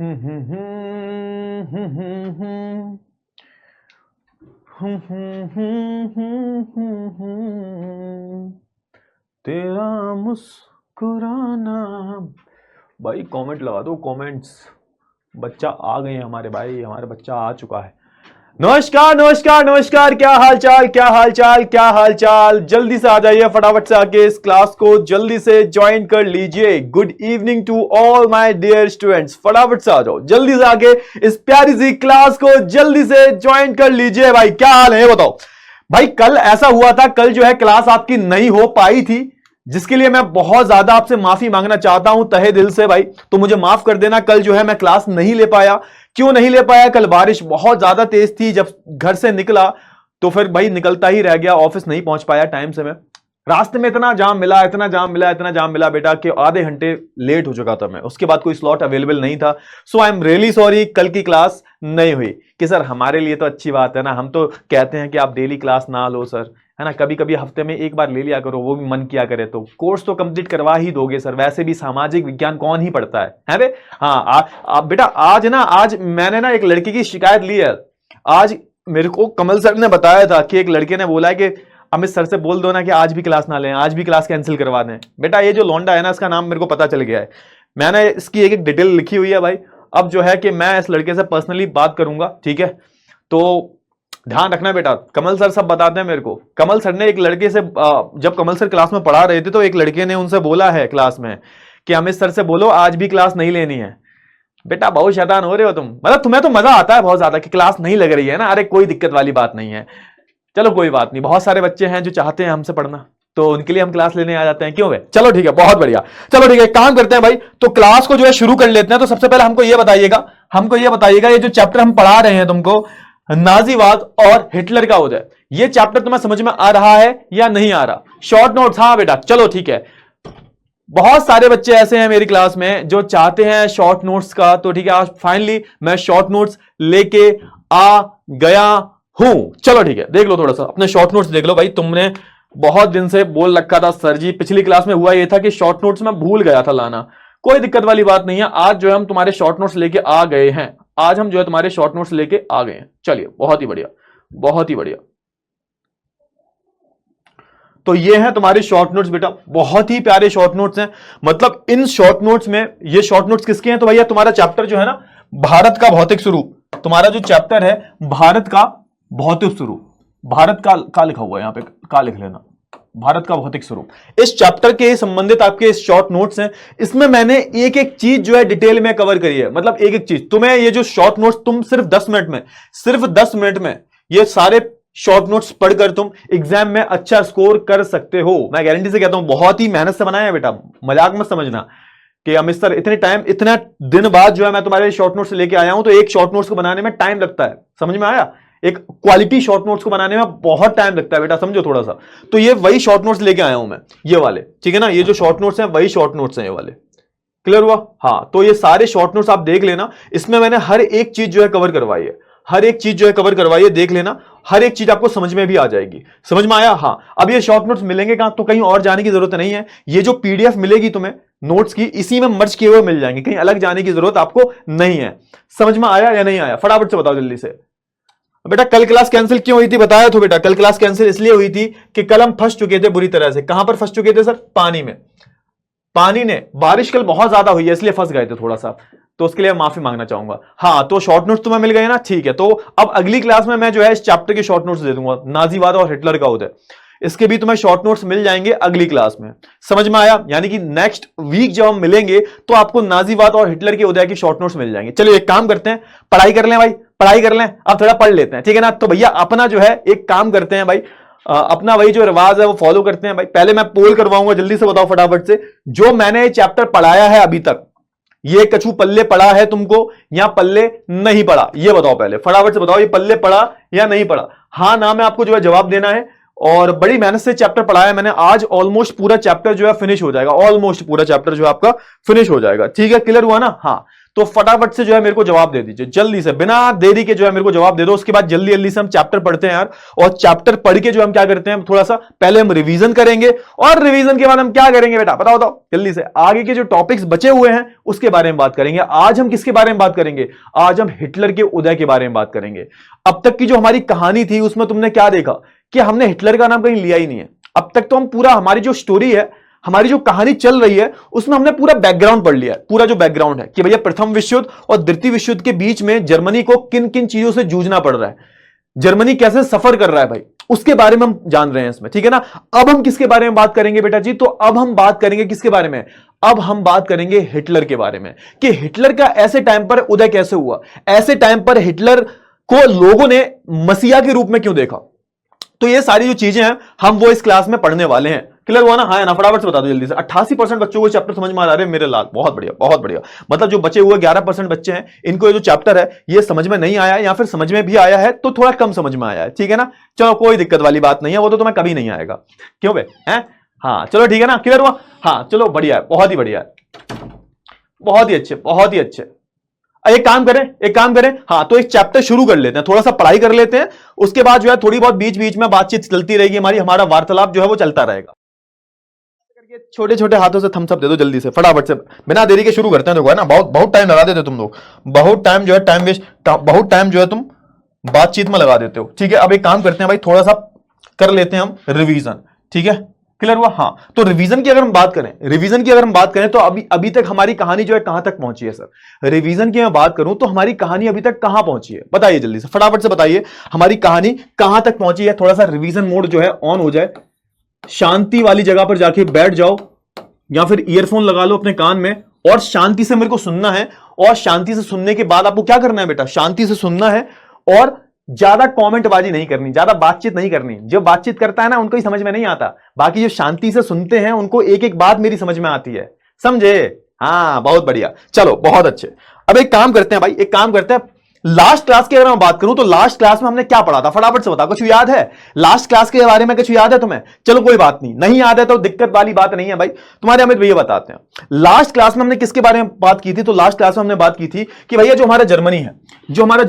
हम्म हम्म हम्म हम्म हम्म तेरा मुस्कुराना। भाई कमेंट लगा दो, कमेंट्स। बच्चा आ गए हैं हमारे भाई, हमारा बच्चा आ चुका है। नमस्कार नमस्कार नमस्कार, क्या हाल चाल, क्या हाल चाल, क्या हाल चाल। जल्दी से आ जाइए, फटाफट से आके इस क्लास को जल्दी से ज्वाइन कर लीजिए। Good evening to all my dear students. फटाफट से आ जाओ, जल्दी से आके इस प्यारी सी क्लास को जल्दी से ज्वाइन कर लीजिए। भाई क्या हाल है बताओ। भाई कल ऐसा हुआ था, कल जो है क्लास आपकी नहीं हो पाई थी, जिसके लिए मैं बहुत ज्यादा आपसे माफी मांगना चाहता हूं तहे दिल से। भाई तो मुझे माफ कर देना, कल जो है मैं क्लास नहीं ले पाया। क्यों नहीं ले पाया? कल बारिश बहुत ज्यादा तेज थी, जब घर से निकला तो फिर भाई निकलता ही रह गया, ऑफिस नहीं पहुंच पाया टाइम से मैं। रास्ते में इतना जाम मिला, इतना जाम मिला, इतना जाम मिला बेटा कि आधे घंटे लेट हो चुका था मैं। उसके बाद कोई स्लॉट अवेलेबल नहीं था। सो आई एम रियली सॉरी, कल की क्लास नहीं हुई। कि सर हमारे लिए तो अच्छी बात है ना, हम तो कहते हैं कि आप डेली क्लास ना लो सर, है ना, कभी कभी हफ्ते में एक बार ले लिया करो, वो भी मन किया करे तो। कोर्स तो कंप्लीट करवा ही दोगे सर, वैसे भी सामाजिक विज्ञान कौन ही पढ़ता है बे। हाँ बेटा आज ना, आज मैंने ना एक लड़की की शिकायत ली है। आज मेरे को कमल सर ने बताया था कि एक लड़के ने बोला है कि अमित सर से बोल दो ना कि आज भी क्लास ना लें, आज भी क्लास कैंसिल करवा दें। बेटा ये जो लौंडा है ना, इसका नाम मेरे को पता चल गया है, मैंने इसकी एक एक डिटेल लिखी हुई है भाई। अब जो है कि मैं इस लड़के से पर्सनली बात करूंगा, ठीक है। तो ध्यान रखना बेटा, कमल सर सब बताते हैं मेरे को। कमल सर ने एक लड़के से, जब कमल सर क्लास में पढ़ा रहे थे तो एक लड़के ने उनसे बोला है क्लास में कि अमित सर से बोलो आज भी क्लास नहीं लेनी है। बेटा बहुत शैतान हो रहे हो तुम, मतलब तुम्हें तो मजा आता है बहुत ज्यादा कि क्लास नहीं लग रही है ना। अरे कोई दिक्कत वाली बात नहीं है, चलो कोई बात नहीं। बहुत सारे बच्चे हैं जो चाहते हैं हमसे पढ़ना, तो उनके लिए हम क्लास लेने आ जाते हैं, क्यों भाई। चलो ठीक है, बहुत बढ़िया। चलो ठीक है, काम करते हैं भाई, तो क्लास को जो है शुरू कर लेते हैं। तो सबसे पहले हमको ये बताइएगा ये जो चैप्टर हम पढ़ा रहे हैं तुमको, नाजीवाद और हिटलर का उदय, ये चैप्टर तुम्हें समझ में आ रहा है या नहीं आ रहा? शॉर्ट नोट्स, हाँ बेटा चलो ठीक है। बहुत सारे बच्चे ऐसे हैं मेरी क्लास में जो चाहते हैं शॉर्ट नोट्स का, तो ठीक है आज फाइनली मैं शॉर्ट नोट्स लेके आ गया हूं। चलो ठीक है, देख लो थोड़ा सा अपने शॉर्ट नोट्स देख लो भाई। तुमने बहुत दिन से बोल रखा था सर जी, पिछली क्लास में हुआ ये था कि शॉर्ट नोट्स मैं भूल गया था लाना। कोई दिक्कत वाली बात नहीं है, आज जो है हम तुम्हारे शॉर्ट नोट्स लेके आ गए हैं। आज हम जो है तुम्हारे शॉर्ट नोट्स लेके आ गए हैं। चलिए बहुत ही बढ़िया, बहुत ही बढ़िया। तो ये है तुम्हारे शॉर्ट नोट्स बेटा, बहुत ही प्यारे शॉर्ट नोट्स हैं। मतलब इन शॉर्ट नोट्स में, ये शॉर्ट नोट्स किसके हैं? तो भैया तुम्हारा चैप्टर जो है ना, भारत का भौतिक स्वरूप, तुम्हारा जो चैप्टर है भारत का भौतिक स्वरूप, भारत का लिखा हुआ है यहां पे, का लिख लेना, भारत का भौतिक स्वरूप। इस चैप्टर के संबंधित आपके शॉर्ट नोट्स हैं। इसमें मैंने एक एक चीज जो है डिटेल में कवर करी है, मतलब एक एक चीज। तुम्हें ये जो शॉर्ट नोट्स, तुम सिर्फ 10 मिनट में, सिर्फ 10 मिनट में ये सारे शॉर्ट नोट्स पढ़कर तुम एग्जाम में अच्छा स्कोर कर सकते हो। मैं गारंटी से कहता हूं, बहुत ही मेहनत से बनाया है बेटा, मजाक मत समझना कि अमित सर इतने टाइम, इतना दिन बाद जो है मैं तुम्हारे शॉर्ट नोट्स लेके आया हूं। तो एक शॉर्ट नोट्स को बनाने में टाइम लगता है, समझ में आया? एक क्वालिटी शॉर्ट नोट्स को बनाने में बहुत टाइम लगता है बेटा, समझो थोड़ा सा। तो ये वही शॉर्ट नोट्स लेके आया हूं मैं, ये वाले, ठीक है ना। ये जो शॉर्ट नोट्स हैं वही शॉर्ट नोट्स हैं ये वाले। क्लियर हुआ? हाँ, तो ये सारे शॉर्ट नोट्स आप देख लेना, इसमें मैंने हर एक चीज जो है कवर करवाई है, हर एक चीज जो है कवर करवाई है, देख लेना, हर एक चीज आपको समझ में भी आ जाएगी। समझ में आया? हाँ। अब ये शॉर्ट नोट्स मिलेंगे कहां? तो कहीं और जाने की जरूरत नहीं है। ये जो पीडीएफ मिलेगी तुम्हें नोट्स की, इसी में मर्ज किए हुए मिल जाएंगे, कहीं अलग जाने की जरूरत आपको नहीं है। समझ में आया या नहीं आया? फटाफट से बताओ जल्दी से। बेटा कल क्लास कैंसिल क्यों हुई थी बताया तो बेटा, कल क्लास कैंसिल इसलिए हुई थी कि कल हम फंस चुके थे बुरी तरह से। कहां पर फंस चुके थे सर? पानी में। पानी ने, बारिश कल बहुत ज्यादा हुई है इसलिए फंस गए थे थोड़ा सा, तो उसके लिए माफी मांगना चाहूंगा। हाँ, तो शॉर्ट नोट्स तुम्हें मिल गए ना, ठीक है। तो अब अगली क्लास में मैं जो है इस चैप्टर के शॉर्ट नोट्स दे दूंगा, नाजीवाद और हिटलर का उदय, इसके भी तुम्हें शॉर्ट नोट्स मिल जाएंगे अगली क्लास में। समझ में आया? यानी कि नेक्स्ट वीक जब हम मिलेंगे तो आपको नाजीवाद और हिटलर के उदय की शॉर्ट नोट्स मिल जाएंगे। चलिए एक काम करते हैं, पढ़ाई कर लें भाई, पढ़ाई कर लें, अब थोड़ा पढ़ लेते हैं, ठीक है ना। तो भैया अपना जो है एक काम करते हैं भाई, अपना वही जो रिवाज है वो फॉलो करते हैं भाई। पहले मैं पोल करवाऊंगा, जल्दी से बताओ फटाफट से, जो मैंने ये चैप्टर पढ़ाया है अभी तक, ये कछु पल्ले पढ़ा है तुमको या पल्ले नहीं पढ़ा? ये बताओ पहले, फटाफट से बताओ, ये पल्ले पढ़ा या नहीं पढ़ा? हाँ ना में आपको जो है जवाब देना है। और बड़ी मेहनत से चैप्टर पढ़ाया है मैंने, आज ऑलमोस्ट पूरा चैप्टर जो है फिनिश हो जाएगा, ऑलमोस्ट पूरा चैप्टर जो है आपका फिनिश हो जाएगा, ठीक है। क्लियर हुआ ना? हाँ, तो फटाफट से जो है मेरे को जवाब दे दीजिए, जल्दी से, बिना देरी के जो है मेरे को जवाब दे दो। उसके बाद जल्दी जल्दी से हम चैप्टर पढ़ते हैं यार, और चैप्टर पढ़ के जो हम क्या करते हैं, थोड़ा सा पहले हम रिवीजन करेंगे, और रिवीजन के बाद हम क्या करेंगे बेटा, बताओ बताओ जल्दी से। आगे के जो टॉपिक्स बचे हुए हैं उसके बारे में बात करेंगे। आज हम किसके बारे में बात करेंगे, आज हम हिटलर के उदय के बारे में बात करेंगे। अब तक की जो हमारी कहानी थी उसमें तुमने क्या देखा कि हमने हिटलर का नाम कहीं लिया ही नहीं है। अब तक तो हम पूरा, हमारी जो स्टोरी है, हमारी जो कहानी चल रही है, उसमें हमने पूरा बैकग्राउंड पढ़ लिया है। पूरा जो बैकग्राउंड है कि भैया प्रथम विश्व युद्ध और द्वितीय विश्व युद्ध के बीच में जर्मनी को किन किन चीजों से जूझना पड़ रहा है, जर्मनी कैसे सफर कर रहा है भाई, उसके बारे में हम जान रहे हैं इसमें, ठीक है ना। अब हम किसके बारे में बात करेंगे बेटा जी, तो अब हम बात करेंगे किसके बारे में, अब हम बात करेंगे हिटलर के बारे में, कि हिटलर का ऐसे टाइम पर उदय कैसे हुआ, ऐसे टाइम पर हिटलर को लोगों ने मसीहा के रूप में क्यों देखा। तो ये सारी जो चीजें हैं हम वो इस क्लास में पढ़ने वाले हैं। क्लियर हुआ ना, हाँ ना, फटाफट से बता दो जल्दी से। 88% बच्चों को चैप्टर समझ में आ रहा है मेरे लाल, बहुत बढ़िया बहुत बढ़िया। मतलब जो बचे हुए 11% बच्चे हैं, इनको ये जो चैप्टर है ये समझ में नहीं आया, या फिर समझ में भी आया है तो थोड़ा कम समझ में आया है, ठीक है ना। चलो कोई दिक्कत वाली बात नहीं है, वो तो तुम्हें कभी नहीं आएगा, क्यों बे हैं। हाँ चलो ठीक है ना, क्लियर हुआ, हाँ चलो बढ़िया है, बहुत ही बढ़िया है, बहुत ही अच्छे बहुत ही अच्छे। एक काम करें, हाँ तो एक चैप्टर शुरू कर लेते हैं, थोड़ा सा पढ़ाई कर लेते हैं, उसके बाद जो है थोड़ी बहुत बीच बीच में बातचीत चलती रहेगी हमारी, हमारा वार्तालाप जो है वो चलता रहेगा। छोटे छोटे हाथों से थम्स अप दे दो जल्दी से, फटाफट से, बिना देरी के शुरू करते हैं। देखो है ना, बहुत टाइम लगा देते हो तुम लोग, बहुत टाइम जो है टाइम वेस्ट, बहुत टाइम जो है तुम बातचीत में लगा देते हो, ठीक है। अब एक काम करते हैं भाई, थोड़ा सा कर लेते हैं हम रिवीजन, ठीक है। क्लियर हुआ, हाँ। तो रिवीजन की अगर हम बात करें तो अभी तक हमारी कहानी जो है कहां तक पहुंची है सर। रिवीजन की मैं बात करूं तो हमारी कहानी अभी तक कहां पहुंची है, बताइए जल्दी से, फटाफट से बताइए हमारी कहानी कहां तक पहुंची है। थोड़ा सा रिवीजन मोड जो है ऑन हो जाए, शांति वाली जगह पर जाके बैठ जाओ, या फिर ईयरफोन लगा लो अपने कान में, और शांति से मेरे को सुनना है। और शांति से सुनने के बाद आपको क्या करना है बेटा, शांति से सुनना है, और ज्यादा कमेंटबाजी नहीं करनी, ज्यादा बातचीत नहीं करनी। जो बातचीत करता है ना उनको ही समझ में नहीं आता, बाकी जो शांति से सुनते हैं उनको एक एक बात मेरी समझ में आती है, समझे। हाँ बहुत बढ़िया, चलो बहुत अच्छे। अब एक काम करते हैं भाई, एक काम करते हैं, लास्ट क्लास की अगर मैं बात करूं तो लास्ट क्लास में हमने क्या पढ़ा था, फटाफट से बताओ, कुछ याद है लास्ट क्लास के बारे में, कुछ याद है तुम्हें। चलो कोई बात नहीं याद है तो दिक्कत वाली बात नहीं है भाई, तुम्हारे अमित भैया बताते हैं। लास्ट क्लास में हमने किसके बारे में बात की थी, तो लास्ट क्लास में हमने बात की थी कि भैया जो हमारा जर्मनी है, हमारा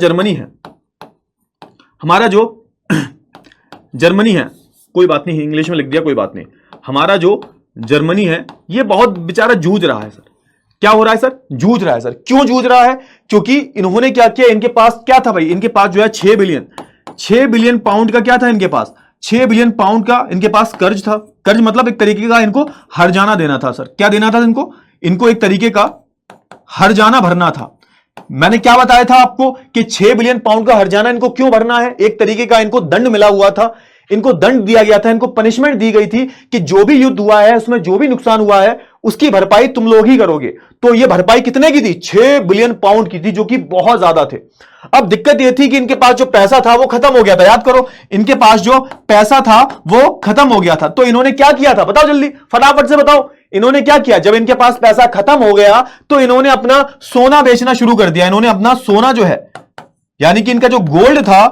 जो जर्मनी है, कोई बात नहीं इंग्लिश में लिख दिया, कोई बात नहीं, हमारा जो जर्मनी है ये बहुत बेचारा जूझ रहा है सर। क्या हो रहा है सर, जूझ रहा है सर। क्यों जूझ रहा है, क्योंकि इन्होंने क्या किया, इनके पास क्या था भाई, इनके पास जो है 6 बिलियन पाउंड का क्या था इनके पास, 6 बिलियन पाउंड का इनके पास कर्ज था। कर्ज मतलब एक तरीके का इनको हर्जाना देना था सर। क्या देना था इनको एक तरीके का हर्जाना भरना था। मैंने क्या बताया था आपको कि 6 बिलियन पाउंड का हर्जाना इनको क्यों भरना है, एक तरीके का इनको दंड मिला हुआ था, इनको दंड दिया गया था, इनको पनिशमेंट दी गई थी कि जो भी युद्ध हुआ है उसमें जो भी नुकसान हुआ है उसकी भरपाई तुम लोग ही करोगे। तो ये भरपाई कितने की थी, 6 बिलियन पाउंड की थी, जो कि बहुत ज्यादा थे। अब दिक्कत यह थी कि इनके पास जो पैसा था वो खत्म हो गया था, याद करो, इनके पास जो पैसा था वो खत्म हो गया था। तो इन्होंने क्या किया था, बताओ जल्दी फटाफट से बताओ, इन्होंने क्या किया, जब इनके पास पैसा खत्म हो गया तो इन्होंने अपना सोना बेचना शुरू कर दिया। इन्होंने अपना सोना जो है, यानी कि इनका जो गोल्ड था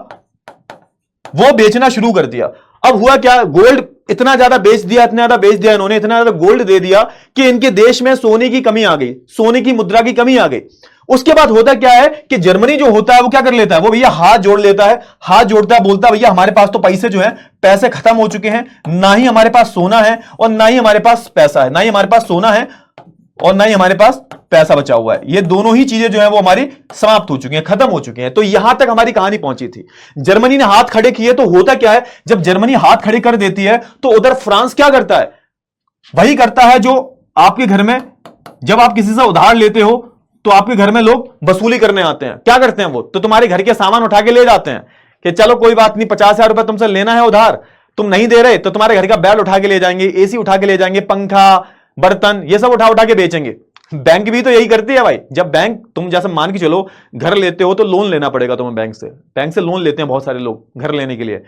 वो बेचना शुरू कर दिया। अब हुआ क्या, गोल्ड इतना ज्यादा बेच दिया, इन्होंने इतना ज्यादा गोल्ड दे दिया कि इनके देश में सोने की कमी आ गई, सोने की मुद्रा की कमी आ गई। उसके बाद होता क्या है कि जर्मनी जो होता है वो क्या कर लेता है, वो भैया हाथ जोड़ लेता है, हाथ जोड़ता है, बोलता है भैया हमारे पास तो पैसे जो है पैसे खत्म हो चुके हैं, ना ही हमारे पास सोना है और ना ही हमारे पास पैसा है, ना ही हमारे पास सोना है और ना ही हमारे पास पैसा बचा हुआ है। ये दोनों ही चीजें जो है वो हमारी समाप्त हो चुकी हैं, खत्म हो चुकी हैं। तो यहां तक हमारी कहानी पहुंची थी। जर्मनी ने हाथ खड़े किए तो होता क्या है, जब जर्मनी हाथ खड़े कर देती है तो उधर फ्रांस क्या करता है, वही करता है जो आपके घर में जब आप किसी से उधार लेते हो तो आपके घर में लोग वसूली करने आते हैं। क्या करते हैं वो, तो तुम्हारे घर के सामान उठा के ले जाते हैं कि चलो कोई बात नहीं, 50,000 रुपए तुमसे लेना है उधार, तुम नहीं दे रहे तो तुम्हारे घर का बेड उठा के ले जाएंगे, एसी उठा के ले जाएंगे, पंखा बर्तन ये सब उठा उठा के बेचेंगे। बैंक भी तो यही करती है भाई। जब बैंक, तुम जैसे मान के चलो घर लेते हो तो लोन लेना पड़ेगा तुम्हें बैंक से लोन लेते हैं बहुत सारे लोग घर लेने के लिए।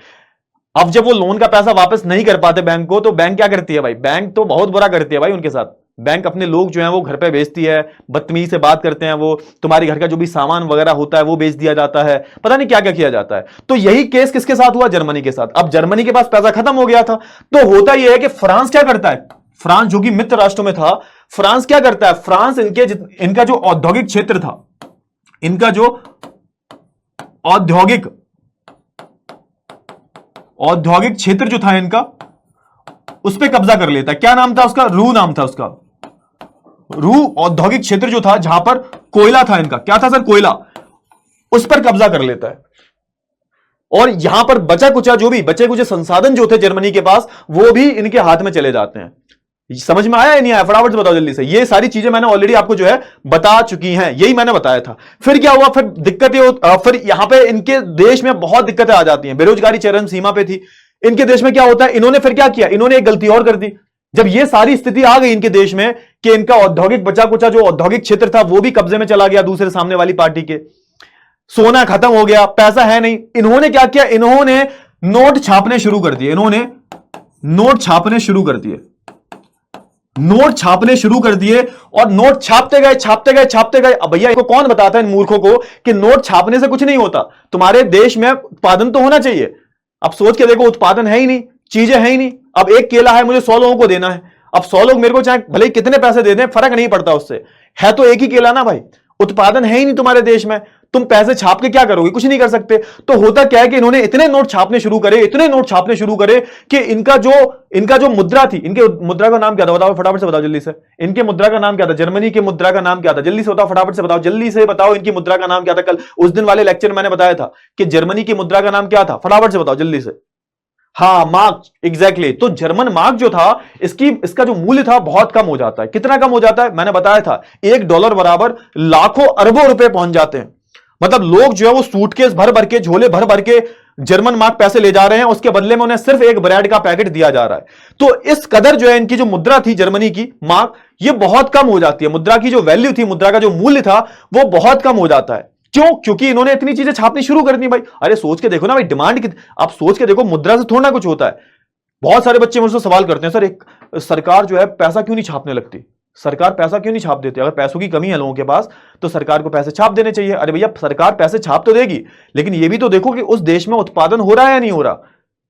अब जब वो लोन का पैसा वापस नहीं कर पाते बैंक को, तो बैंक क्या करती है भाई, बैंक तो बहुत बुरा करती है भाई उनके साथ। बैंक अपने लोग जो है वो घर पे बेचती है, बदतमीजी से बात करते हैं, वो तुम्हारे घर का जो भी सामान वगैरह होता है वो बेच दिया जाता है, पता नहीं क्या क्या किया जाता है। तो यही केस किसके साथ हुआ, जर्मनी के साथ। अब जर्मनी के पास पैसा खत्म हो गया था, तो होता यह है कि फ्रांस क्या करता है, फ्रांस जो कि मित्र राष्ट्रों में था, फ्रांस क्या करता है, फ्रांस इनका जो औद्योगिक क्षेत्र था, इनका जो औद्योगिक क्षेत्र जो था इनका, उस पर कब्जा कर लेता है। क्या नाम था उसका, रू नाम था उसका। रू औद्योगिक क्षेत्र जो था, जहां पर कोयला था इनका, क्या था सर, कोयला, उस पर कब्जा कर लेता है। और यहां पर बचा कुचा जो भी बचे कुछ संसाधन जो थे जर्मनी के पास, वो भी इनके हाथ में चले जाते हैं। समझ में आया या नहीं आया, फटाफट से बताओ जल्दी से। ये सारी चीजें मैंने ऑलरेडी आपको जो है बता चुकी हैं, यही मैंने बताया था। फिर क्या हुआ, फिर दिक्कतें, फिर यहां पे इनके देश में बहुत दिक्कतें आ जाती हैं, बेरोजगारी चरम सीमा पे थी इनके देश में। क्या होता है, इन्होंने फिर क्या किया, इन्होंने एक गलती और कर दी। जब ये सारी स्थिति आ गई इनके देश में कि इनका औद्योगिक बचा कुचा जो औद्योगिक क्षेत्र था वो भी कब्जे में चला गया दूसरे सामने वाली पार्टी के, सोना खत्म हो गया, पैसा है नहीं, इन्होंने क्या किया, इन्होंने नोट छापने शुरू कर दिए। इन्होंने नोट छापने शुरू कर दिए, नोट छापने शुरू कर दिए, और नोट छापते गए छापते गए छापते गए। अब भैया इनको कौन बताता है इन मूर्खों को कि नोट छापने से कुछ नहीं होता, तुम्हारे देश में उत्पादन तो होना चाहिए। अब सोच के देखो, उत्पादन है ही नहीं, चीजें है ही नहीं। अब एक केला है, मुझे 100 लोगों को देना है। अब 100 लोग मेरे को चाहे भले ही कितने पैसे दे दें, फर्क नहीं पड़ता उससे, है तो एक ही केला ना भाई। उत्पादन है ही नहीं तुम्हारे देश में, तुम पैसे छाप के क्या करोगे, कुछ नहीं कर सकते। तो होता क्या है कि इन्होंने इतने नोट छापने शुरू करे, इतने नोट छापने शुरू करे कि इनका जो मुद्रा थी, इनके मुद्रा का नाम क्या था बताओ, फटाफट से बताओ जल्दी से। इनके मुद्रा का नाम क्या था, जर्मनी की मुद्रा का नाम क्या था, जल्दी से बताओ, फटाफट से बताओ, जल्दी से बताओ, इनकी मुद्रा का नाम क्या था। कल उस दिन वाले लेक्चर में मैंने बताया था कि जर्मनी की मुद्रा का नाम क्या था, फटाफट से बताओ जल्दी से। हाँ, मार्क, एग्जैक्टली। तो जर्मन मार्क जो था, इसका जो मूल्य था बहुत कम हो जाता है। कितना कम हो जाता है, मैंने बताया था $1 बराबर लाखों अरबों रुपए पहुंच जाते हैं। मतलब लोग जो है वो सूटकेस भर भर के, झोले भर भर के जर्मन मार्क पैसे ले जा रहे हैं, उसके बदले में उन्हें सिर्फ एक ब्रेड का पैकेट दिया जा रहा है। तो इस कदर जो है इनकी जो मुद्रा थी जर्मनी की मार्क, ये बहुत कम हो जाती है। मुद्रा की जो वैल्यू थी, मुद्रा का जो मूल्य था, वो बहुत कम हो जाता है। क्यों, क्योंकि इन्होंने इतनी चीजें छापनी शुरू कर दी भाई। अरे सोच के देखो ना भाई, डिमांड आप सोच के देखो, मुद्रा से थोड़ा ना कुछ होता है। बहुत सारे बच्चे मुझसे सवाल करते हैं, सर एक सरकार जो है पैसा क्यों नहीं छापने लगती, सरकार पैसा क्यों नहीं छाप देती। अगर पैसों की कमी है लोगों के पास तो सरकार को पैसे छाप देने चाहिए। अरे भैया, सरकार पैसे छाप तो देगी, लेकिन यह भी तो देखो कि उस देश में उत्पादन हो रहा है या नहीं हो रहा,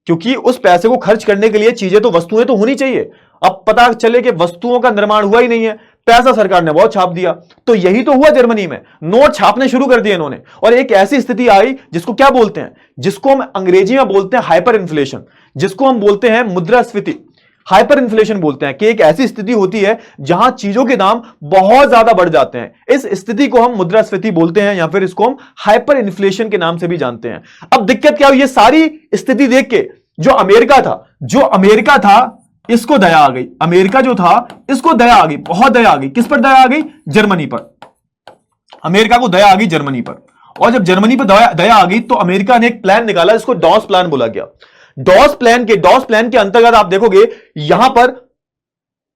क्योंकि उस पैसे को खर्च करने के लिए चीजें तो, वस्तुएं तो होनी चाहिए। अब पता चले कि वस्तुओं का निर्माण हुआ ही नहीं है, पैसा सरकार ने बहुत छाप दिया। तो यही तो हुआ जर्मनी में, नोट छापने शुरू कर दिए इन्होंने, और एक ऐसी स्थिति आई जिसको क्या बोलते हैं, जिसको हम अंग्रेजी में बोलते हैं हाइपर इन्फ्लेशन, जिसको हम बोलते हैं मुद्रास्फीति, हाइपर इन्फ्लेशन बोलते हैं। कि एक ऐसी स्थिति होती है जहां चीजों के दाम बहुत ज्यादा बढ़ जाते हैं। इस स्थिति को हम मुद्रास्फीति बोलते हैं, या फिर इसको हम हाइपर इन्फ्लेशन के नाम से भी जानते हैं। अब दिक्कत क्या हुई, ये सारी स्थिति देख के जो अमेरिका था इसको दया आ गई। अमेरिका जो था इसको दया आ गई, बहुत दया आ गई। किस पर दया आ गई, जर्मनी पर। अमेरिका को दया आ गई जर्मनी पर। और जब जर्मनी पर दया आ गई तो अमेरिका ने एक प्लान निकाला, इसको डॉस प्लान बोला गया। डॉस प्लान के अंतर्गत आप देखोगे यहां पर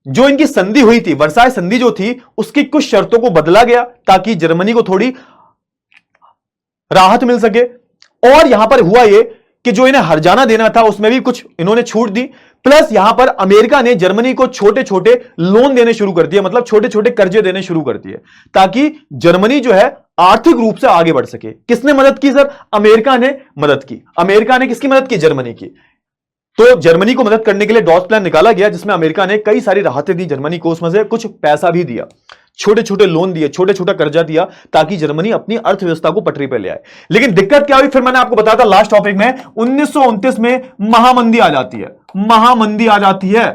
जो इनकी संधि हुई थी, वर्साय संधि जो थी, उसकी कुछ शर्तों को बदला गया ताकि जर्मनी को थोड़ी राहत मिल सके। और यहां पर हुआ यह कि जो इन्हें हर्जाना देना था उसमें भी कुछ इन्होंने छूट दी। प्लस यहां पर अमेरिका ने जर्मनी को छोटे छोटे लोन देने शुरू कर दिए, मतलब छोटे छोटे कर्जे देने शुरू कर दिए, ताकि जर्मनी जो है आर्थिक रूप से आगे बढ़ सके। किसने मदद की सर, अमेरिका ने मदद की। अमेरिका ने किसकी मदद की, जर्मनी की। तो जर्मनी को मदद करने के लिए डॉस प्लान निकाला गया, जिसमें अमेरिका ने कई सारी राहतें दी जर्मनी को, उसमें से कुछ पैसा भी दिया, छोटे छोटे लोन दिए, छोटे छोटा कर्जा दिया, ताकि जर्मनी अपनी अर्थव्यवस्था को पटरी पर ले आए। लेकिन दिक्कत क्या हुई, फिर मैंने आपको बताया था लास्ट टॉपिक में, 1929 में महामंदी आ जाती है। महामंदी आ जाती है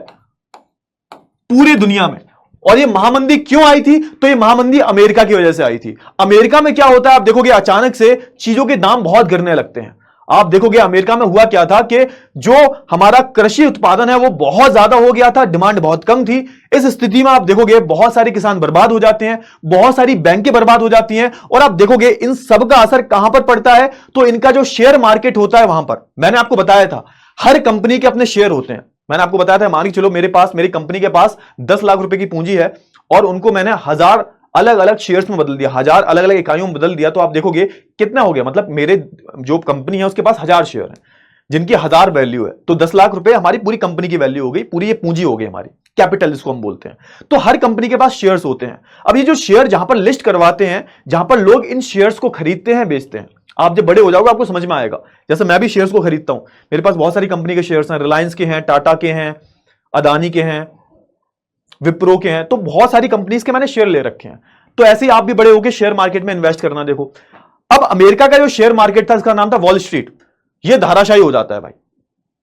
पूरी दुनिया में। और ये महामंदी क्यों आई थी, तो ये महामंदी अमेरिका की वजह से आई थी। अमेरिका में क्या होता है, आप देखोगे अचानक से चीजों के दाम बहुत गिरने लगते हैं। आप देखोगे अमेरिका में हुआ क्या था कि जो हमारा कृषि उत्पादन है वो बहुत ज्यादा हो गया था, डिमांड बहुत कम थी। इस स्थिति में आप देखोगे बहुत सारे किसान बर्बाद हो जाते हैं, बहुत सारी बैंकें बर्बाद हो जाती हैं। और आप देखोगे इन सब का असर कहां पर पड़ता है, तो इनका जो शेयर मार्केट होता है वहां पर। मैंने आपको बताया था हर कंपनी के अपने शेयर होते हैं। मैंने आपको बताया था, मान के चलो मेरी कंपनी के पास 10 लाख रुपए की पूंजी है और उनको मैंने 1000 अलग अलग शेयर्स में बदल दिया, 1000 अलग अलग इकाइयों में बदल दिया, तो आप देखोगे कितना हो गया। मतलब मेरे जो कंपनी है उसके पास 1000 शेयर हैं जिनकी 1000 वैल्यू है, तो 10 लाख रुपए हमारी पूरी कंपनी की वैल्यू हो गई, पूरी ये पूंजी हो गई हमारी, कैपिटल इसको हम बोलते हैं। तो हर कंपनी के पास शेयर्स होते हैं। अब ये जो शेयर जहां पर लिस्ट करवाते हैं, जहां पर लोग इन शेयर्स को खरीदते हैं, बेचते हैं, आप जब बड़े हो जाओगे आपको समझ में आएगा। जैसे मैं भी शेयर्स को खरीदता हूं, मेरे पास बहुत सारी कंपनी के शेयर्स हैं, रिलायंस के हैं, टाटा के हैं, अदानी के हैं, विप्रो के हैं, तो बहुत सारी कंपनीज के मैंने शेयर ले रखे हैं। तो ऐसे ही आप भी बड़े होकर शेयर मार्केट में इन्वेस्ट करना। देखो अब अमेरिका का जो शेयर मार्केट था, इसका नाम था वॉल स्ट्रीट, ये धाराशायी हो जाता है भाई।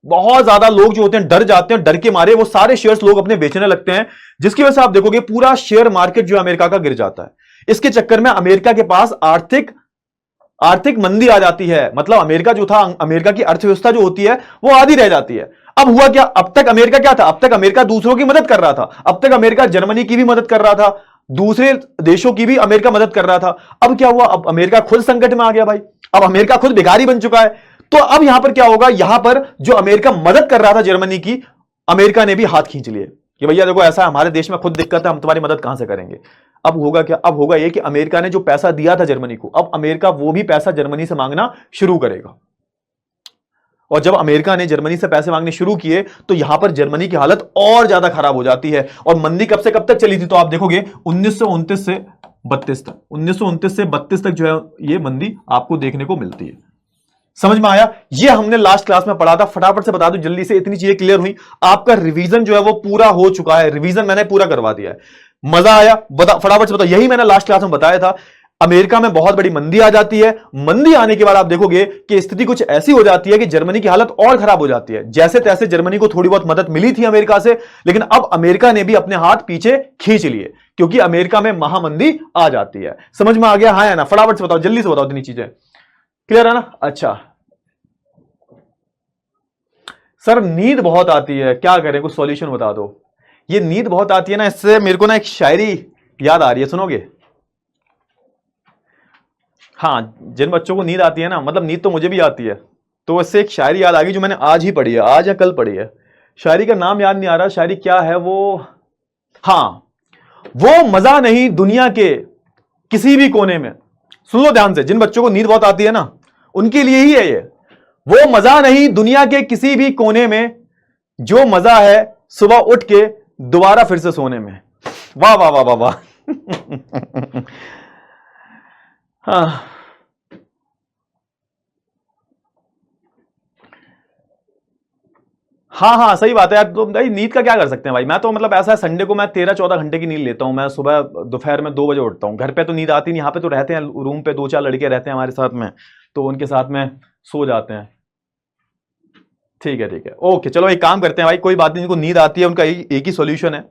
बहुत ज्यादा लोग जो होते हैं डर जाते हैं, डर के मारे वो सारे शेयर्स लोग अपने बेचने लगते हैं, जिसकी वजह से आप देखोगे पूरा शेयर मार्केट जो अमेरिका का गिर जाता है। इसके चक्कर में अमेरिका के पास आर्थिक मंदी आ जाती है। मतलब अमेरिका जो था, अमेरिका की अर्थव्यवस्था जो होती है वो आधी रह जाती है। अब हुआ क्या, अब तक अमेरिका क्या था, अब तक अमेरिका दूसरों की मदद कर रहा था, अब तक अमेरिका जर्मनी की भी मदद कर रहा था, दूसरे देशों की भी अमेरिका मदद कर रहा था। अब क्या हुआ, अब अमेरिका खुद संकट में आ गया भाई, अब अमेरिका खुद भिखारी बन चुका है। तो अब यहां पर क्या होगा, यहां पर जो अमेरिका मदद कर रहा था जर्मनी की, अमेरिका ने भी हाथ खींच लिए कि भैया देखो ऐसा हमारे देश में खुद दिक्कत है, हम तुम्हारी मदद कहां से करेंगे। अब होगा क्या, अब होगा यह कि अमेरिका ने जो पैसा दिया था जर्मनी को, अब अमेरिका वो भी पैसा जर्मनी से मांगना शुरू करेगा। और जब अमेरिका ने जर्मनी से पैसे मांगने शुरू किए तो यहां पर जर्मनी की हालत और ज्यादा खराब हो जाती है। और मंदी कब से कब तक चली थी, तो आप देखोगे 1929 से 32 तक, 1929 से 32 तक जो है ये मंदी आपको देखने को मिलती है। समझ में आया, ये हमने लास्ट क्लास में पढ़ा था। फटाफट से बता दूं जल्दी से, इतनी चीजें क्लियर हुई, आपका रिवीजन जो है वो पूरा हो चुका है, रिवीजन मैंने पूरा करवा दिया है। मजा आया, बता फटाफट से बताओ। यही मैंने लास्ट क्लास में बताया था, अमेरिका में बहुत बड़ी मंदी आ जाती है, मंदी आने के बाद आप देखोगे कि स्थिति कुछ ऐसी हो जाती है कि जर्मनी की हालत और खराब हो जाती है। जैसे तैसे जर्मनी को थोड़ी बहुत मदद मिली थी अमेरिका से, लेकिन अब अमेरिका ने भी अपने हाथ पीछे खींच लिए, क्योंकि अमेरिका में महामंदी आ जाती है। समझ में आ गया, हाँ या ना, फटाफट से बताओ, जल्दी से बताओ, इतनी चीजें क्लियर है ना। अच्छा सर नींद बहुत आती है, क्या करें, कुछ सॉल्यूशन बता दो। ये नींद बहुत आती है ना, इससे मेरे को ना एक शायरी याद आ रही है, सुनोगे। हाँ, जिन बच्चों को नींद आती है ना, मतलब नींद तो मुझे भी आती है, तो इससे एक शायरी याद आ गई जो मैंने आज ही पढ़ी है, आज या कल पढ़ी है। शायरी का नाम याद नहीं आ रहा, शायरी क्या है वो, हाँ, वो मजा नहीं दुनिया के किसी भी कोने में। सुन लो ध्यान से, जिन बच्चों को नींद बहुत आती है ना, उनके लिए ही है ये। वो मजा नहीं दुनिया के किसी भी कोने में, जो मजा है सुबह उठ के दोबारा फिर से सोने में। वाह वाह वाह वाह वाह। हाँ हाँ हाँ, सही बात है यार। तो भाई नींद का क्या कर सकते हैं भाई, मैं तो मतलब ऐसा है, संडे को मैं 13-14 घंटे की नींद लेता हूँ। मैं सुबह दोपहर में 2 बजे उठता हूँ। घर पे तो नींद आती नहीं, यहाँ पे तो रहते हैं रूम पे 2-4 लड़के रहते हैं हमारे साथ में, तो उनके साथ में सो जाते हैं। ठीक है ठीक है, ओके, चलो एक काम करते हैं भाई, कोई बात नहीं। जिनको नींद आती है उनका एक ही सोल्यूशन है,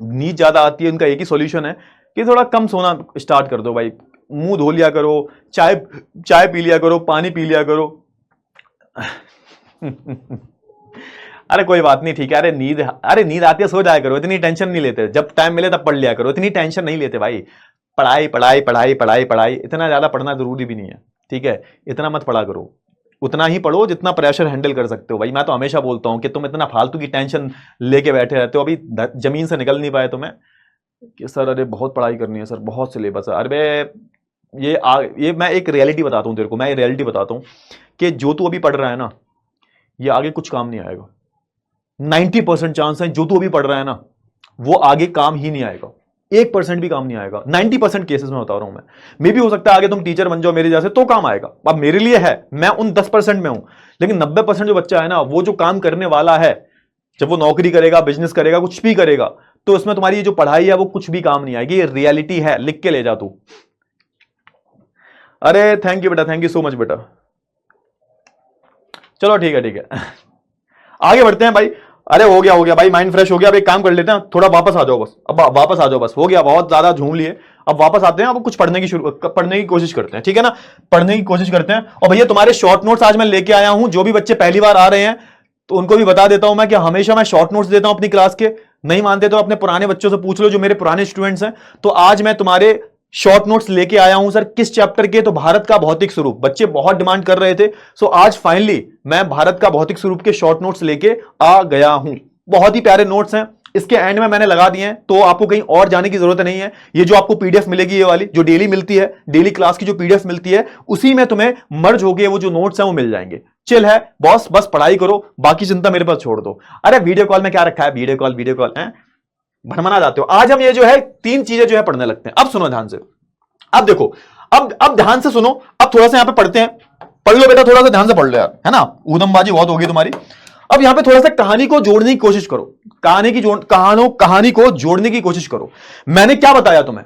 नींद ज्यादा आती है उनका एक ही सोल्यूशन है कि थोड़ा कम सोना स्टार्ट कर दो भाई। मुंह धो लिया करो, चाय पी लिया करो, पानी पी लिया करो। अरे कोई बात नहीं, ठीक है। अरे नींद आती है, सो जाया करो, इतनी टेंशन नहीं लेते। जब टाइम मिले तब पढ़ लिया करो, इतनी टेंशन नहीं लेते भाई। पढ़ाई पढ़ाई पढ़ाई पढ़ाई पढ़ाई, इतना ज्यादा पढ़ना जरूरी भी नहीं है, ठीक है। इतना मत पढ़ा करो, उतना ही पढ़ो जितना प्रेशर हैंडल कर सकते हो भाई। मैं तो हमेशा बोलता हूं कि तुम इतना फालतू की टेंशन लेके बैठे रहते हो, अभी जमीन से निकल नहीं पाए तुम्हें कि सर अरे बहुत पढ़ाई करनी है सर, बहुत सिलेबस है। अरे ये मैं एक रियलिटी बताता हूँ तेरे को, मैं ये रियलिटी बताता हूँ कि जो तू अभी पढ़ रहा है ना, ये आगे कुछ काम नहीं आएगा। 90% चांस है जो तू अभी पढ़ रहा है ना, वो आगे काम ही नहीं आएगा, 1% भी काम नहीं आएगा। 90% केसेस में बता रहा हूं मैं। मे भी हो सकता है आगे तुम टीचर बन जाओ मेरे जैसे, तो काम आएगा। अब मेरे लिए है, मैं उन 10% में हूं, लेकिन 90% जो बच्चा है ना, वो जो काम करने वाला है, जब वो नौकरी करेगा, बिजनेस करेगा, कुछ भी करेगा, तो उसमें तुम्हारी जो पढ़ाई है वो कुछ भी काम नहीं आएगी। ये रियलिटी है, लिख के ले जा तू। अरे थैंक यू बेटा, थैंक यू सो मच बेटा। चलो ठीक है ठीक है, आगे बढ़ते हैं भाई। अरे हो गया भाई, माइंड फ्रेश हो गया। अब एक काम कर लेते हैं, थोड़ा वापस आ जाओ बस, अब वापस आ जाओ बस, हो गया, बहुत ज्यादा झूम लिए। अब वापस आते हैं, अब कुछ पढ़ने की कोशिश करते हैं, ठीक है ना। पढ़ने की कोशिश करते हैं। और भैया तुम्हारे शॉर्ट नोट्स आज मैं लेके आया हूं, जो भी बच्चे पहली बार आ रहे हैं तो उनको भी बता देता हूं मैं कि हमेशा मैं शॉर्ट नोट्स देता हूं अपनी क्लास के। नहीं मानते तो अपने पुराने बच्चों से पूछ लो, जो मेरे पुराने स्टूडेंट्स हैं। तो आज मैं तुम्हारे शॉर्ट नोट्स लेके आया हूं सर, किस चैप्टर के, तो भारत का भौतिक स्वरूप। बच्चे बहुत डिमांड कर रहे थे, सो आज फाइनली मैं भारत का भौतिक स्वरूप के शॉर्ट नोट्स लेके आ गया हूं। बहुत ही प्यारे नोट्स हैं, इसके एंड में मैंने लगा दिए हैं, तो आपको कहीं और जाने की जरूरत नहीं है। ये जो आपको पीडीएफ मिलेगी, ये वाली जो डेली मिलती है, डेली क्लास की जो पीडीएफ मिलती है, उसी में तुम्हें मर्ज हो गए वो जो नोट्स हैं वो मिल जाएंगे। चिल है बॉस, बस पढ़ाई करो, बाकी चिंता मेरे पास छोड़ दो। अरे वीडियो कॉल में क्या रखा है, वीडियो कॉल है, भरमना जाते हो। आज हम ये जो है 3 चीजें जो है पढ़ने लगते हैं। अब सुनो ध्यान से, अब देखो, अब ध्यान से सुनो। अब थोड़ा सा यहां पे पढ़ते हैं, पढ़ लो बेटा, थोड़ा सा ध्यान से पढ़ लो यार, है ना। ऊधमबाजी बहुत होगी तुम्हारी। अब यहां पे थोड़ा सा कहानी को जोड़ने की कोशिश करो, कहानी को जोड़ने की कोशिश करो। मैंने क्या बताया तुम्हें,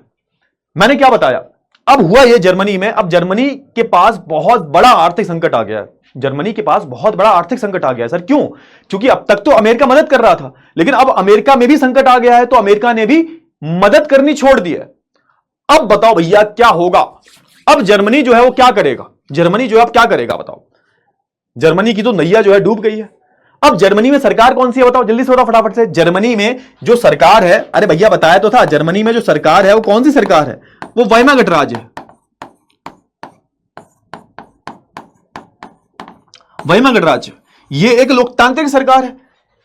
मैंने क्या बताया? अब हुआ ये जर्मनी में, अब जर्मनी के पास बहुत बड़ा आर्थिक संकट आ गया है। जर्मनी के पास बहुत बड़ा आर्थिक संकट आ गया है। सर क्यों? क्योंकि अब तक तो अमेरिका मदद कर रहा था, लेकिन अब अमेरिका में भी संकट आ गया है, तो अमेरिका ने भी मदद करनी छोड़ दी है। अब बताओ भैया क्या होगा? अब जर्मनी जो है वो क्या करेगा? जर्मनी जो है अब क्या करेगा बताओ? जर्मनी की तो नैया जो है डूब गई है। अब जर्मनी में सरकार कौन सी है बताओ, जल्दी से बताओ फटाफट से। जर्मनी में जो सरकार है, अरे भैया बताया तो था, जर्मनी में जो सरकार है वो कौन सी सरकार है? वो वाइमा गणराज्य है। वाइमा गणराज्य ये एक लोकतांत्रिक सरकार है।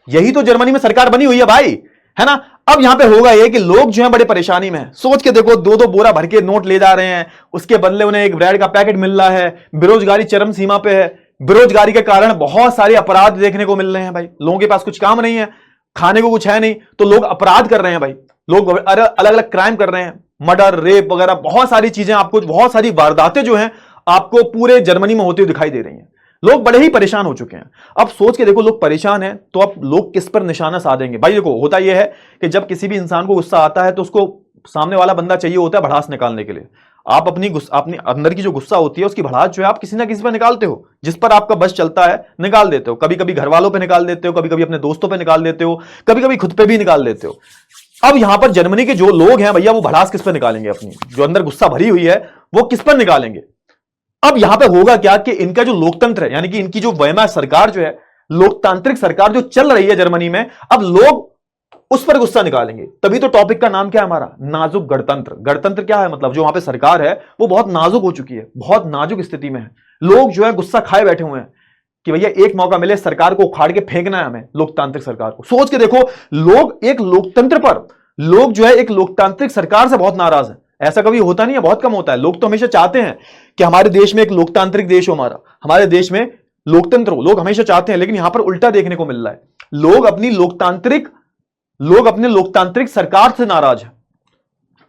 यही तो जर्मनी में सरकार बनी हुई है भाई, है ना। अब यहां पे होगा ये कि लोग जो है बड़े परेशानी में है। सोच के देखो, दो दो बोरा भर के नोट ले जा रहे हैं, उसके बदले उन्हें एक ब्रेड का पैकेट मिल रहा है। बेरोजगारी चरम सीमा पे है। बेरोजगारी के कारण बहुत सारे अपराध देखने को मिल रहे हैं भाई। लोगों के पास कुछ काम नहीं है, खाने को कुछ है नहीं, तो लोग अपराध कर रहे हैं भाई। लोग अलग अलग क्राइम कर रहे हैं, मर्डर, रेप वगैरह बहुत सारी चीजें, आपको बहुत सारी वारदातें जो हैं आपको पूरे जर्मनी में होती हुई दिखाई दे रही हैं। लोग बड़े ही परेशान हो चुके हैं। अब सोच के देखो, लोग परेशान हैं तो अब लोग किस पर निशाना साधेंगे भाई? देखो होता यह है कि जब किसी भी इंसान को गुस्सा आता है तो उसको सामने वाला बंदा चाहिए होता है भड़ास निकालने के लिए। आप अपनी अंदर की जो गुस्सा होती है उसकी भड़ास जो है आप किसी ना किसी पर निकालते हो, जिस पर आपका बस चलता है निकाल देते हो। कभी कभी घर वालों पे निकाल देते हो, कभी कभी अपने दोस्तों पे निकाल देते हो, कभी कभी खुद पे भी निकाल देते हो। अब यहां पर जर्मनी के जो लोग हैं भैया, वो भड़ास किस पर निकालेंगे? अपनी जो अंदर गुस्सा भरी हुई है वो किस पर निकालेंगे? अब यहां पे होगा क्या कि इनका जो लोकतंत्र है, यानी कि इनकी जो वेमा सरकार जो है, लोकतांत्रिक सरकार जो चल रही है जर्मनी में, अब लोग उस पर गुस्सा निकालेंगे। तभी तो टॉपिक का नाम क्या है हमारा? नाजुक गणतंत्र। गणतंत्र क्या है मतलब? जो वहां पे सरकार है वो बहुत नाजुक हो चुकी है, बहुत नाजुक स्थिति में है। लोग जो है गुस्सा खाए बैठे हुए हैं कि भैया एक मौका मिले सरकार को उखाड़ के फेंकना है हमें, लोकतांत्रिक सरकार को। सोच के देखो, लोग एक लोकतंत्र पर, लोग जो है एक लोकतांत्रिक सरकार से बहुत नाराज है। ऐसा कभी होता नहीं है, बहुत कम होता है। लोग तो हमेशा चाहते हैं कि हमारे देश में एक लोकतांत्रिक देश हो, हमारे देश में लोकतंत्र हो, लोग हमेशा चाहते हैं। लेकिन यहां पर उल्टा देखने को मिल रहा है। लोग अपने लोकतांत्रिक सरकार से नाराज है।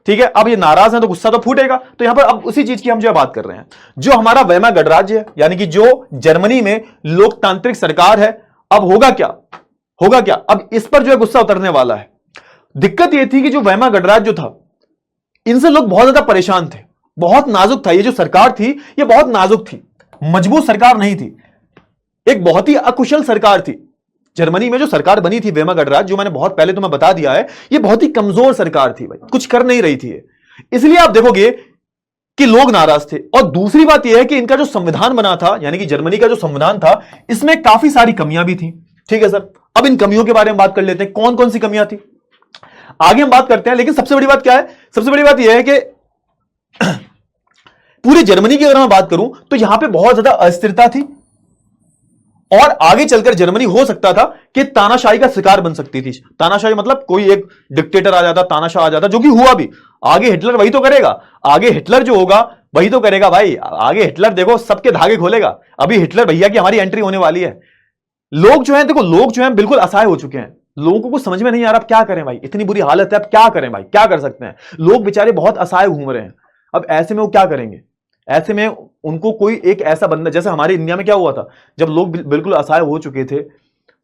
ठीक है, अब ये नाराज है तो गुस्सा तो फूटेगा। तो यहां पर अब उसी चीज की हम जो बात कर रहे हैं, जो हमारा वेमा गणराज्य है, यानी कि जो जर्मनी में लोकतांत्रिक सरकार है, अब होगा क्या? अब इस पर जो है गुस्सा उतरने वाला है। दिक्कत यह थी कि जो वेमा गणराज्य था, इनसे लोग बहुत ज्यादा परेशान थे, बहुत नाजुक था। ये जो सरकार थी ये बहुत नाजुक थी, मजबूत सरकार नहीं थी, एक बहुत ही अकुशल सरकार थी। जर्मनी में जो सरकार बनी थी वेमा गणराज्य, जो मैंने बहुत पहले तुम्हें बता दिया है, ये बहुत ही कमजोर सरकार थी भाई, कुछ कर नहीं रही थी ये। इसलिए आप देखोगे कि लोग नाराज थे। और दूसरी बात यह है कि इनका जो संविधान बना था, यानी कि जर्मनी का जो संविधान था, इसमें काफी सारी कमियां भी थी। ठीक है सर, अब इन कमियों के बारे में बात कर लेते हैं, कौन कौन सी कमियां थी आगे हम बात करते हैं। लेकिन सबसे बड़ी बात क्या है? सबसे बड़ी बात यह है कि पूरे जर्मनी की अगर मैं बात करूं तो यहां पे बहुत ज्यादा अस्थिरता थी, और आगे चलकर जर्मनी हो सकता था कि तानाशाही का शिकार बन सकती थी। तानाशाही मतलब कोई एक डिक्टेटर आ जाता, तानाशाह आ जाता, जो कि हुआ भी। आगे हिटलर वही तो करेगा, आगे हिटलर जो होगा वही तो करेगा भाई। आगे हिटलर देखो सबके धागे खोलेगा। अभी हिटलर भैया की हमारी एंट्री होने वाली है। लोग जो है देखो, लोग जो है बिल्कुल असहाय हो चुके हैं। लोगों को कुछ समझ में नहीं आ रहा, अब क्या करें भाई, इतनी बुरी हालत है, अब क्या करें भाई, क्या कर सकते हैं? लोग बेचारे बहुत असहाय घूम रहे हैं। अब ऐसे में वो क्या करेंगे? ऐसे में उनको कोई एक ऐसा बंदा, जैसे हमारे इंडिया में क्या हुआ था, जब लोग बिल्कुल असहाय हो चुके थे,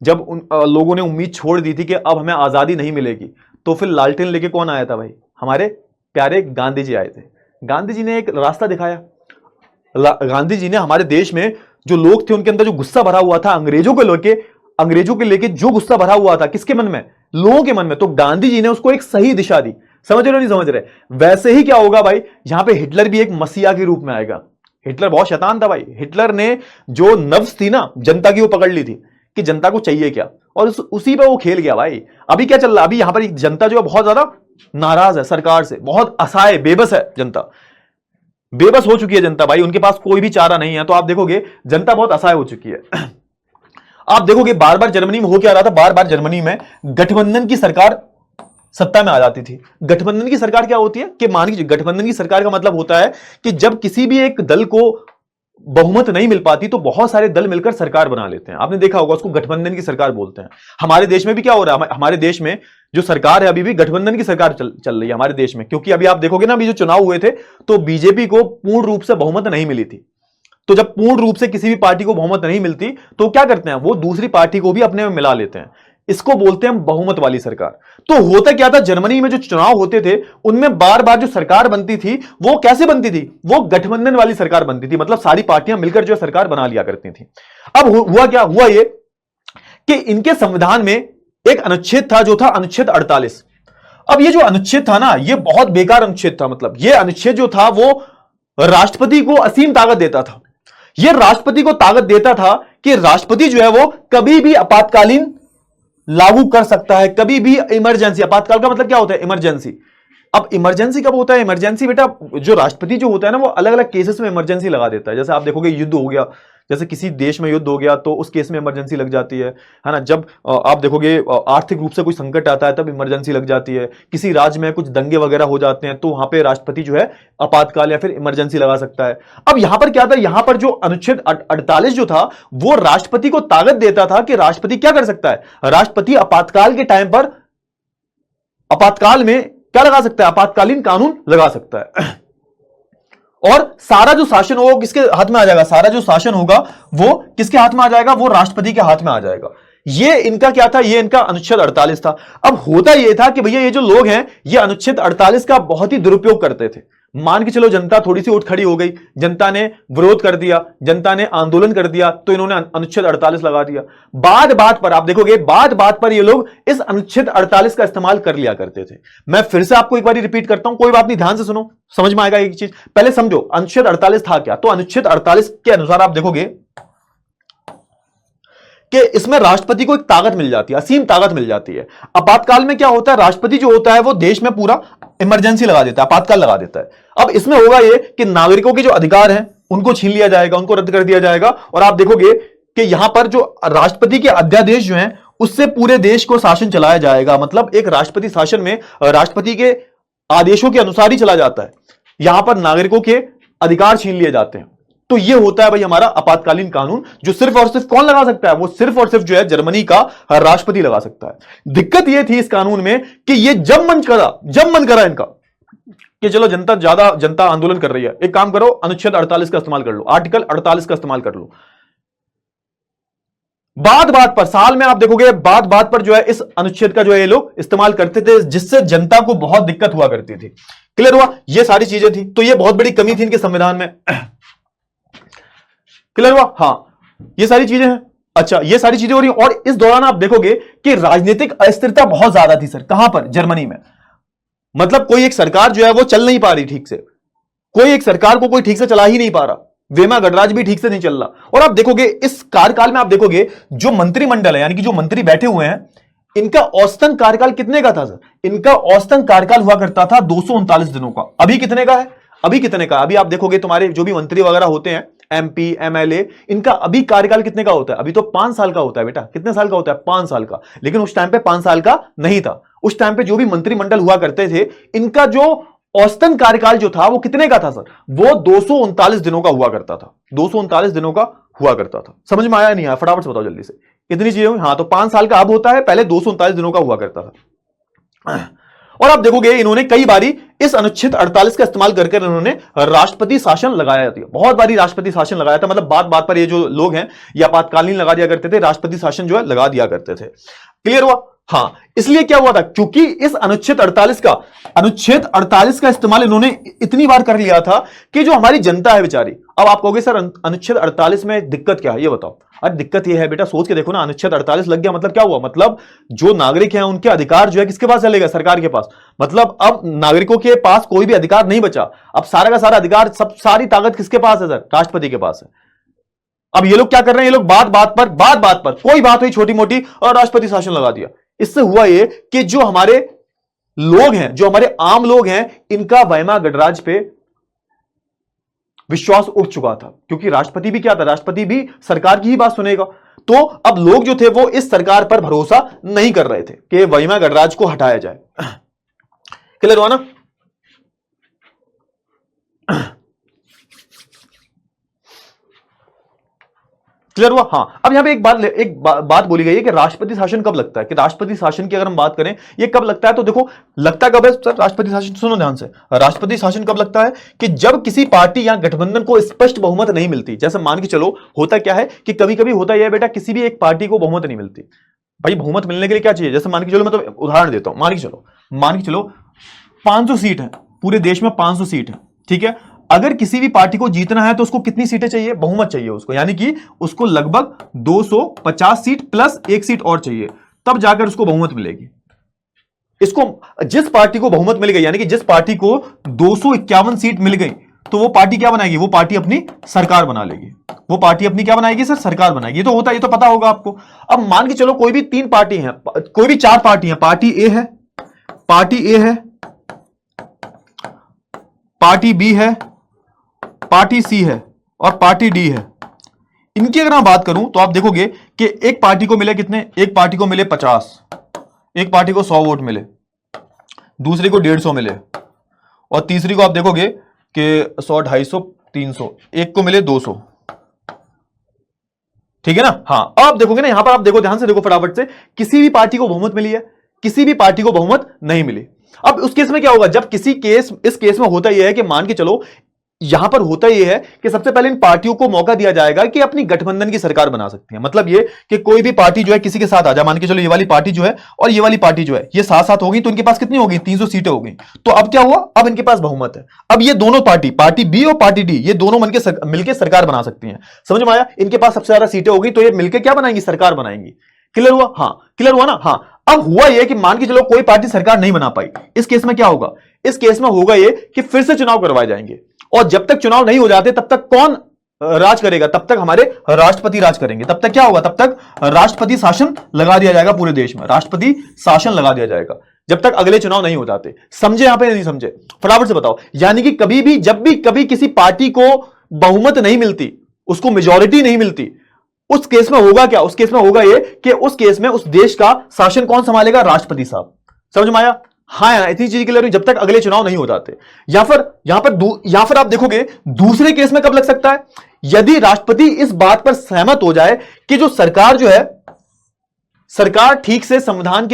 जब उन लोगों ने उम्मीद छोड़ दी थी कि अब हमें आजादी नहीं मिलेगी, तो फिर लालटेन लेके कौन आया था भाई? हमारे प्यारे गांधी जी आए थे। गांधी जी ने एक रास्ता दिखाया। गांधी जी ने हमारे देश में जो लोग थे उनके अंदर जो गुस्सा भरा हुआ था अंग्रेजों के लेके जो गुस्सा भरा हुआ था, किसके मन में? लोगों के मन में। तो गांधी जी ने उसको एक सही दिशा दी। समझ रहे हो नहीं समझ रहे? वैसे ही क्या होगा भाई, यहां पे हिटलर भी एक मसीहा के रूप में आएगा। हिटलर बहुत शैतान था भाई। हिटलर ने जो नफ्स थी ना जनता की, वो पकड़ ली थी कि जनता को चाहिए क्या, और उसी पे वो खेल गया भाई। अभी क्या चल रहा है? अभी यहां पर जनता जो है बहुत ज्यादा नाराज है सरकार से, बहुत असहाय बेबस है जनता, बेबस हो चुकी है जनता भाई। उनके पास कोई भी चारा नहीं है। तो आप देखोगे जनता बहुत असहाय हो चुकी है। आप देखोगे बार बार जर्मनी में हो क्या रहा था, बार बार जर्मनी में गठबंधन की सरकार सत्ता में आ जाती थी। गठबंधन की सरकार क्या होती है कि मान लीजिए, गठबंधन की सरकार का मतलब होता है कि जब किसी भी एक दल को बहुमत नहीं मिल पाती तो बहुत सारे दल मिलकर सरकार बना लेते हैं। आपने देखा होगा, उसको गठबंधन की सरकार बोलते हैं। हमारे देश में भी क्या हो रहा है, हमारे देश में जो सरकार है अभी भी गठबंधन की सरकार चल रही है हमारे देश में। क्योंकि अभी आप देखोगे ना, अभी जो चुनाव हुए थे तो बीजेपी को पूर्ण रूप से बहुमत नहीं मिली थी। तो जब पूर्ण रूप से किसी भी पार्टी को बहुमत नहीं मिलती तो क्या करते हैं, वो दूसरी पार्टी को भी अपने में मिला लेते हैं। इसको बोलते हैं बहुमत वाली सरकार। तो होता क्या था, जर्मनी में जो चुनाव होते थे उनमें बार बार जो सरकार बनती थी वो कैसे बनती थी, वो गठबंधन वाली सरकार बनती थी, मतलब सारी पार्टियां मिलकर जो सरकार बना लिया करती थी। अब हुआ क्या, हुआ ये कि इनके संविधान में एक अनुच्छेद था जो था अनुच्छेद 48। अब ये जो अनुच्छेद था ना, ये बहुत बेकार अनुच्छेद था। मतलब ये अनुच्छेद जो था वो राष्ट्रपति को असीम ताकत देता था। ये राष्ट्रपति को ताकत देता था कि राष्ट्रपति जो है वो कभी भी आपातकालीन लागू कर सकता है, कभी भी इमरजेंसी। आपातकाल का मतलब क्या होता है, इमरजेंसी। अब इमरजेंसी कब होता है, इमरजेंसी बेटा जो राष्ट्रपति जो होता है ना वो अलग अलग केसेस में इमरजेंसी लगा देता है। जैसे आप देखोगे युद्ध हो गया, जैसे किसी देश में युद्ध हो गया तो उस केस में इमरजेंसी लग जाती है ना। जब आप देखोगे आर्थिक रूप से कोई संकट आता है तब इमरजेंसी लग जाती है। किसी राज्य में कुछ दंगे वगैरह हो जाते हैं तो वहां पे राष्ट्रपति जो है आपातकाल या फिर इमरजेंसी लगा सकता है। अब यहां पर क्या था, यहां पर जो अनुच्छेद 48 जो था वो राष्ट्रपति को ताकत देता था कि राष्ट्रपति क्या कर सकता है, राष्ट्रपति आपातकाल के टाइम पर आपातकाल में क्या लगा सकता है, आपातकालीन कानून लगा सकता है। और सारा जो शासन होगा किसके हाथ में आ जाएगा, सारा जो शासन होगा वो किसके हाथ में आ जाएगा, वो राष्ट्रपति के हाथ में आ जाएगा। ये इनका क्या था, ये इनका अनुच्छेद 48 था। अब होता ये था कि भैया ये जो लोग हैं ये अनुच्छेद 48 का बहुत ही दुरुपयोग करते थे। मान के चलो जनता थोड़ी सी उठ खड़ी हो गई, जनता ने विरोध कर दिया, जनता ने आंदोलन कर दिया तो इन्होंने अनुच्छेद 48 लगा दिया। बात बात पर आप देखोगे, बात बात पर ये लोग इस अनुच्छेद 48 का इस्तेमाल कर लिया करते थे। मैं फिर से आपको एक बार रिपीट करता हूं, कोई बात नहीं, ध्यान से सुनो, समझ में आएगा एक चीज। पहले समझो अनुच्छेद 48 था क्या। तो अनुच्छेद 48 के अनुसार आप देखोगे कि इसमें राष्ट्रपति को एक ताकत मिल जाती है, असीम ताकत मिल जाती है। आपातकाल में क्या होता है, राष्ट्रपति जो होता है वो देश में पूरा इमरजेंसी लगा देता है, आपातकाल लगा देता है। अब इसमें होगा ये कि नागरिकों के जो अधिकार हैं उनको छीन लिया जाएगा, उनको रद्द कर दिया जाएगा। और आप देखोगे कि यहां पर जो राष्ट्रपति के अध्यादेश जो हैं उससे पूरे देश को शासन चलाया जाएगा। मतलब एक राष्ट्रपति शासन में राष्ट्रपति के आदेशों के अनुसार ही चला जाता है। यहां पर नागरिकों के अधिकार छीन लिए जाते हैं। तो ये होता है भाई हमारा आपातकालीन कानून, जो सिर्फ और सिर्फ कौन लगा सकता है, वो सिर्फ और सिर्फ जो है जर्मनी का राष्ट्रपति लगा सकता है। दिक्कत ये थी इस कानून में कि ये जब मन करा इनका कि चलो जनता आंदोलन कर रही है, एक काम करो अनुच्छेद 48 का इस्तेमाल कर लो, आर्टिकल 48 का इस्तेमाल कर लो। बात बात पर, साल में आप देखोगे बात बात पर जो है इस अनुच्छेद का जो है ये लोग इस्तेमाल करते थे, जिससे जनता को बहुत दिक्कत हुआ करती थी। क्लियर हुआ, ये सारी चीजें थी। तो ये बहुत बड़ी कमी थी इनके संविधान में। क्लियर हुआ, हाँ ये सारी चीजें हैं। अच्छा ये सारी चीजें हो रही हैं। और इस दौरान आप देखोगे कि राजनीतिक अस्थिरता बहुत ज्यादा थी सर। कहां पर, जर्मनी में। मतलब कोई एक सरकार जो है वो चल नहीं पा रही ठीक से, कोई एक सरकार को कोई ठीक से चला ही नहीं पा रहा, वेमा गणराज्य भी ठीक से नहीं चल रहा। और आप देखोगे इस कार्यकाल में आप देखोगे जो मंत्रिमंडल है, यानी कि जो मंत्री बैठे हुए हैं, इनका औसतन कार्यकाल कितने का था सर, इनका औसतन कार्यकाल हुआ करता था 239 दिनों का। अभी कितने का है, अभी कितने का, अभी आप देखोगे तुम्हारे जो भी मंत्री वगैरह होते हैं, एमपी एमएलए, इनका अभी कार्यकाल कितने का होता है, अभी तो 5 साल का होता है बेटा। कितने साल का होता है, 5 साल का। लेकिन उस टाइम पे 5 साल का नहीं था। उस टाइम पे जो भी मंत्रिमंडल हुआ करते थे, इनका जो औसतन कार्यकाल जो था वो कितने का था सर, वो 239 दिनों का हुआ करता था। 239 दिनों का हुआ करता था। समझ में आया नहीं आया, फटाफट से बताओ जल्दी से, कितनी चीजें हुई। हाँ तो 5 साल का अब होता है, पहले 239 दिनों का हुआ करता था। और आप देखोगे इन्होंने कई बारी इस अनुच्छेद 48 का इस्तेमाल करके इन्होंने राष्ट्रपति शासन लगाया था। बहुत बारी राष्ट्रपति शासन लगाया था। मतलब बात बात पर ये जो लोग हैं ये आपातकालीन लगा दिया करते थे, राष्ट्रपति शासन जो है लगा दिया करते थे। क्लियर हुआ, हाँ। इसलिए क्या हुआ था, क्योंकि इस अनुच्छेद 48 का इस्तेमाल इन्होंने इतनी बार कर लिया था कि जो हमारी जनता है बेचारी। अब आप कहोगे सर अनुच्छेद 48 में दिक्कत क्या है, ये बताओ। अरे दिक्कत ये है बेटा, सोच के देखो ना, अनुच्छेद 48 लग गया मतलब क्या हुआ, मतलब जो नागरिक हैं उनके अधिकार जो है किसके पास चलेगा, सरकार के पास। मतलब अब नागरिकों के पास कोई भी अधिकार नहीं बचा। अब सारा का सारा अधिकार, सब सारी ताकत किसके पास है सर, राष्ट्रपति के पास है। अब ये लोग क्या कर रहे हैं, ये लोग बात बात पर कोई बात हुई छोटी मोटी और राष्ट्रपति शासन लगा दिया। इससे हुआ ये कि जो हमारे लोग हैं, जो हमारे आम लोग हैं, इनका वीमा गणराज्य पे विश्वास उठ चुका था। क्योंकि राष्ट्रपति भी क्या था, राष्ट्रपति भी सरकार की ही बात सुनेगा। तो अब लोग जो थे वो इस सरकार पर भरोसा नहीं कर रहे थे कि वीमा गणराज्य को हटाया जाए। क्लियर हुआ ना। क्लियर हुआ? हाँ, अब यहां पे एक बात बोली गई है कि राष्ट्रपति शासन कब लगता है, कि राष्ट्रपति शासन की अगर हम बात करें ये कब लगता है, तो देखो लगता कब है सर राष्ट्रपति शासन, सुनो ध्यान से। राष्ट्रपति शासन कब लगता है कि जब किसी पार्टी या गठबंधन को स्पष्ट बहुमत नहीं मिलती। जैसे मान के चलो, होता क्या है कि कभी कभी होता यह है बेटा, किसी भी एक पार्टी को बहुमत नहीं मिलती। भाई बहुमत मिलने के लिए क्या चाहिए, जैसे मान के चलो, मैं तो उदाहरण देता हूं, मान के चलो 500 सीट है, पूरे देश में 500 सीट है, ठीक है। अगर किसी भी पार्टी को जीतना है तो उसको कितनी सीटें चाहिए, बहुमत चाहिए उसको, यानी कि उसको लगभग 250 सीट प्लस एक सीट और चाहिए, तब जाकर उसको बहुमत मिलेगी। इसको जिस पार्टी को बहुमत मिल गई, यानी कि जिस पार्टी को 251 सीट मिल गई, तो वो पार्टी क्या बनाएगी, वो पार्टी अपनी सरकार बना लेगी। वो पार्टी अपनी क्या बनाएगी सर, सरकार बनाएगी। ये तो होता है, ये तो पता होगा आपको। अब मान के चलो कोई भी 3 पार्टी है, कोई भी 4 पार्टी है, पार्टी ए है, पार्टी बी है, पार्टी सी है और पार्टी डी है। इनकी अगर मैं बात करूं तो आप देखोगे कि एक पार्टी को मिले कितने, एक पार्टी को मिले 50, एक पार्टी को 100 वोट मिले, दूसरी को 150 मिले, और तीसरी को आप देखोगे कि 100, 250, 300, एक को मिले 200। ठीक है ना? हाँ, अब आप देखोगे ना, यहां पर आप देखो, ध्यान से देखो फटाफट से, किसी भी पार्टी को बहुमत मिली है, किसी भी पार्टी को बहुमत नहीं मिली। अब उस केस में क्या होगा, जब किसी केस, इस केस में होता यह है कि मान के चलो, यहां पर होता यह है कि सबसे पहले इन पार्टियों को मौका दिया जाएगा कि अपनी गठबंधन की सरकार बना सकती है। मतलब ये कि कोई भी पार्टी जो है किसी के साथ आ जाए, मान के चलो ये वाली पार्टी जो है और ये वाली पार्टी जो है, ये साथ साथ होगी, तो इनके पास कितनी होगी, 300 सीटें हो गई। तो अब क्या हुआ, अब इनके पास बहुमत है। अब ये दोनों पार्टी बी और पार्टी डी, ये दोनों मिलकर सरकार बना सकती है। समझ में आया? इनके पास सबसे ज्यादा सीटें होगी, तो ये मिलकर क्या बनाएंगी, सरकार बनाएंगी। क्लियर हुआ? हाँ, क्लियर हुआ ना? हाँ, अब हुआ यह कि मान के चलो कोई पार्टी सरकार नहीं बना पाई, इस केस में क्या होगा, इस केस में होगा यह कि फिर से चुनाव करवाए जाएंगे, और जब तक चुनाव नहीं हो जाते तब तक कौन राज करेगा, तब तक हमारे राष्ट्रपति राज करेंगे। तब तक क्या होगा, तब तक राष्ट्रपति शासन लगा दिया जाएगा पूरे देश में, राष्ट्रपति शासन लगा दिया जाएगा, जब तक अगले चुनाव नहीं हो जाते। समझे यहां पे, नहीं समझे? फटाफट से बताओ। यानी कि कभी भी, जब भी कभी किसी पार्टी को बहुमत नहीं मिलती, उसको मेजॉरिटी नहीं मिलती, उस केस में होगा क्या, उस केस में होगा ये कि उस केस में उस देश का शासन कौन संभालेगा, राष्ट्रपति साहब। समझ में आया? हाँ यार, इतनी चीज क्लियर हुई, जब तक अगले चुनाव नहीं हो जाते। या फिर आप देखोगे दूसरे केस में कब लग सकता है, यदि राष्ट्रपति इस बात पर सहमत हो जाए कि जो सरकार जो है, सरकार ठीक से संविधान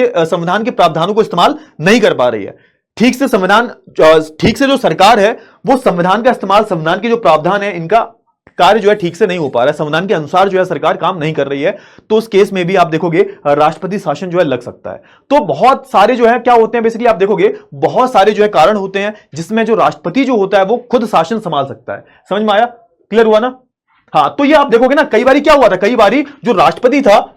के प्रावधानों को इस्तेमाल नहीं कर पा रही है, ठीक से जो सरकार है वो संविधान का इस्तेमाल, संविधान के जो प्रावधान है इनका कार्य जो है ठीक से नहीं हो पा रहा है, संविधान के अनुसार जो है सरकार काम नहीं कर रही है, तो उस केस में भी आप देखोगे राष्ट्रपति शासन जो है लग सकता है। तो बहुत सारे जो है क्या होते हैं, बेसिकली आप देखोगे बहुत सारे जो है कारण होते हैं जिसमें जो राष्ट्रपति जो होता है वो खुद शासन संभाल सकता है। समझ में आया? क्लियर हुआ ना? हाँ, तो ये आप देखोगे ना, कई बारी क्या हुआ था, कई बारी जो राष्ट्रपति था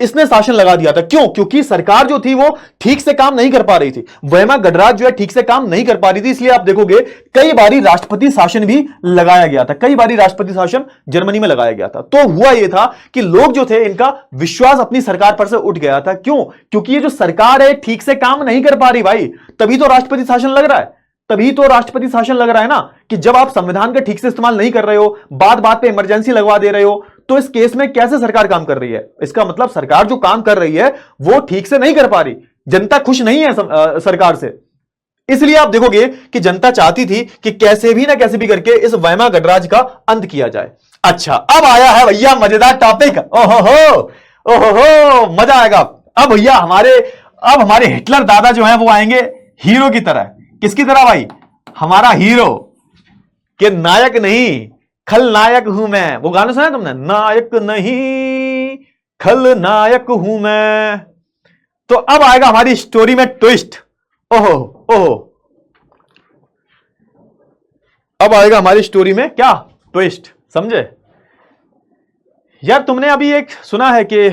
इसने शासन लगा दिया था। क्यों? क्योंकि सरकार जो थी वो ठीक से काम नहीं कर पा रही थी, महिमा गणराज्य जो है ठीक से काम नहीं कर पा रही थी, इसलिए आप देखोगे कई बारी राष्ट्रपति शासन भी लगाया गया था, कई बारी राष्ट्रपति शासन जर्मनी में लगाया गया था। तो हुआ यह था कि लोग जो थे इनका विश्वास अपनी सरकार पर से उठ गया था। क्यों? क्योंकि ये जो सरकार है ठीक से काम नहीं कर पा रही भाई, तभी तो राष्ट्रपति शासन लग रहा है, तभी तो राष्ट्रपति शासन लग रहा है ना, कि जब आप संविधान का ठीक से इस्तेमाल नहीं कर रहे हो, बात बात पे इमरजेंसी लगवा दे रहे हो, तो इस केस में कैसे सरकार काम कर रही है? इसका मतलब सरकार जो काम कर रही है वो ठीक से नहीं कर पा रही, जनता खुश नहीं है सरकार से। इसलिए आप देखोगे कि जनता चाहती थी कि कैसे भी ना कैसे भी करके इस महिमा गणराज्य का अंत किया जाए। अच्छा, अब आया है भैया मजेदार टॉपिक। ओहो, मजा आएगा। अब भैया हमारे हिटलर दादा जो है वो आएंगे हीरो की तरह। किसकी तरह भाई? हमारा हीरो के नायक नहीं, खलनायक हूं मैं। वो गाना सुना है तुमने? नायक नहीं खलनायक हूं मैं। तो अब आएगा हमारी स्टोरी में ट्विस्ट। ओहो, अब आएगा हमारी स्टोरी में क्या ट्विस्ट, समझे? यार तुमने अभी एक सुना है कि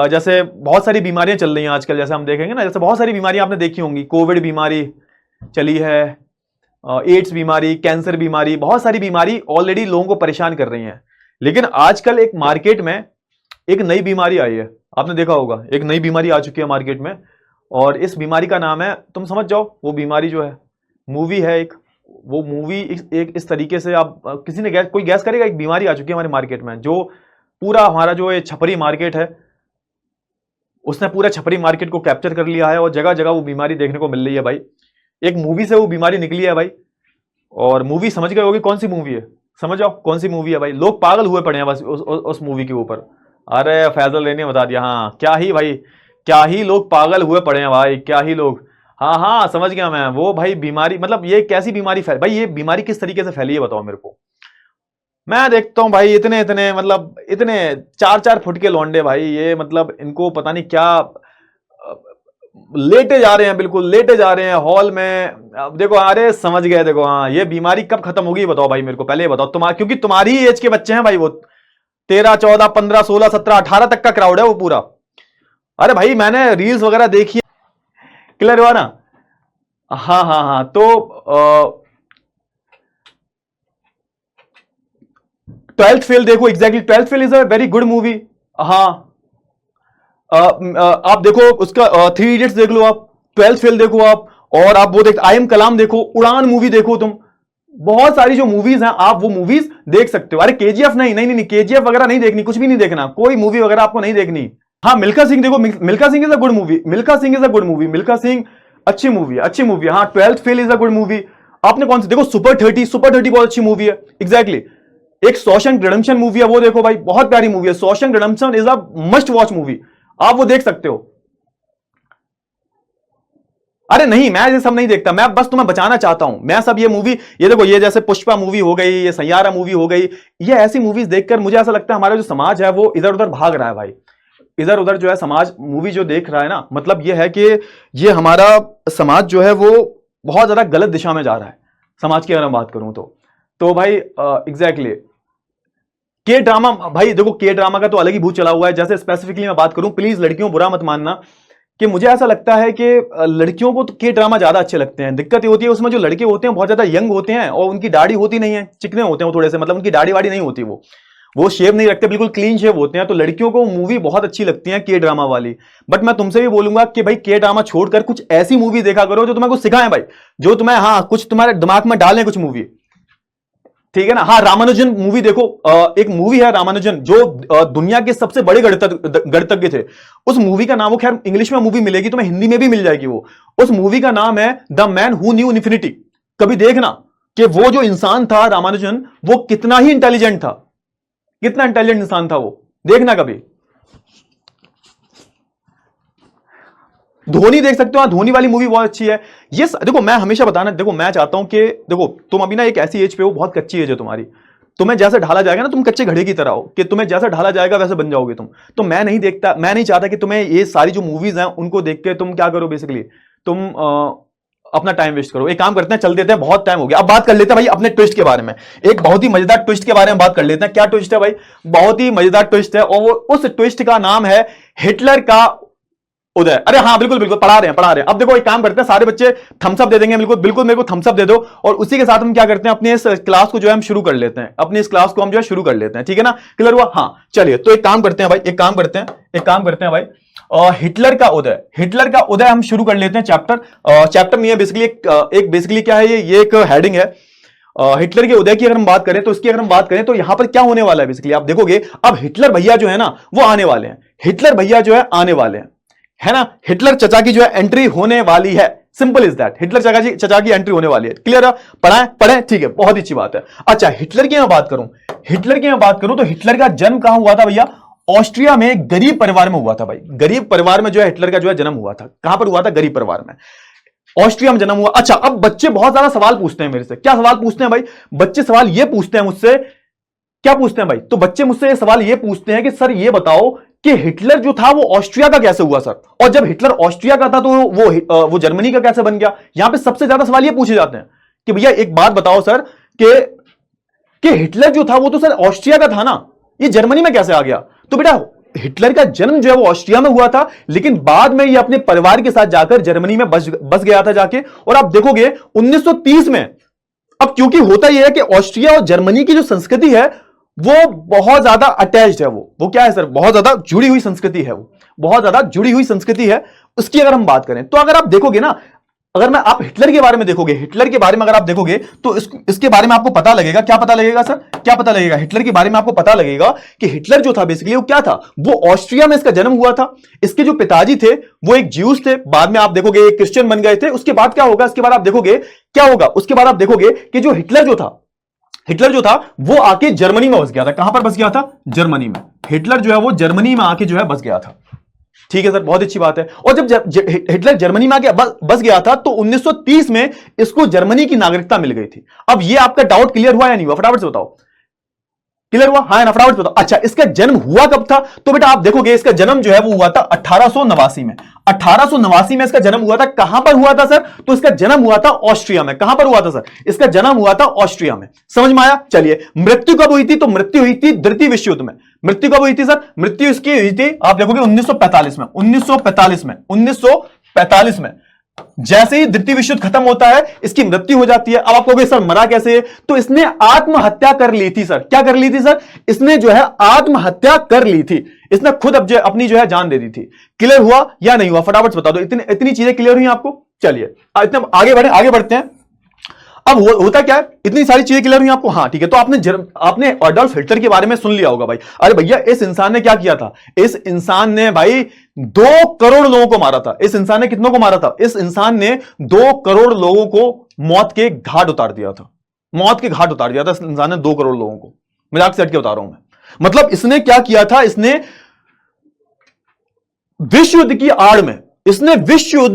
जैसे बहुत सारी बीमारियां चल रही हैं आजकल, जैसे हम देखेंगे ना, जैसे बहुत सारी बीमारियां आपने देखी होंगी, कोविड बीमारी चली है, एड्स बीमारी, कैंसर बीमारी, बहुत सारी बीमारी ऑलरेडी लोगों को परेशान कर रही हैं। लेकिन आजकल एक मार्केट में एक नई बीमारी आई है, आपने देखा होगा, एक नई बीमारी आ चुकी है मार्केट में, और इस बीमारी का नाम है, तुम समझ जाओ, वो बीमारी जो है मूवी है एक, वो मूवी एक इस तरीके से, आप किसी ने कोई गैस करेगा? एक बीमारी आ चुकी है हमारे मार्केट में, जो पूरा हमारा जो ये छपरी मार्केट है उसने पूरा छपरी मार्केट को कैप्चर कर लिया है, और जगह जगह वो बीमारी देखने को मिल रही है भाई। एक मूवी से वो बीमारी निकली है भाई, और मूवी समझ गए होगी कौन सी मूवी है? समझ जाओ कौन सी मूवी है भाई, लोग पागल हुए पड़े हैं बस उस मूवी के ऊपर। अरे फैजल रेनी ने बता दिया, हाँ क्या ही भाई, क्या ही लोग पागल हुए पड़े हैं भाई, क्या ही लोग। हाँ हाँ समझ गया मैं, वो भाई बीमारी, मतलब ये कैसी बीमारी फैल भाई, ये बीमारी किस तरीके से फैली है बताओ मेरे को। मैं देखता हूं भाई इतने इतने, मतलब इतने 4-4 फुट के लौंडे भाई, ये मतलब इनको पता नहीं क्या, लेटे जा रहे हैं, बिल्कुल लेटे जा रहे हैं हॉल में। अब देखो, अरे समझ गए, देखो हाँ, ये बीमारी कब खत्म होगी बताओ भाई मेरे को, पहले ये बताओ तुम्हारा, क्योंकि तुम्हारी एज के बच्चे हैं भाई वो, 13, 14, 15, 16, 17, 18 तक का क्राउड है वो पूरा। अरे भाई मैंने रील्स वगैरह देखी, क्लियर हुआ ना। हाँ हाँ हाँ, तो 12th फेल देखो, exactly 12th fail is a very good movie. हाँ आप देखो उसका 3 इडियट्स देख लो आप, 12th फेल देखो आप, और आप वो देख आई एम कलाम देखो, उड़ान मूवी देखो तुम, बहुत सारी जो मूवीज हैं आप वो मूवीज देख सकते हो। अरे केजीएफ नहीं नहीं नहीं, केजीएफ वगैरह नहीं देखनी, कुछ भी नहीं देखना, कोई मूवी वगैरह आपको नहीं देखनी। हाँ मिल्खा सिंह देखो, Milkha Singh is a good movie, Milkha Singh is a good movie, Milkha Singh अच्छी मूवी है, अच्छी मूवी है। हाँ 12th fail is a good movie. आपने कौन सी देखो, सुपर 30, सुपर 30 बहुत अच्छी मूवी है, एग्जैक्टली। एक शॉशैंक रिडेम्पशन मूवी है, वो देखो भाई, बहुत प्यारी मूवी है, Shawshank redemption is a must watch movie, आप वो देख सकते हो। अरे नहीं, मैं ये सब नहीं देखता, मैं बस तुम्हें बचाना चाहता हूं, मैं सब ये मूवी, ये देखो, ये जैसे पुष्पा मूवी हो गई, ये सैयारा मूवी हो गई, ये ऐसी मूवीज देखकर मुझे ऐसा लगता है हमारा जो समाज है वो इधर उधर भाग रहा है भाई, इधर उधर जो है समाज मूवी जो देख रहा है ना, मतलब ये है कि ये हमारा समाज जो है वो बहुत ज्यादा गलत दिशा में जा रहा है, समाज की अगर मैं बात करूं तो भाई एग्जैक्टली के ड्रामा भाई देखो, के ड्रामा का तो अलग ही भूत चला हुआ है। जैसे स्पेसिफिकली मैं बात करूं, प्लीज लड़कियों बुरा मत मानना, कि मुझे ऐसा लगता है कि लड़कियों को तो के ड्रामा ज्यादा अच्छे लगते हैं। दिक्कत ये होती है उसमें जो लड़के होते हैं बहुत ज्यादा यंग होते हैं और उनकी दाढ़ी होती नहीं है, चिकने होते हैं वो थोड़े से, मतलब उनकी दाढ़ी वाड़ी नहीं होती, वो शेव नहीं रखते, बिल्कुल क्लीन शेव होते हैं, तो लड़कियों को मूवी बहुत अच्छी लगती है के ड्रामा वाली। बट मैं तुमसे भी बोलूंगा कि भाई के ड्रामा छोड़कर कुछ ऐसी मूवी देखा करो जो तुम्हें कुछ सिखाएं भाई, जो तुम्हें हाँ कुछ तुम्हारे दिमाग में डालें कुछ मूवी, ठीक है ना। हाँ रामानुजन मूवी देखो, एक मूवी है रामानुजन जो दुनिया के सबसे बड़े गणितज्ञ थे, उस मूवी का नाम, वो खैर इंग्लिश में मूवी मिलेगी तुम्हें, हिंदी में भी मिल जाएगी वो, उस मूवी का नाम है the man who knew infinity. कभी देखना कि वो जो इंसान था रामानुजन, वो कितना ही इंटेलिजेंट था, कितना इंटेलिजेंट इंसान था वो, देखना कभी। धोनी देख सकते हो, धोनी वाली मूवी बहुत अच्छी है। ये देखो मैं हमेशा बताना, देखो मैं चाहता हूं कि देखो तुम अभी ना एक ऐसी एज पे हो, बहुत कच्ची एज है तुम्हारी, तुम्हें जैसे ढाला जाएगा ना, तुम कच्चे घड़े की तरह हो कि तुम्हें जैसे ढाला जाएगा वैसे बन जाओगे तुम। तो मैं नहीं चाहता कि तुम्हें ये सारी जो मूवीज हैं उनको देख के तुम क्या करो, बेसिकली तुम अपना टाइम वेस्ट करो। एक काम करते हैं, चल देते हैं, बहुत टाइम हो गया, अब बात कर लेते हैं भाई अपने ट्विस्ट के बारे में, एक बहुत ही मजेदार ट्विस्ट के बारे में बात कर लेते हैं। क्या ट्विस्ट है भाई, बहुत ही मजेदार ट्विस्ट है, और उस ट्विस्ट का नाम है हिटलर का उदय। अरे हाँ बिल्कुल बिल्कुल, पढ़ा रहे हैं। अब देखो एक काम करते हैं, सारे बच्चे थम्स अप दे देंगे, बिल्कुल बिल्कुल मेरे को थम्स अप दे दो, और उसी के साथ हम क्या करते हैं, अपने इस क्लास को जो है हम शुरू कर लेते हैं, अपनी इस क्लास को हम जो है शुरू कर लेते हैं, ठीक है ना, क्लियर हुआ। हाँ चलिए, तो एक काम करते हैं भाई, एक काम करते हैं भाई, हिटलर का उदय हम शुरू कर लेते हैं। चैप्टर नहीं है बेसिकली, एक बेसिकली क्या है, ये एक हेडिंग है। हिटलर के उदय की अगर हम बात करें, तो इसकी अगर हम बात करें तो यहां पर क्या होने वाला है, बेसिकली आप देखोगे अब हिटलर भैया जो है ना वो आने वाले हैं, हिटलर भैया जो है आने वाले हैं, है ना, हिटलर चचा की जो है एंट्री होने वाली है, सिंपल इज दैट, हिटलर चचा की एंट्री होने वाली है, क्लियर है, पढ़े ठीक है, बहुत अच्छी बात है। अच्छा हिटलर की मैं बात करूं तो हिटलर का जन्म कहां हुआ था भैया, ऑस्ट्रिया में गरीब परिवार में हुआ था भाई, गरीब परिवार में जो है हिटलर का जो है जन्म हुआ था। कहां पर हुआ था, गरीब परिवार में, ऑस्ट्रिया में जन्म हुआ। अच्छा अब बच्चे बहुत ज्यादा सवाल पूछते हैं मेरे से, क्या सवाल पूछते हैं भाई, बच्चे सवाल ये पूछते हैं मुझसे, क्या पूछते हैं भाई, तो बच्चे मुझसे ये सवाल ये पूछते हैं कि सर ये बताओ कि हिटलर जो था वो ऑस्ट्रिया का कैसे हुआ सर, और जब हिटलर ऑस्ट्रिया का था तो वो जर्मनी का कैसे बन गया। यहां पे सबसे ज्यादा सवाल ये पूछे जाते हैं कि भैया एक बात बताओ सर कि हिटलर जो था वो तो सर ऑस्ट्रिया का था ना, ये जर्मनी में कैसे आ गया। तो बेटा हिटलर का जन्म जो है वो ऑस्ट्रिया में हुआ था, लेकिन बाद में ये अपने परिवार के साथ जाकर जर्मनी में बस गया था जाके, और आप देखोगे 1930 में, अब क्योंकि होता यह है कि ऑस्ट्रिया और जर्मनी की जो संस्कृति है वो बहुत ज्यादा अटैच्ड है, वो क्या है सर, बहुत ज्यादा जुड़ी हुई संस्कृति है, वो बहुत ज्यादा जुड़ी हुई संस्कृति है। उसकी अगर हम बात करें तो अगर आप देखोगे ना, अगर आप हिटलर के बारे में देखोगे, हिटलर के बारे में अगर आप देखोगे तो इसके बारे में आपको पता लगेगा, क्या पता लगेगा सर, क्या पता लगेगा, हिटलर के बारे में आपको पता लगेगा कि हिटलर जो था बेसिकली वो क्या था, वो ऑस्ट्रिया में इसका जन्म हुआ था। इसके जो पिताजी थे वो एक ज्यूस थे, बाद में आप देखोगे एक क्रिश्चियन बन गए थे। उसके बाद क्या होगा, उसके बाद आप देखोगे क्या होगा, उसके बाद आप देखोगे कि जो हिटलर जो था हिटलर जो था वो आके जर्मनी में बस गया था। कहां पर बस गया था? जर्मनी में। हिटलर जो है वो जर्मनी में आके जो है बस गया था। ठीक है सर, बहुत अच्छी बात है। और जब हिटलर जर्मनी में आके बस गया था तो 1930 में इसको जर्मनी की नागरिकता मिल गई थी। अब ये आपका डाउट क्लियर हुआ या नहीं हुआ? फटाफट से बताओ, क्लियर हुआ? हाँ ना, फटाफट बताओ। अच्छा, इसका जन्म हुआ कब था? तो बेटा आप देखोगे इसका जन्म जो है वो हुआ था 1889 में। 1889 में इसका जन्म हुआ था। कहां पर हुआ था सर? तो इसका जन्म हुआ था ऑस्ट्रिया में। कहां पर हुआ था सर? इसका जन्म हुआ था ऑस्ट्रिया में। समझ में आया? चलिए, मृत्यु कब हुई थी? तो मृत्यु हुई थी द्वितीय विश्व युद्ध में। मृत्यु कब हुई थी सर? मृत्यु इसकी हुई थी, आप देखोगे 1945 में। 1945 में जैसे ही द्वितीय विश्व युद्ध खत्म होता है इसकी मृत्यु हो जाती है। अब आप कहोगे सर मरा कैसे? तो इसने आत्महत्या कर ली थी सर। क्या कर ली थी सर? इसने जो है आत्महत्या कर ली थी। इसने खुद अब जो अपनी जो है जान दे दी थी। क्लियर हुआ या नहीं हुआ? फटाफट से बता दो। इतनी चीजें क्लियर हुई आपको? चलिए इतने आगे बढ़ते हैं। अब होता क्या है, इतनी सारी चीजें क्लियर हुई आपको? हाँ ठीक है। तो आपने एडोल्फ हिटलर के बारे में सुन लिया होगा भाई। अरे भैया, इस इंसान ने क्या किया था? इस इंसान ने भाई 2 करोड़ लोगों को मारा था। इस इंसान ने कितनों को मारा था? इस इंसान ने 2 करोड़ लोगों को मौत के घाट उतार दिया था। मौत के घाट उतार दिया था इस इंसान ने 2 करोड़ लोगों को। मजाक से हट के बता रहा हूं मैं। मतलब इसने क्या किया था? इसने विश्व युद्ध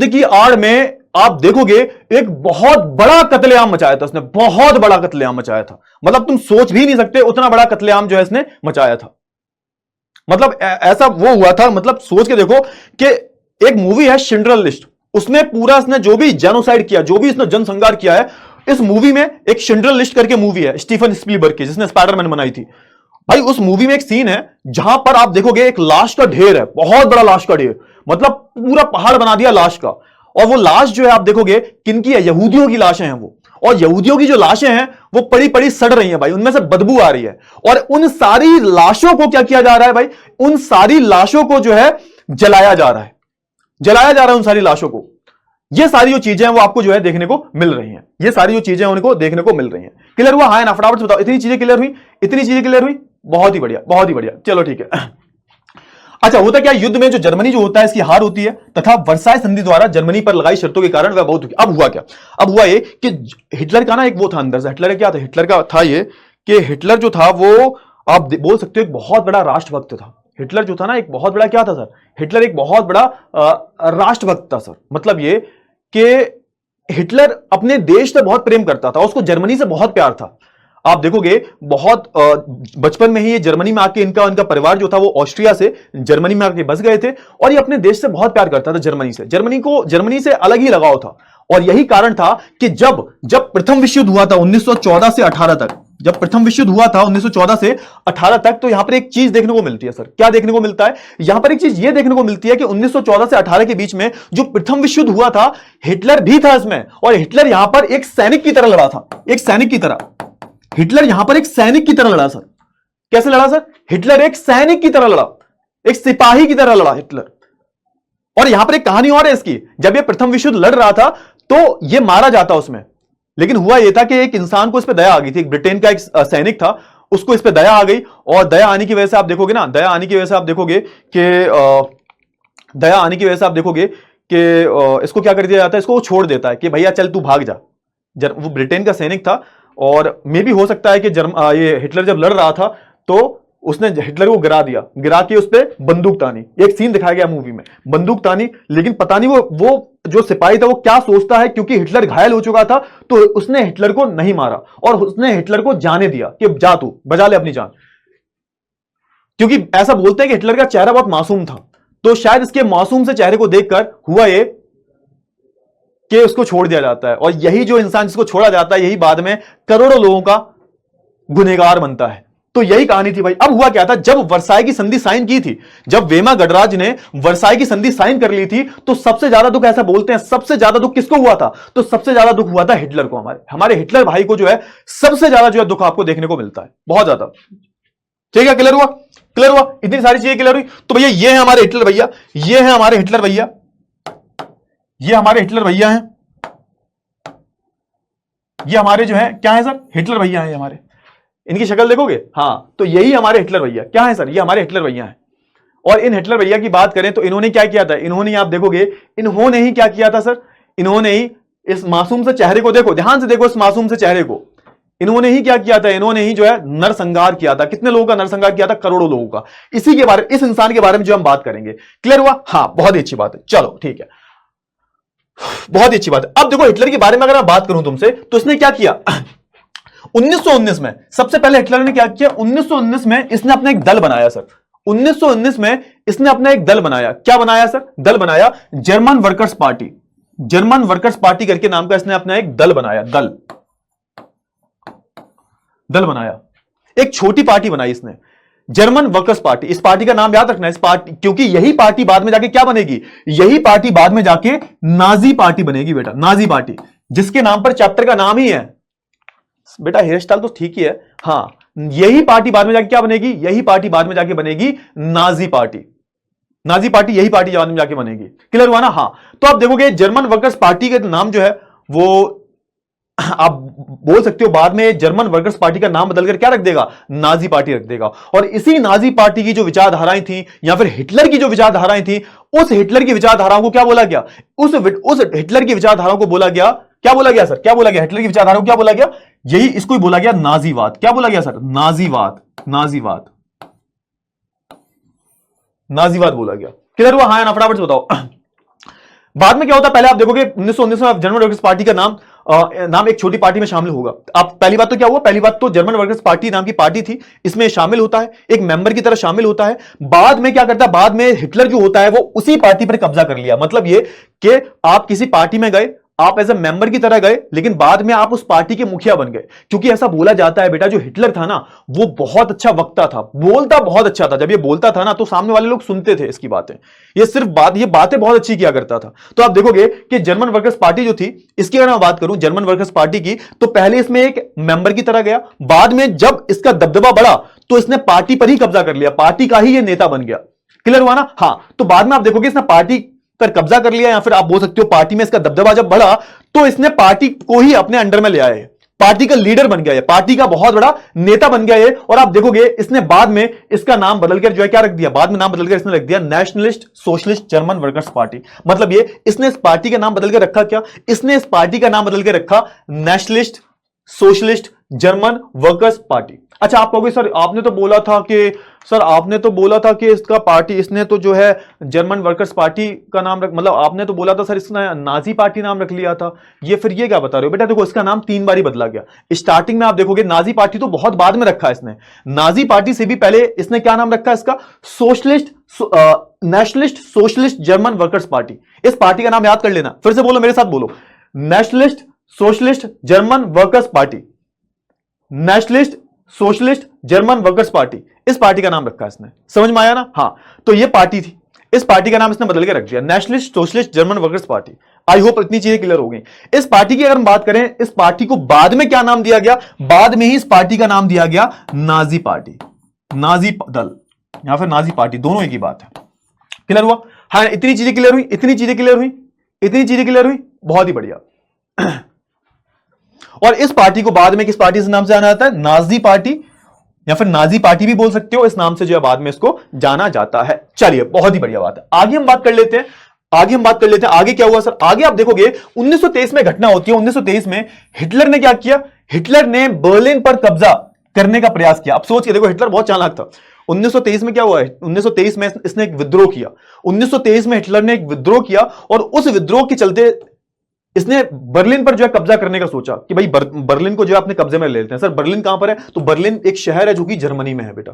की आड़ में आप देखोगे एक बहुत बड़ा कत्लेआम मचाया था इसने। बहुत बड़ा कत्लेआम मचाया था। मतलब तुम सोच भी नहीं सकते उतना बड़ा कत्लेआम जो है इसने मचाया था। मतलब ऐसा वो हुआ था, मतलब सोच के देखो कि एक मूवी है शिंड्लर लिस्ट, उसमें पूरा इसने जो भी जेनोसाइड किया, जो भी इसने जनसंहार किया है, इस मूवी में एक शिंड्लर लिस्ट करके मूवी है स्टीफन स्पीलबर्ग की, जिसने स्पाइडरमैन बनाई थी। भाई उस मूवी में एक सीन है जहां पर आप देखोगे एक लाश का ढेर है, बहुत बड़ा लाश का ढेर, मतलब पूरा पहाड़ बना दिया लाश का। और वो लाश जो है आप देखोगे किनकी है? यहूदियों की लाशें हैं वो। और यहूदियों की जो लाशें हैं वो पड़ी पड़ी सड़ रही हैं भाई, उनमें से बदबू आ रही है। और उन सारी लाशों को क्या किया जा रहा है भाई? उन सारी लाशों को जो है जलाया जा रहा है। जलाया जा रहा है उन सारी लाशों को। ये सारी जो चीजें हैं वो आपको जो है देखने को मिल रही हैं। ये सारी जो चीजें उनको देखने को मिल रही हैं। क्लियर हुआ? हाँ ना, फटाफट से बताओ। इतनी चीजें क्लियर हुई? इतनी चीजें क्लियर हुई? बहुत ही बढ़िया, बहुत ही बढ़िया। चलो ठीक है। अच्छा, होता क्या, युद्ध में जो जर्मनी जो होता है इसकी हार होती है तथा वर्साई संधि द्वारा जर्मनी पर लगाई शर्तों के कारण वह बहुत दुखी। अब हुआ क्या? अब हुआ ये कि हिटलर का ना एक वो था अंदर से। हिटलर क्या था? हिटलर का था ये कि हिटलर जो था वो आप बोल सकते हो एक बहुत बड़ा राष्ट्रभक्त था। हिटलर जो था ना एक बहुत बड़ा क्या था सर? हिटलर एक बहुत बड़ा राष्ट्रभक्त था सर। मतलब ये कि हिटलर अपने देश से बहुत प्रेम करता था, उसको जर्मनी से बहुत प्यार था। आप देखोगे बहुत बचपन में ही ये जर्मनी में आके इनका परिवार जो था वो ऑस्ट्रिया से जर्मनी में आके बस गए थे। और ये अपने देश से बहुत प्यार करता था, जर्मनी से अलग ही लगाव था। और यही कारण था कि जब प्रथम विश्व युद्ध हुआ था 1914 से 18 तक, जब प्रथम विश्व युद्ध हुआ था 1914 से 18 तक, तो यहां पर एक चीज देखने को मिलती है सर। क्या देखने को मिलता है? यहां पर एक चीज ये देखने को मिलती है कि 1914 से 18 के बीच में जो प्रथम विश्व युद्ध हुआ था, हिटलर भी था इसमें। और हिटलर यहां पर एक सैनिक की तरह लड़ा था, एक सैनिक की तरह। हिटलर यहां पर एक सैनिक की तरह लड़ा सर। कैसे लड़ा सर? हिटलर एक सैनिक की तरह लड़ा, एक सिपाही की तरह लड़ा हिटलर। और यहां पर एक कहानी और है इसकी। जब ये प्रथम विश्व युद्ध लड़ रहा था तो ये मारा जाता उसमें, लेकिन हुआ यह था कि एक इंसान को इस पर दया आ गई थी। एक ब्रिटेन का एक सैनिक था, उसको इस पर दया आ गई। और दया आने की वजह से आप देखोगे ना, दया आने की वजह से आप देखोगे कि इसको क्या कर दिया जाता है? इसको वो छोड़ देता है कि भैया चल तू भाग जा। वो ब्रिटेन का सैनिक था। और मे भी हो सकता है कि ये हिटलर जब लड़ रहा था तो उसने हिटलर को गिरा दिया, गिरा के उस पर बंदूक तानी। एक सीन दिखाया गया मूवी में, बंदूक तानी। लेकिन पता नहीं वो जो सिपाही था वो क्या सोचता है, क्योंकि हिटलर घायल हो चुका था, तो उसने हिटलर को नहीं मारा और उसने हिटलर को जाने दिया कि जा तू बजा ले अपनी जान। क्योंकि ऐसा बोलते हैं कि हिटलर का चेहरा बहुत मासूम था, तो शायद इसके मासूम से चेहरे को देखकर हुआ ये कि उसको छोड़ दिया जाता है। और यही जो इंसान जिसको छोड़ा जाता है, यही बाद में करोड़ों लोगों का गुनहगार बनता है। तो यही कहानी थी भाई। अब हुआ क्या था, जब वर्साई की संधि साइन की थी, जब वेमा गणराज्य ने वर्साई की संधि साइन कर ली थी, तो सबसे ज्यादा दुख, ऐसा बोलते हैं, सबसे ज्यादा दुख किसको हुआ था? तो सबसे ज्यादा दुख हुआ था हिटलर को। हमारे हिटलर भाई को जो है सबसे ज्यादा जो है दुख आपको देखने को मिलता है, बहुत ज्यादा। ठीक है, क्लियर हुआ? क्लियर हुआ? इतनी सारी चीजें क्लियर हुई। तो भैया ये है हमारे हिटलर भैया, ये है हमारे हिटलर भैया, ये हमारे हिटलर भैया हैं। ये हमारे जो है क्या है सर? हिटलर भैया हैं हमारे। इनकी शक्ल देखोगे, हाँ, तो यही हमारे हिटलर भैया क्या है सर? ये हमारे हिटलर भैया हैं। और इन हिटलर भैया की बात करें तो इन्होंने क्या किया था? इन्होंने, आप देखोगे, इन्होंने ही क्या किया था सर? इन्होंने ही इस मासूम से चेहरे को देखो, ध्यान से देखो इस मासूम से चेहरे को। इन्होंने ही क्या किया था, इन्होंने ही जो है नरसंहार किया था। कितने लोगों का नरसंहार किया था? करोड़ों लोगों का। इसी के बारे, इस इंसान के बारे में जो हम बात करेंगे। क्लियर हुआ? हाँ, बहुत ही अच्छी बात है। चलो ठीक है, बहुत ही अच्छी बात है। अब देखो हिटलर के बारे में अगर मैं बात करूं तुमसे, तो इसने क्या किया 1919 में, सबसे पहले हिटलर ने क्या किया 1919 में, इसने अपना एक दल बनाया सर। 1919 में इसने अपना एक दल बनाया। क्या बनाया सर? दल बनाया German workers party. German workers party करके नाम का इसने अपना एक दल बनाया। दल बनाया, एक छोटी पार्टी बनाई इसने, जर्मन वर्कर्स पार्टी। इस पार्टी का नाम याद रखना, इस पार्टी, क्योंकि यही पार्टी बाद में जाके क्या बनेगी, यही पार्टी बाद में जाके नाजी पार्टी बनेगी बेटा, नाजी पार्टी, जिसके नाम पर चैप्टर का नाम ही है बेटा। हेयर स्टाइल तो ठीक ही है, हाँ, यही पार्टी बाद में जाके क्या बनेगी, यही पार्टी बाद में जाके बनेगी नाजी पार्टी। नाजी पार्टी यही पार्टी बाद में जाके बनेगी। क्लियर हुआ ना? हाँ, तो आप देखोगे जर्मन वर्कर्स पार्टी का नाम जो है वो आप बोल सकते हो बाद में जर्मन वर्कर्स पार्टी का नाम बदलकर क्या रख देगा, नाजी पार्टी रख देगा। और इसी नाजी पार्टी की जो विचारधाराएं थी, या फिर हिटलर की जो विचारधाराएं थी, उस हिटलर की विचारधाराओं को क्या बोला गया, उस हिटलर की विचारधाराओं को बोला गया, क्या बोला गया सर, क्या बोला गया, हिटलर की विचारधाराओं को क्या बोला गया, यही इसको ही बोला गया नाजीवाद। क्या बोला गया सर? नाजीवाद, नाजीवाद, नाजीवाद बोला गया। क्लियर हुआ? हाँ या ना, फटाफट से बताओ। बाद में क्या होता है, पहले आप देखोगे 1919 में जर्मन वर्कर्स पार्टी का नाम एक छोटी पार्टी में शामिल होगा। आप पहली बात तो क्या हुआ, पहली बात तो जर्मन वर्कर्स पार्टी नाम की पार्टी थी, इसमें शामिल होता है, एक मेंबर की तरह शामिल होता है। बाद में क्या करता है, बाद में हिटलर जो होता है वो उसी पार्टी पर कब्जा कर लिया। मतलब ये कि आप किसी पार्टी में गए, आप एज ए मेंबर की तरह गए, लेकिन बाद में आप उस पार्टी के मुखिया बन गए। क्योंकि ऐसा बोला जाता है बेटा, जो हिटलर था ना वो बहुत अच्छा वक्ता था, बोलता बहुत अच्छा था। जब ये बोलता था ना तो सामने वाले लोग सुनते थे इसकी बातें, ये बातें बहुत अच्छी किया करता था। तो आप देखोगे कि जर्मन वर्कर्स पार्टी जो थी, इसकी अगर मैं बात करूं जर्मन वर्कर्स पार्टी की, तो पहले इसमें एक मेंबर की तरह गया, बाद में जब इसका दबदबा बढ़ा तो इसने पार्टी पर ही कब्जा कर लिया, पार्टी का ही ये नेता बन गया। क्लियर हुआ ना? हाँ, तो बाद में आप देखोगे इसने पार्टी पर कब्जा कर लिया, या फिर आप बोल सकते हो पार्टी में इसका दबदबा जब बढ़ा तो इसने पार्टी को ही अपने अंडर में ले आए, पार्टी का लीडर बन गया है, पार्टी का बहुत बड़ा नेता बन गया है। और आप देखोगे इसने बाद में इसका नाम बदलकर जो है क्या रख दिया, बाद में नाम बदलकर इसने रख दिया nationalist socialist German workers party. मतलब ये इसने इस पार्टी का नाम बदलकर रखा क्या, इसने इस पार्टी का नाम बदलकर रखा nationalist socialist German workers party. अच्छा, आप कहोगे सर आपने तो बोला था कि, सर आपने तो बोला था कि इसका पार्टी, इसने तो जो है जर्मन वर्कर्स पार्टी का नाम रख, मतलब आपने तो बोला था सर इसने नाजी पार्टी नाम रख लिया था, ये फिर ये क्या बता रहे हो बेटा? देखो इसका नाम 3 बार बदला गया। स्टार्टिंग में आप देखोगे नाजी पार्टी तो बहुत बाद में रखा इसने, नाजी पार्टी से भी पहले इसने क्या नाम रखा इसका, socialist nationalist socialist German workers party. इस पार्टी का नाम याद कर लेना, फिर से बोलो मेरे साथ, बोलो nationalist socialist German workers party, nationalist socialist German workers party, इस पार्टी का नाम रखा है इसने। समझ में आया ना? हाँ, तो ये पार्टी थी, इस पार्टी का नाम इसने बदल के रख दिया nationalist socialist German workers party. I hope इतनी चीजें क्लियर हो गई। इस पार्टी की अगर हम बात करें, इस पार्टी को बाद में क्या नाम दिया गया, बाद में ही इस पार्टी का नाम दिया गया नाजी पार्टी, नाजी दल या फिर नाजी पार्टी, दोनों एक ही बात है। क्लियर हुआ? हाँ, इतनी चीजें क्लियर हुई, इतनी चीजें क्लियर हुई, इतनी चीजें क्लियर हुई, बहुत ही बढ़िया। और इस पार्टी को बाद में किस पार्टी से नाम से जाना जाता है, नाजी पार्टी या फिर नाजी पार्टी भी बोल सकते हो, इस नाम से जो है बाद में इसको जाना जाता है। चलिए, बहुत ही बढ़िया बात है। आगे हम बात कर लेते हैं, आगे क्या हुआ सर? आगे आप देखोगे 1923 में घटना होती है। 1923 में हिटलर ने क्या किया, हिटलर ने बर्लिन पर कब्जा करने का प्रयास किया। अब सोच के देखो, हिटलर बहुत चालाक था। 1923 में क्या हुआ है, 1923 में इसने एक विद्रोह किया। 1923 में हिटलर ने एक विद्रोह किया और उस विद्रोह के चलते इसने बर्लिन पर जो है कब्जा करने का सोचा कि भाई बर्लिन को जो है अपने कब्जे में ले लेते हैं। सर बर्लिन कहां पर है, तो बर्लिन एक शहर है जो कि जर्मनी में है बेटा,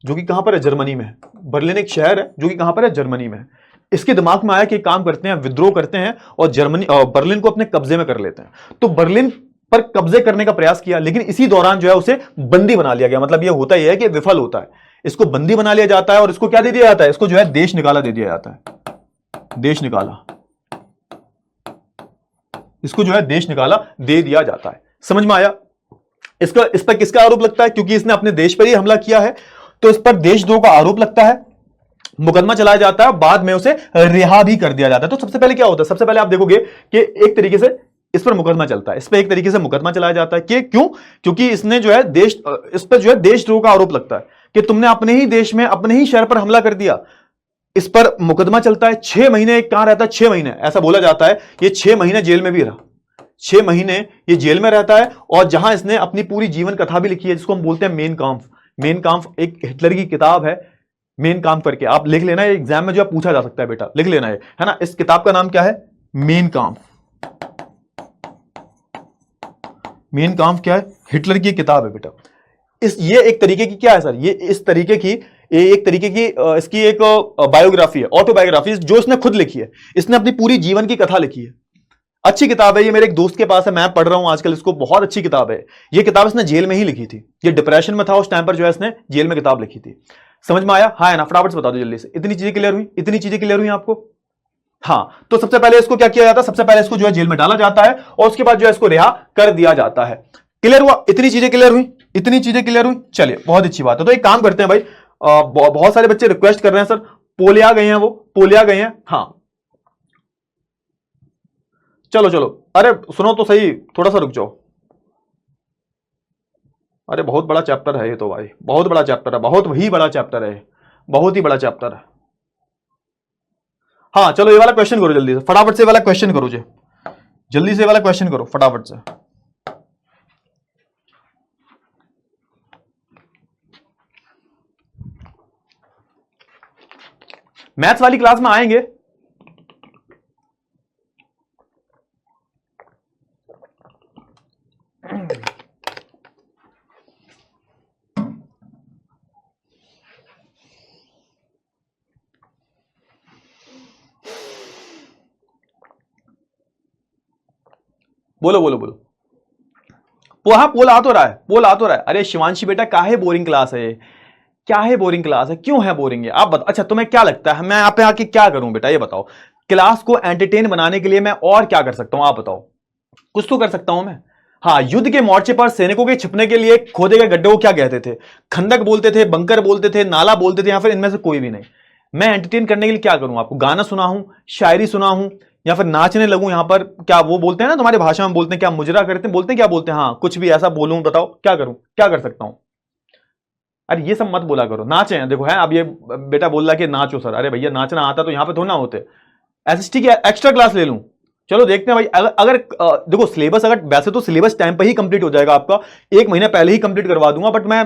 जो कि कहां पर है, जर्मनी में है। बर्लिन एक शहर है जो कि कहां पर है, जर्मनी में है। इसके दिमाग में आया कि काम करते हैं, विद्रोह करते हैं और बर्लिन को अपने कब्जे में कर लेते हैं। तो बर्लिन पर कब्जे करने का प्रयास किया, लेकिन इसी दौरान जो है उसे बंदी बना लिया गया। मतलब यह होता यह है कि विफल होता है, इसको बंदी बना लिया जाता है और इसको क्या दे दिया जाता है, इसको जो है देश निकाला दे दिया जाता है। देश निकाला, इसको जो है देश निकाला दे दिया जाता है। समझ में आया? इस पर किसका आरोप लगता है, क्योंकि इसने अपने देश पर ही हमला किया है तो इस पर देशद्रोह का आरोप लगता है, मुकदमा चलाया जाता है, बाद में उसे रिहा भी कर दिया जाता है। तो सबसे पहले क्या होता है, सबसे पहले आप देखोगे कि एक तरीके से इस पर मुकदमा चलता है, इस पर एक तरीके से मुकदमा चलाया जाता है कि क्यों, क्योंकि इसने जो है इस पर जो है देशद्रोह का आरोप लगता है कि तुमने अपने ही देश में अपने ही शहर पर हमला कर दिया। इस पर मुकदमा चलता है। 6 महीने कहां रहता है, 6 महीने, ऐसा बोला जाता है ये 6 महीने जेल में भी रहा। 6 महीने ये जेल में रहता है, और जहां इसने अपनी पूरी जीवन कथा भी लिखी है, जिसको हम बोलते हैं मेन काम्फ। मेन काम्फ एक हिटलर की किताब है, मेन काम्फ करके आप लिख लेना, एग्जाम में जो है पूछा जा सकता है बेटा, लिख लेना है ना। इस किताब का नाम क्या है? मेन काम्फ। मेन काम्फ क्या है? हिटलर की किताब है बेटा। ये एक तरीके की क्या है सर? ये इस तरीके की एक तरीके की इसकी एक बायोग्राफी है, ऑटोबायोग्राफी, जो इसने खुद लिखी है। इसने अपनी पूरी जीवन की कथा लिखी है। अच्छी किताब है ये, मेरे एक दोस्त के पास है, मैं पढ़ रहा हूं आजकल इसको, बहुत अच्छी किताब है। ये किताब इसने जेल में ही लिखी थी, ये डिप्रेशन में था उस टाइम पर, जो है इसने जेल में किताब लिखी थी। समझ में आया? हाँ है ना? फटाफट से बता दो जल्दी से। इतनी चीजें क्लियर हुई? इतनी चीजें क्लियर हुई आपको? हाँ, तो सबसे पहले इसको क्या किया जाता है? सबसे पहले इसको जो है जेल में डाला जाता है, और उसके बाद जो है इसको रिहा कर दिया जाता है। क्लियर हुआ? इतनी चीजें क्लियर हुई? इतनी चीजें क्लियर हुई? चलिए, बहुत अच्छी बात है। तो एक काम करते हैं भाई, बहुत सारे बच्चे रिक्वेस्ट कर रहे हैं सर, पोलिया गए हैं, वो पोलिया गए हैं। हाँ चलो चलो, अरे सुनो तो सही, थोड़ा सा रुक जाओ। अरे बहुत बड़ा चैप्टर है ये तो भाई, बहुत बड़ा चैप्टर है, बहुत ही बड़ा चैप्टर है, बहुत ही बड़ा चैप्टर है। हाँ चलो, ये वाला क्वेश्चन करो जल्दी से, फटाफट से वाला क्वेश्चन करो जी, जल्दी से वाला क्वेश्चन करो फटाफट से। मैथ्स वाली क्लास में आएंगे। बोलो बोलो बोलो। हाँ पोल आ तो रहा है, पोल आ तो रहा है। अरे शिवांशी बेटा, काहे बोरिंग क्लास है ये? क्या है बोरिंग क्लास है? क्यों है बोरिंग है? आप बताओ। अच्छा तुम्हें क्या लगता है मैं यहाँ पे आके क्या करूं बेटा, ये बताओ। क्लास को एंटरटेन बनाने के लिए मैं और क्या कर सकता हूं? आप बताओ, कुछ तो कर सकता हूं मैं। हाँ, युद्ध के मोर्चे पर सैनिकों के छिपने के लिए खोदे गए गड्ढे को क्या कहते थे? खंदक बोलते थे, बंकर बोलते थे, नाला बोलते थे, या फिर इनमें से कोई भी नहीं। मैं एंटरटेन करने के लिए क्या करूं? आपको गाना सुनाऊं, शायरी सुनाऊं, या फिर नाचने लगूं? यहां पर क्या वो बोलते हैं ना, तुम्हारी भाषा में बोलते हैं क्या, मुजरा करते हैं, बोलते हैं क्या, बोलते हैं, हाँ कुछ भी ऐसा बोलूं? बताओ क्या करूं, क्या कर सकता हूं? अरे ये सब मत बोला करो, नाचे हैं देखो है। अब ये बेटा बोल रहा है कि नाचो सर, अरे भैया नाचना आता तो यहां पे थोड़ा ना होते। एसएसटी की एक्स्ट्रा क्लास ले लूं? चलो देखते हैं भाई। अगर देखो सिलेबस, अगर वैसे तो सिलेबस टाइम पे ही कंप्लीट हो जाएगा आपका, 1 महीना पहले ही कंप्लीट करवा दूंगा, बट मैं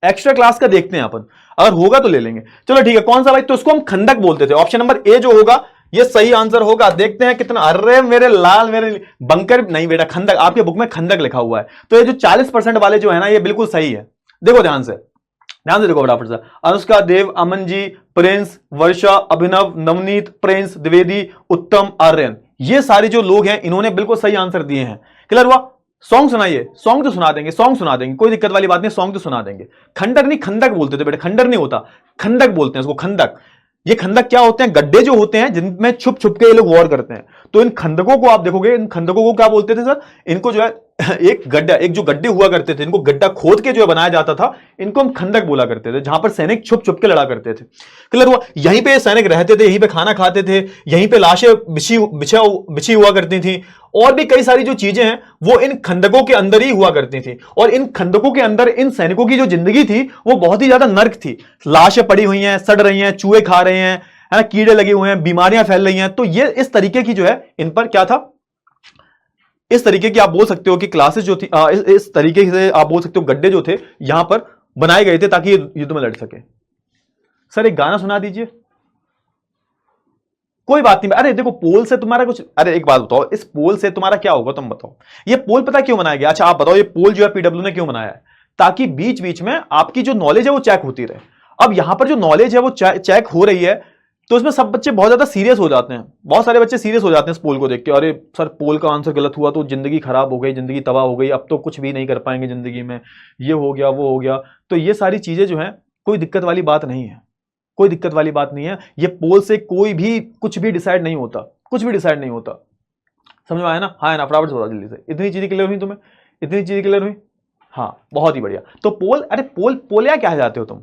एक्स्ट्रा क्लास का देखते हैं अपन, अगर होगा तो ले लेंगे। चलो ठीक है, कौन सा भाई? तो इसको हम खंडक बोलते थे। ऑप्शन नंबर ए जो होगा ये सही आंसर होगा। देखते हैं कितना। अरे मेरे लाल, मेरे बंकर नहीं बेटा, खंडक। आपके बुक में खंडक लिखा हुआ है, तो ये जो 40% वाले जो है ना, ये बिल्कुल सही है। देखो ध्यान से, ध्यान से देखो फटाफट से। अनुष्का, देव, अमन जी, प्रिंस, वर्षा, अभिनव, नवनीत, प्रिंस, द्विवेदी, उत्तम, आर्यन, ये सारे जो लोग हैं इन्होंने बिल्कुल सही आंसर दिए हैं। क्लियर हुआ? सॉन्ग सुनाइए। सॉन्ग तो सुना देंगे, सॉन्ग सुना देंगे, कोई दिक्कत वाली बात नहीं, सॉन्ग तो सुना देंगे। खंडक नहीं, खंडक बोलते थे बेटा, खंडर नहीं होता, खंडक बोलते हैं इसको, खंडक। ये खंडक क्या होते हैं? गड्ढे जो होते हैं जिनमें छुप छुप के ये लोग वॉर करते हैं। तो इन खंडकों को आप देखोगे, इन खंडकों को क्या बोलते थे सर? इनको जो है एक गड्ढा, एक जो गड्ढे हुआ करते थे, इनको गड्ढा खोद के जो बनाया जाता था, इनको हम खंडक बोला करते थे, जहां पर सैनिक छुप छुप के लड़ा करते थे। क्लियर हुआ? यहीं पे सैनिक रहते थे, यहीं पे खाना खाते थे, यहीं पे लाशें बिछी हुआ करती थी, और भी कई सारी जो चीजें हैं वो इन खंडकों के अंदर ही हुआ करती थी। और इन खंडकों के अंदर इन सैनिकों की जो जिंदगी थी वो बहुत ही ज्यादा नर्क थी। लाशें पड़ी हुई हैं, सड़ रही हैं, चूहे खा रहे हैं, है ना, कीड़े लगे हुए हैं, बीमारियां फैल रही हैं। तो ये इस तरीके की जो है इन पर क्या था, इस तरीके की आप बोल सकते हो कि क्लासेस जो थी, इस तरीके से आप बोल सकते हो गड्ढे जो थे यहां पर बनाए गए थे ताकि ये युद्ध में लड़ सके। सर एक गाना सुना दीजिए। कोई बात नहीं। अरे देखो पोल से तुम्हारा कुछ, अरे एक बात बताओ, इस पोल से तुम्हारा क्या होगा तुम बताओ। ये पोल पता क्यों बनाया गया? अच्छा आप बताओ, ये पोल जो है पीडब्ल्यू ने क्यों बनाया है? ताकि बीच बीच में आपकी जो नॉलेज है वो चेक होती रहे। अब यहां पर जो नॉलेज है वो चेक हो रही है, तो इसमें सब बच्चे बहुत ज्यादा सीरियस हो जाते हैं, बहुत सारे बच्चे सीरियस हो जाते हैं इस पोल को देख के। अरे सर पोल का आंसर गलत हुआ तो जिंदगी खराब हो गई, जिंदगी तबाह हो गई, अब तो कुछ भी नहीं कर पाएंगे जिंदगी में, ये हो गया वो हो गया। तो ये सारी चीजें जो है कोई दिक्कत वाली बात नहीं है, कोई दिक्कत वाली बात नहीं है। ये पोल से कोई भी कुछ भी डिसाइड नहीं होता, कुछ भी डिसाइड नहीं होता। समझ में आया ना? हाँ ना? फटाफट से बताओ जल्दी से। इतनी चीजें क्लियर हुई तुम्हें? इतनी चीजें क्लियर हुई? हाँ बहुत ही बढ़िया। तो पोल, अरे पोलिया क्या जाते हो तुम?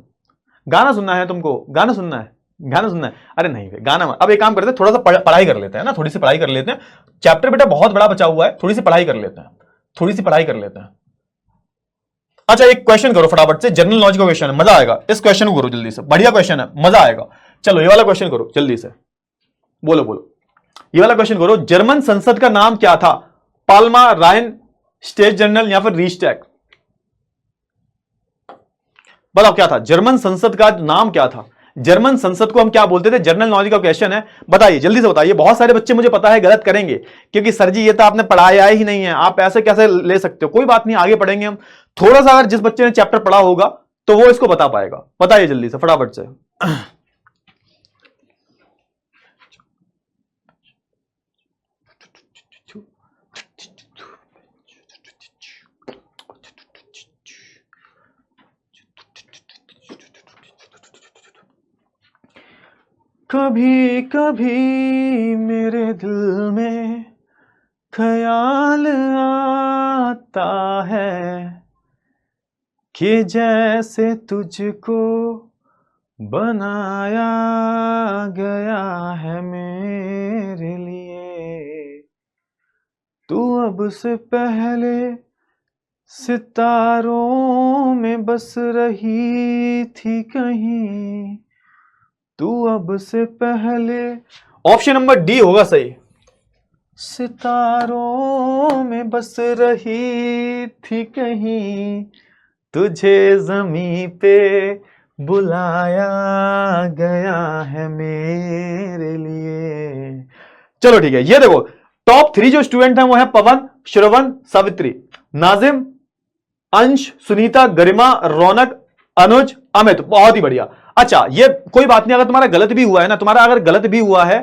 गाना सुनना है तुमको? गाना सुनना है? गाना सुनना है? अरे नहीं गाना। अब एक काम करते हैं, थोड़ा सा पढ़ाई कर लेते हैं ना, थोड़ी सी पढ़ाई कर लेते हैं। चैप्टर बेटा बहुत बड़ा बचा हुआ है, थोड़ी सी पढ़ाई कर लेते हैं, थोड़ी सी पढ़ाई कर लेते हैं। अच्छा एक क्वेश्चन करो फटाफट से, जनरल नॉलेज का क्वेश्चन है, मजा आएगा। इस क्वेश्चन को करो जल्दी से, बढ़िया क्वेश्चन है, मजा आएगा। चलो ये वाला क्वेश्चन करो जल्दी से, बोलो बोलो। ये वाला क्वेश्चन करो। जर्मन संसद का नाम क्या था? पाल्मा, रायन, स्टेट जर्नल या फिर रीस्टैग? बताओ क्या था जर्मन संसद का नाम क्या था? जर्मन संसद को हम क्या बोलते थे? जनरल नॉलेज का क्वेश्चन है, बताइए जल्दी से बताइए। बहुत सारे बच्चे मुझे पता है गलत करेंगे क्योंकि सर जी ये तो आपने पढ़ाया ही नहीं है, आप ऐसे कैसे ले सकते हो? कोई बात नहीं, आगे पढ़ेंगे हम। थोड़ा सा अगर जिस बच्चे ने चैप्टर पढ़ा होगा तो वो इसको बता पाएगा। बताइए जल्दी से फटाफट से। कभी कभी मेरे दिल में ख्याल आता है कि जैसे तुझको बनाया गया है मेरे लिए, तू अब से पहले सितारों में बस रही थी कहीं, तू अब से पहले। ऑप्शन नंबर डी होगा सही, सितारों में बस रही थी कहीं, तुझे ज़मीं पे बुलाया गया है मेरे लिए। चलो ठीक है, ये देखो टॉप 3 जो स्टूडेंट हैं वो है पवन, श्रवण, सावित्री, नाजिम, अंश, सुनीता, गरिमा, रौनक, अनुज, अमित। बहुत ही बढ़िया। अच्छा ये कोई बात नहीं, अगर तुम्हारा गलत भी हुआ है ना, तुम्हारा अगर गलत भी हुआ है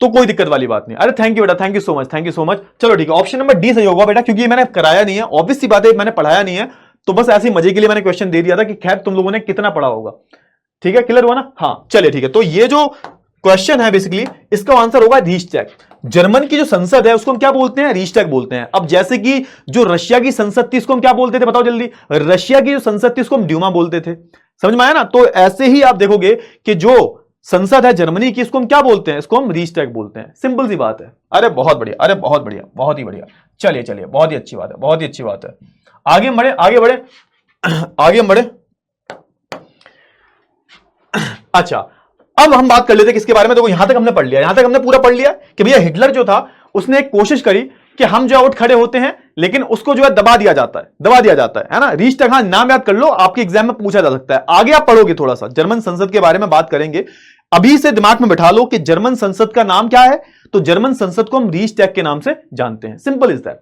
तो कोई दिक्कत वाली बात नहीं। अरे थैंक यू बेटा, thank you so much, thank you so much. चलो ठीक है, ऑप्शन नंबर डी सही होगा बेटा, क्योंकि मैंने कराया नहीं है, ऑब्वियस सी बात है मैंने पढ़ाया नहीं है, तो बस ऐसे मजे के लिए मैंने क्वेश्चन दे दिया था कि खैर तुम लोगों ने कितना पढ़ा होगा। ठीक है, क्लियर हुआ ना? हाँ चलिए ठीक है, तो ये जो क्वेश्चन है बेसिकली इसका आंसर होगा रीस्टैग। जर्मन की जो संसद है उसको हम क्या बोलते हैं? रीस्टैग बोलते हैं। अब जैसे कि जो रशिया की संसद थी उसको हम क्या बोलते थे? बताओ जल्दी। रशिया की जो संसद थी उसको हम ड्यूमा बोलते थे। समझ में आया ना? तो ऐसे ही आप देखोगे कि जो संसद है जर्मनी की इसको हम क्या बोलते हैं? इसको हम रीस्टैग बोलते हैं। सिंपल सी बात है। अरे बहुत बढ़िया, अरे बहुत बढ़िया, बहुत ही बढ़िया। चलिए चलिए, बहुत ही अच्छी बात है, बहुत ही अच्छी बात है। आगे बढ़े, आगे बढ़े, आगे बढ़े। अच्छा अब हम बात कर लेते हैं किसके बारे में। देखो यहां तक हमने पढ़ लिया, यहां तक हमने पूरा पढ़ लिया कि भैया हिटलर जो था उसने एक कोशिश करी कि हम जो उठ खड़े होते हैं लेकिन उसको जो है दबा दिया जाता है, दबा दिया जाता है ना। रीस्टैग, हाँ नाम याद कर लो, आपके एग्जाम में पूछा जा सकता है। आगे आप पढ़ोगे थोड़ा सा जर्मन संसद के बारे में बात करेंगे, अभी से दिमाग में बिठा लो कि जर्मन संसद का नाम क्या है। तो जर्मन संसद को हम रीस्टैग के नाम से जानते हैं। Simple is that.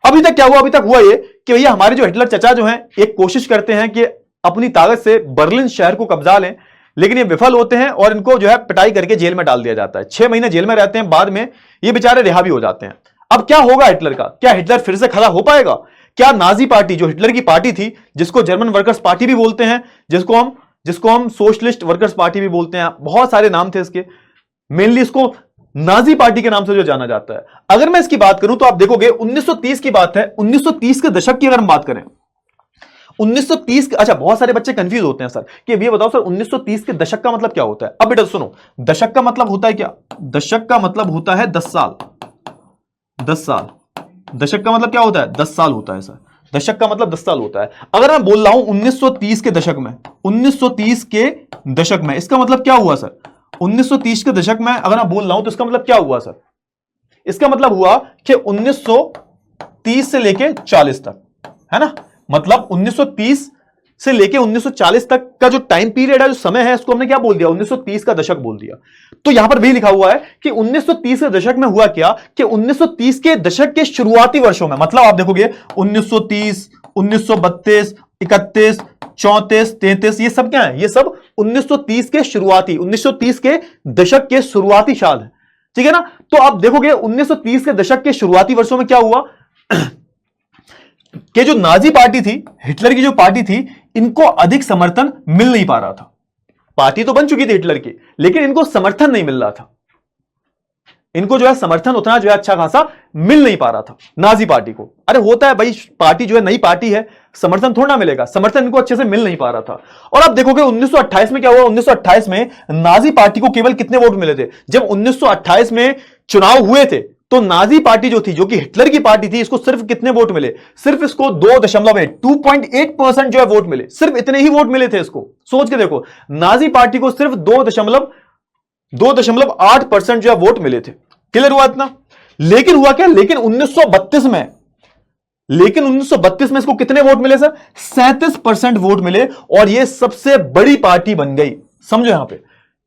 अभी तक क्या हुआ? अभी तक हुआ ये कि भैया हमारे जो हिटलर चचा जो हैं एक कोशिश करते हैं कि अपनी ताकत से बर्लिन शहर को कब्जा लें, लेकिन ये विफल होते हैं और इनको जो है पिटाई करके जेल में डाल दिया जाता है। 6 महीने जेल में रहते हैं, बाद में ये बेचारे रिहा भी हो जाते हैं। अब क्या होगा हिटलर का? क्या हिटलर फिर से खड़ा हो पाएगा? क्या नाजी पार्टी जो हिटलर की पार्टी थी, जिसको जर्मन वर्कर्स पार्टी भी बोलते हैं, जिसको हम सोशलिस्ट वर्कर्स पार्टी भी बोलते हैं, बहुत सारे नाम थे इसके, मेनली इसको नाजी पार्टी के नाम से जो जाना जाता है। अगर मैं इसकी बात करूं तो आप देखोगे 1930 की बात है, 1930 के दशक की अगर हम बात करें 1930 अच्छा बहुत सारे बच्चे कंफ्यूज होते हैं सर कि ये बताओ सर 1930 के दशक का मतलब क्या होता है। अब बेटा सुनो, दशक का मतलब होता है क्या? दशक का मतलब होता है 10 साल। 10 साल दशक का मतलब क्या होता है? 10 साल होता है सर। दशक का मतलब 10 साल होता है। अगर मैं बोल रहा हूं 1930 के दशक में, 1930 के दशक में, इसका मतलब क्या हुआ सर? 1930 के दशक में अगर मैं बोल रहा हूं तो इसका मतलब क्या हुआ सर? इसका मतलब हुआ कि 1930 से लेके 40 तक, है ना? मतलब 1930 से लेके 1940 तक का जो टाइम पीरियड है, जो समय है, इसको हमने क्या बोल दिया? 1930 का दशक बोल दिया। तो यहां पर भी लिखा हुआ है कि 1930 के दशक में हुआ क्या कि 1930 के दशक के शुरुआती वर्षों में, मतलब आप देखोगे 1930, 1932, 31, 34, 33, ये सब क्या है? ये सब 1930 के शुरुआती, 1930 के दशक के शुरुआती साल है। ठीक है ना? तो आप देखोगे 1930 के दशक के शुरुआती वर्षों में क्या हुआ कि जो नाजी पार्टी थी, हिटलर की जो पार्टी थी, इनको अधिक समर्थन मिल नहीं पा रहा था। पार्टी तो बन चुकी थी हिटलर की, लेकिन इनको समर्थन नहीं मिल रहा था। इनको जो है समर्थन उतना जो है अच्छा खासा मिल नहीं पा रहा था नाजी पार्टी को। अरे होता है भाई, पार्टी जो है नई पार्टी है, समर्थन थोड़ा ना मिलेगा, समर्थन इनको अच्छे से मिल नहीं पा रहा था। और आप देखोगे 1928 में क्या हुआ? 1928 में नाजी पार्टी को केवल कितने वोट मिले थे? जब 1928 में चुनाव हुए थे तो नाजी पार्टी जो थी, जो कि हिटलर की पार्टी थी, इसको सिर्फ कितने वोट मिले? सिर्फ इसको 2.8% जो है वोट मिले। सिर्फ इतने ही वोट मिले थे इसको। सोच के देखो, नाजी पार्टी को सिर्फ 2.8% जो है वोट मिले थे। क्लियर हुआ इतना? लेकिन हुआ क्या, लेकिन 1932 में इसको कितने वोट मिले सर? 37% वोट मिले और ये सबसे बड़ी पार्टी बन गई। समझो यहां पे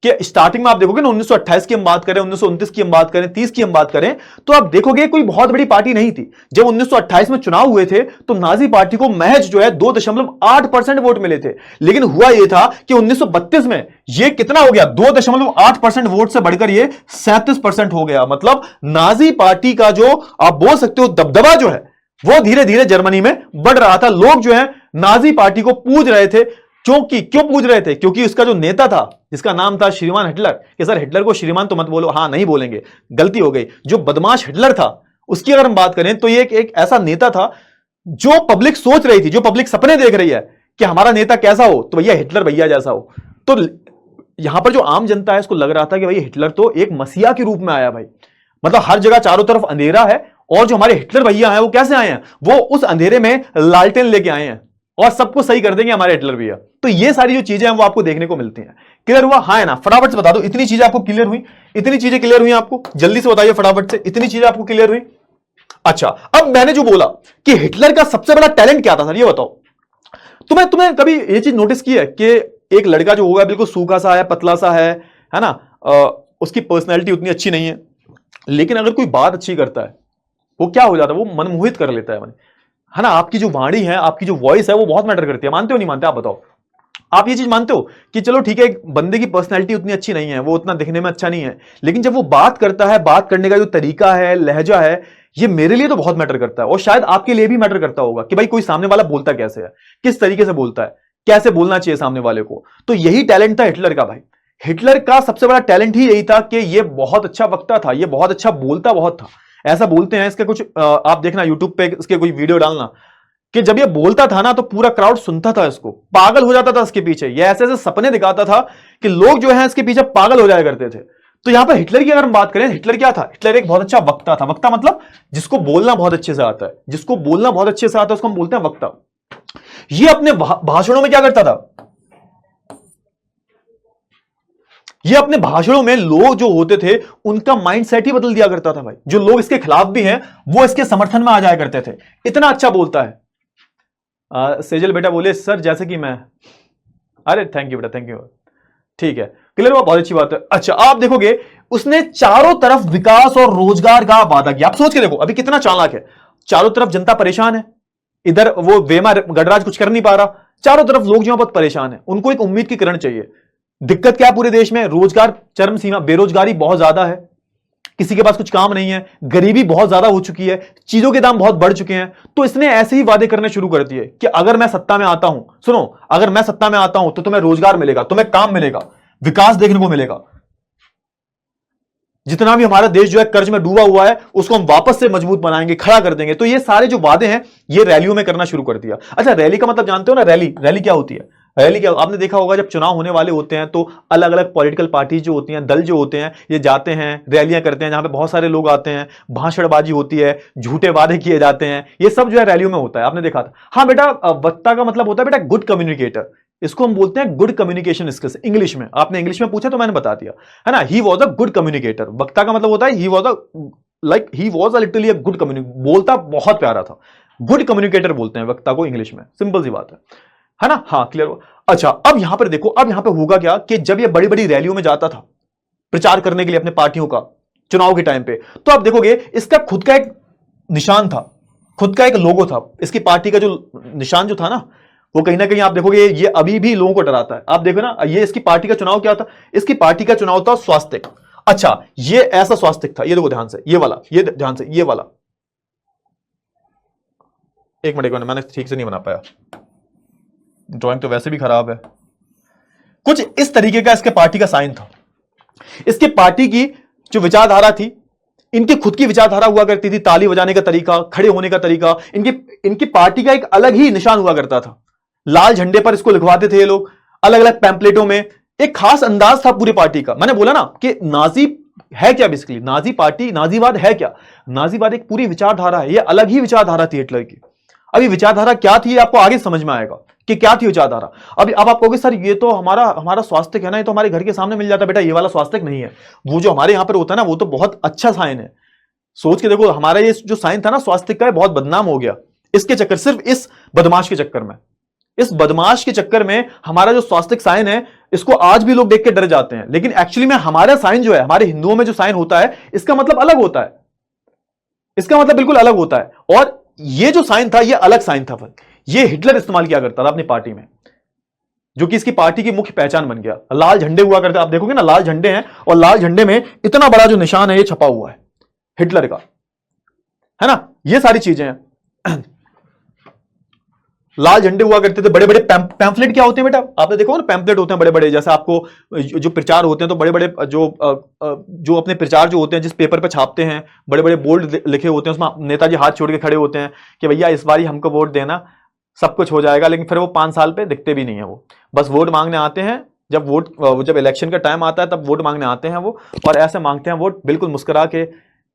कि स्टार्टिंग में आप देखोगे ना, 1928 की हम बात करें, 1929 की हम बात करें, 30 की हम बात करें, तो आप देखोगे कोई बहुत बड़ी पार्टी नहीं थी। जब 1928 में चुनाव हुए थे तो नाजी पार्टी को महज जो है 2.8% वोट मिले थे। लेकिन हुआ यह था कि 1932 में ये कितना हो गया, 2.8% वोट से बढ़कर ये 37% हो गया। मतलब नाजी पार्टी का जो आप बोल सकते हो दबदबा जो है वो धीरे धीरे जर्मनी में बढ़ रहा था। लोग जो है नाजी पार्टी को पूज रहे थे। क्यों पूज रहे थे? क्योंकि उसका जो नेता था जिसका नाम था श्रीमान हिटलर, कि सर हिटलर को श्रीमान तो मत बोलो, हाँ नहीं बोलेंगे, गलती हो गई, जो बदमाश हिटलर था उसकी अगर हम बात करें तो ये एक ऐसा नेता था जो पब्लिक सोच रही थी, जो पब्लिक सपने देख रही है कि हमारा नेता कैसा हो, तो भैया हिटलर भैया जैसा हो। तो यहां पर जो आम जनता है उसको लग रहा था कि भाई हिटलर तो एक मसीहा के रूप में आया भाई, मतलब हर जगह चारों तरफ अंधेरा है और जो हमारे हिटलर भैया हैं वो कैसे आए हैं, वो उस अंधेरे में लालटेन लेके आए हैं और सबको सही कर देंगे हमारे हिटलर भैया। तो ये सारी जो चीजें हैं वो आपको देखने को मिलती हैं। क्लियर हुआ? हाँ है ना? फटाफट से बता दो, इतनी चीजें आपको क्लियर हुई? इतनी चीजें क्लियर हुई आपको? जल्दी से बताइए फटाफट से, इतनी चीजें आपको क्लियर हुई? अच्छा, अब मैंने जो बोला कि हिटलर का सबसे बड़ा टैलेंट क्या था सर, ये बताओ। तुम्हें कभी ये चीज नोटिस की है कि एक लड़का जो होगा बिल्कुल सूखा सा है, पतला सा है ना, उसकी पर्सनैलिटी उतनी अच्छी नहीं है, लेकिन अगर कोई बात अच्छी करता है वो क्या हो जाता है, वो मनमोहित कर लेता है ना। आपकी जो वाणी है, आपकी जो वॉइस है वो बहुत मैटर करती है। मानते हो नहीं मानते? आप बताओ, आप ये चीज मानते हो कि चलो ठीक है बंदे की पर्सनैलिटी उतनी अच्छी नहीं है, वो उतना दिखने में अच्छा नहीं है, लेकिन जब वो बात करता है, बात करने का जो तरीका है, लहजा है, ये मेरे लिए तो बहुत मैटर करता है और शायद आपके लिए भी मैटर करता होगा कि भाई कोई सामने वाला बोलता कैसे है, किस तरीके से बोलता है, कैसे बोलना चाहिए सामने वाले को। तो यही टैलेंट था हिटलर का भाई। हिटलर का सबसे बड़ा टैलेंट ही यही था कि ये बहुत अच्छा वक्ता था, ये बहुत अच्छा बोलता बहुत था। ऐसा बोलते हैं, इसके कुछ आप देखना यूट्यूब पे, इसके कोई वीडियो डालना कि जब ये बोलता था ना तो पूरा क्राउड सुनता था, इसको पागल हो जाता था इसके पीछे। ये ऐसे ऐसे सपने दिखाता था कि लोग जो है इसके पीछे पागल हो जाया करते थे। तो यहां पर हिटलर की अगर हम बात करें, हिटलर क्या था? हिटलर एक बहुत अच्छा वक्ता था। वक्ता मतलब जिसको बोलना बहुत अच्छे से आता है, जिसको बोलना बहुत अच्छे से आता है उसको हम बोलते हैं वक्ता। ये अपने भाषणों में क्या करता था, ये अपने भाषणों में लोग जो होते थे उनका माइंडसेट ही बदल दिया करता था भाई। जो लोग इसके खिलाफ भी हैं वो इसके समर्थन में आ जाया करते थे, इतना अच्छा बोलता है। सेजल बेटा बोले सर जैसे कि मैं, अरे थैंक यू बेटा, थैंक यू, ठीक है, क्लियर हुआ, बहुत अच्छी बात है। अच्छा, आप देखोगे उसने चारों तरफ विकास और रोजगार का वादा किया। आप सोच के देखो अभी कितना चालाक है। चारों तरफ जनता परेशान है, इधर वो वेमा गडराज कुछ कर नहीं पा रहा, चारों तरफ लोग जो बहुत परेशान है, उनको एक उम्मीद की किरण चाहिए। दिक्कत क्या है पूरे देश में? रोजगार चरम सीमा, बेरोजगारी बहुत ज्यादा है, किसी के पास कुछ काम नहीं है, गरीबी बहुत ज्यादा हो चुकी है, चीजों के दाम बहुत बढ़ चुके हैं। तो इसने ऐसे ही वादे करने शुरू कर दिए कि अगर मैं सत्ता में आता हूं, सुनो, अगर मैं सत्ता में आता हूं तो तुम्हें रोजगार मिलेगा, तुम्हें काम मिलेगा, विकास देखने को मिलेगा, जितना भी हमारा देश जो है कर्ज में डूबा हुआ है उसको हम वापस से मजबूत बनाएंगे, खड़ा कर देंगे। तो ये सारे जो वादे हैं ये रैलियों में करना शुरू कर दिया। अच्छा, रैली का मतलब जानते हो ना? रैली क्या होती है? रैली क्या, आपने देखा होगा जब चुनाव होने वाले होते हैं तो अलग अलग पॉलिटिकल पार्टी जो होती हैं, दल जो होते हैं, ये जाते हैं रैलियां करते हैं जहां पे बहुत सारे लोग आते हैं, भाषणबाजी होती है, झूठे वादे किए जाते हैं, ये सब जो है रैलियों में होता है। आपने देखा था? हाँ बेटा, वक्ता का मतलब होता है बेटा गुड कम्युनिकेटर, इसको हम बोलते हैं गुड कम्युनिकेशन स्किल्स इंग्लिश में। आपने इंग्लिश में पूछा तो मैंने बता दिया, है ना। He was a good communicator, वक्ता का मतलब होता है he was a literally a good communicator, बोलता बहुत प्यारा था, गुड कम्युनिकेटर बोलते हैं वक्ता को इंग्लिश में, सिंपल सी बात है ना। हाँ क्लियर हुआ। अच्छा, अब यहां पर देखो, अब यहां पर होगा क्या कि जब ये बड़ी बड़ी रैलियों में जाता था प्रचार करने के लिए अपने पार्टियों का चुनाव के टाइम पे, तो आप देखोगे इसका खुद का एक निशान था, खुद का एक लोगो था। इसकी पार्टी का जो निशान जो था ना, वो कहीं ना कहीं आप देखोगे ये अभी भी लोगों को डराता है। आप देखो ना, ये इसकी पार्टी का चुनाव क्या था? इसकी पार्टी का चुनाव था स्वास्थ्य। अच्छा, ये ऐसा स्वास्थ्य था, ये देखो ध्यान से, ये वाला, ये ध्यान से, ये वाला, एक मिनट मैंने ठीक से नहीं बना पाया, ड्राइंग तो वैसे भी खराब है। कुछ इस तरीके का इसके पार्टी का साइन था। इसके पार्टी की जो विचारधारा थी, इनकी खुद की विचारधारा हुआ करती थी, ताली बजाने का तरीका, खड़े होने का तरीका, इनकी पार्टी का एक अलग ही निशान हुआ करता था। लाल झंडे पर इसको लिखवाते थे ये लोग, अलग अलग पैम्पलेटों में, एक खास अंदाज था पूरी पार्टी का। मैंने बोला ना कि नाजी है क्या, बेसिकली नाजी पार्टी, नाजीवाद है क्या? नाजीवाद एक पूरी विचारधारा है, ये अलग ही विचारधारा थी हिटलर की। अभी विचारधारा क्या थी आपको आगे समझ में आएगा कि क्या थी विचारधारा। अभी अब आप कहोगे सर ये तो हमारा स्वास्थ्य है ना, ये तो हमारे घर के सामने मिल जाता है। बेटा ये वाला स्वास्थ्य नहीं है, वो जो हमारे यहां पर होता है ना वो तो बहुत अच्छा साइन है। सोच के देखो, हमारा ये जो साइन था ना स्वास्थ्य का, बहुत बदनाम हो गया इसके चक्कर, सिर्फ इस बदमाश के चक्कर में। इस बदमाश के चक्कर में हमारा जो स्वास्थ्य साइन है, इसको आज भी लोग देख के डर जाते हैं, लेकिन एक्चुअली में हमारा साइन जो है, हमारे हिंदुओं में जो साइन होता है, इसका मतलब अलग होता है, इसका मतलब बिल्कुल अलग होता है। और ये जो साइन था, ये अलग साइन था, ये हिटलर इस्तेमाल किया करता था अपनी पार्टी में, जो कि इसकी पार्टी की मुख्य पहचान बन गया। लाल झंडे हुआ करते, आप देखोगे ना, लाल झंडे हैं, और लाल झंडे में इतना बड़ा जो निशान है, ये छपा हुआ है हिटलर का, है ना। ये सारी चीजें हैं। लाल झंडे हुआ करते थे, बड़े बड़े पैम्फलेट क्या होते हैं बेटा, आपने देखो ना, पैम्फलेट होते हैं बड़े बड़े, जैसे आपको जो प्रचार होते हैं, तो बड़े बड़े जो अपने प्रचार जो होते हैं, जिस पेपर पे छापते हैं, बड़े बड़े बोल्ड लिखे होते हैं, उसमें नेताजी हाथ छोड़ के खड़े होते हैं कि भैया इस बार हमको वोट देना, सब कुछ हो जाएगा। लेकिन फिर वो 5 साल पे दिखते भी नहीं है, वो बस वोट मांगने आते हैं। जब इलेक्शन का टाइम आता है, तब वोट मांगने आते हैं वो, और ऐसे मांगते हैं वोट बिल्कुल मुस्कुरा के,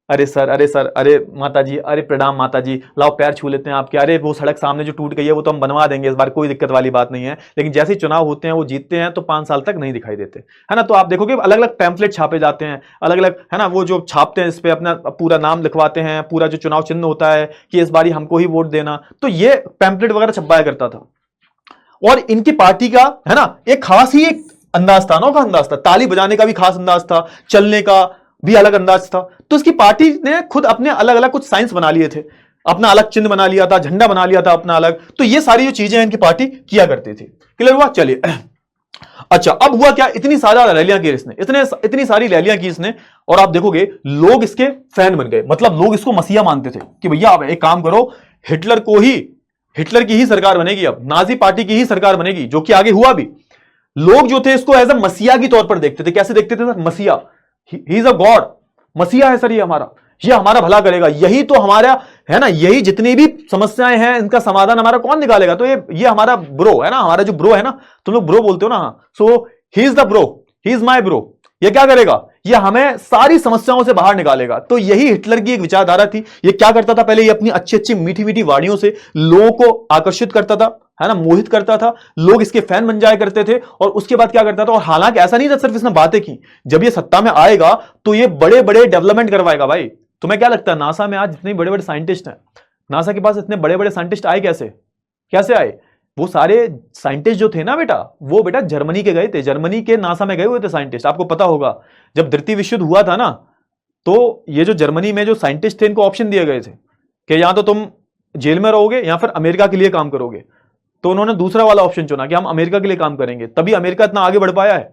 अरे सर, अरे सर, अरे माता जी, अरे प्रणाम माता जी, लाओ पैर छू लेते हैं आपके, अरे वो सड़क सामने जो टूट गई है वो तो हम बनवा देंगे इस बार, कोई दिक्कत वाली बात नहीं है। लेकिन जैसे ही चुनाव होते हैं, वो जीतते हैं, तो 5 साल तक नहीं दिखाई देते, है ना। तो आप देखोगे अलग अलग पैम्फलेट छापे जाते हैं, अलग अलग, है ना, वो जो छापते हैं, इस पे अपना पूरा नाम लिखवाते हैं, पूरा जो चुनाव चिन्ह होता है कि इस बार हमको ही वोट देना, तो ये पैम्फलेट वगैरह छपवाया करता था। और इनकी पार्टी का, है ना, एक खास ही एक अंदाज था, अनोखा अंदाज था, ताली बजाने का भी खास अंदाज था, चलने का भी अलग अंदाज था। तो इसकी पार्टी ने खुद अपने अलग अलग कुछ साइंस बना लिए थे, अपना अलग चिन्ह बना लिया था, झंडा बना लिया था अपना अलग। तो ये सारी जो चीजें इनकी पार्टी किया करती थी। क्लियर हुआ? चलिए अच्छा, अब हुआ क्या, इतनी सारा रैलियां की इसने, इतनी सारी रैलियां की इसने, और आप देखोगे लोग इसके फैन बन गए। मतलब लोग इसको मसीहा मानते थे कि भैया आप एक काम करो, हिटलर की ही सरकार बनेगी, अब नाजी पार्टी की ही सरकार बनेगी, जो कि आगे हुआ भी। लोग जो थे इसको एज अ मसीहा की तौर पर देखते थे। कैसे देखते थे सर? मसीहा, ही इज अ गॉड, मसीहा है सर ये हमारा भला करेगा, यही तो हमारा, है ना, यही जितनी भी समस्याएं हैं इनका समाधान हमारा कौन निकालेगा, तो ये हमारा ब्रो है ना, हमारा जो ब्रो है ना, तुम लोग ब्रो बोलते हो ना, so he is the bro, he is my bro, ये क्या करेगा, ये हमें सारी समस्याओं से बाहर निकालेगा। तो यही हिटलर की एक विचारधारा थी। ये क्या करता था, पहले ये अपनी अच्छी अच्छी मीठी मीठी वाणियों से लोगों को आकर्षित करता था, है ना, मोहित करता था, लोग इसके फैन बन जाया करते थे। और उसके बाद क्या करता था, और हालांकि ऐसा नहीं था सिर्फ इसने बातें की, जब ये सत्ता में आएगा तो ये बड़े बड़े डेवलपमेंट करवाएगा। भाई तुम्हें क्या लगता है, नासा में आज जितने बड़े बड़े साइंटिस्ट हैं, नासा के पास इतने बड़े बड़े साइंटिस्ट आए कैसे आए? वो सारे साइंटिस्ट जो थे ना बेटा, वो बेटा जर्मनी के गए थे, जर्मनी के नासा में गए हुए थे साइंटिस्ट। आपको पता होगा जब द्वितीय विश्व युद्ध हुआ था ना, तो ये जो जर्मनी में जो साइंटिस्ट थे, इनको ऑप्शन दिए गए थे कि या तो तुम जेल में रहोगे या फिर अमेरिका के लिए काम करोगे। तो उन्होंने दूसरा वाला ऑप्शन चुना कि हम अमेरिका के लिए काम करेंगे, तभी अमेरिका इतना आगे बढ़ पाया है।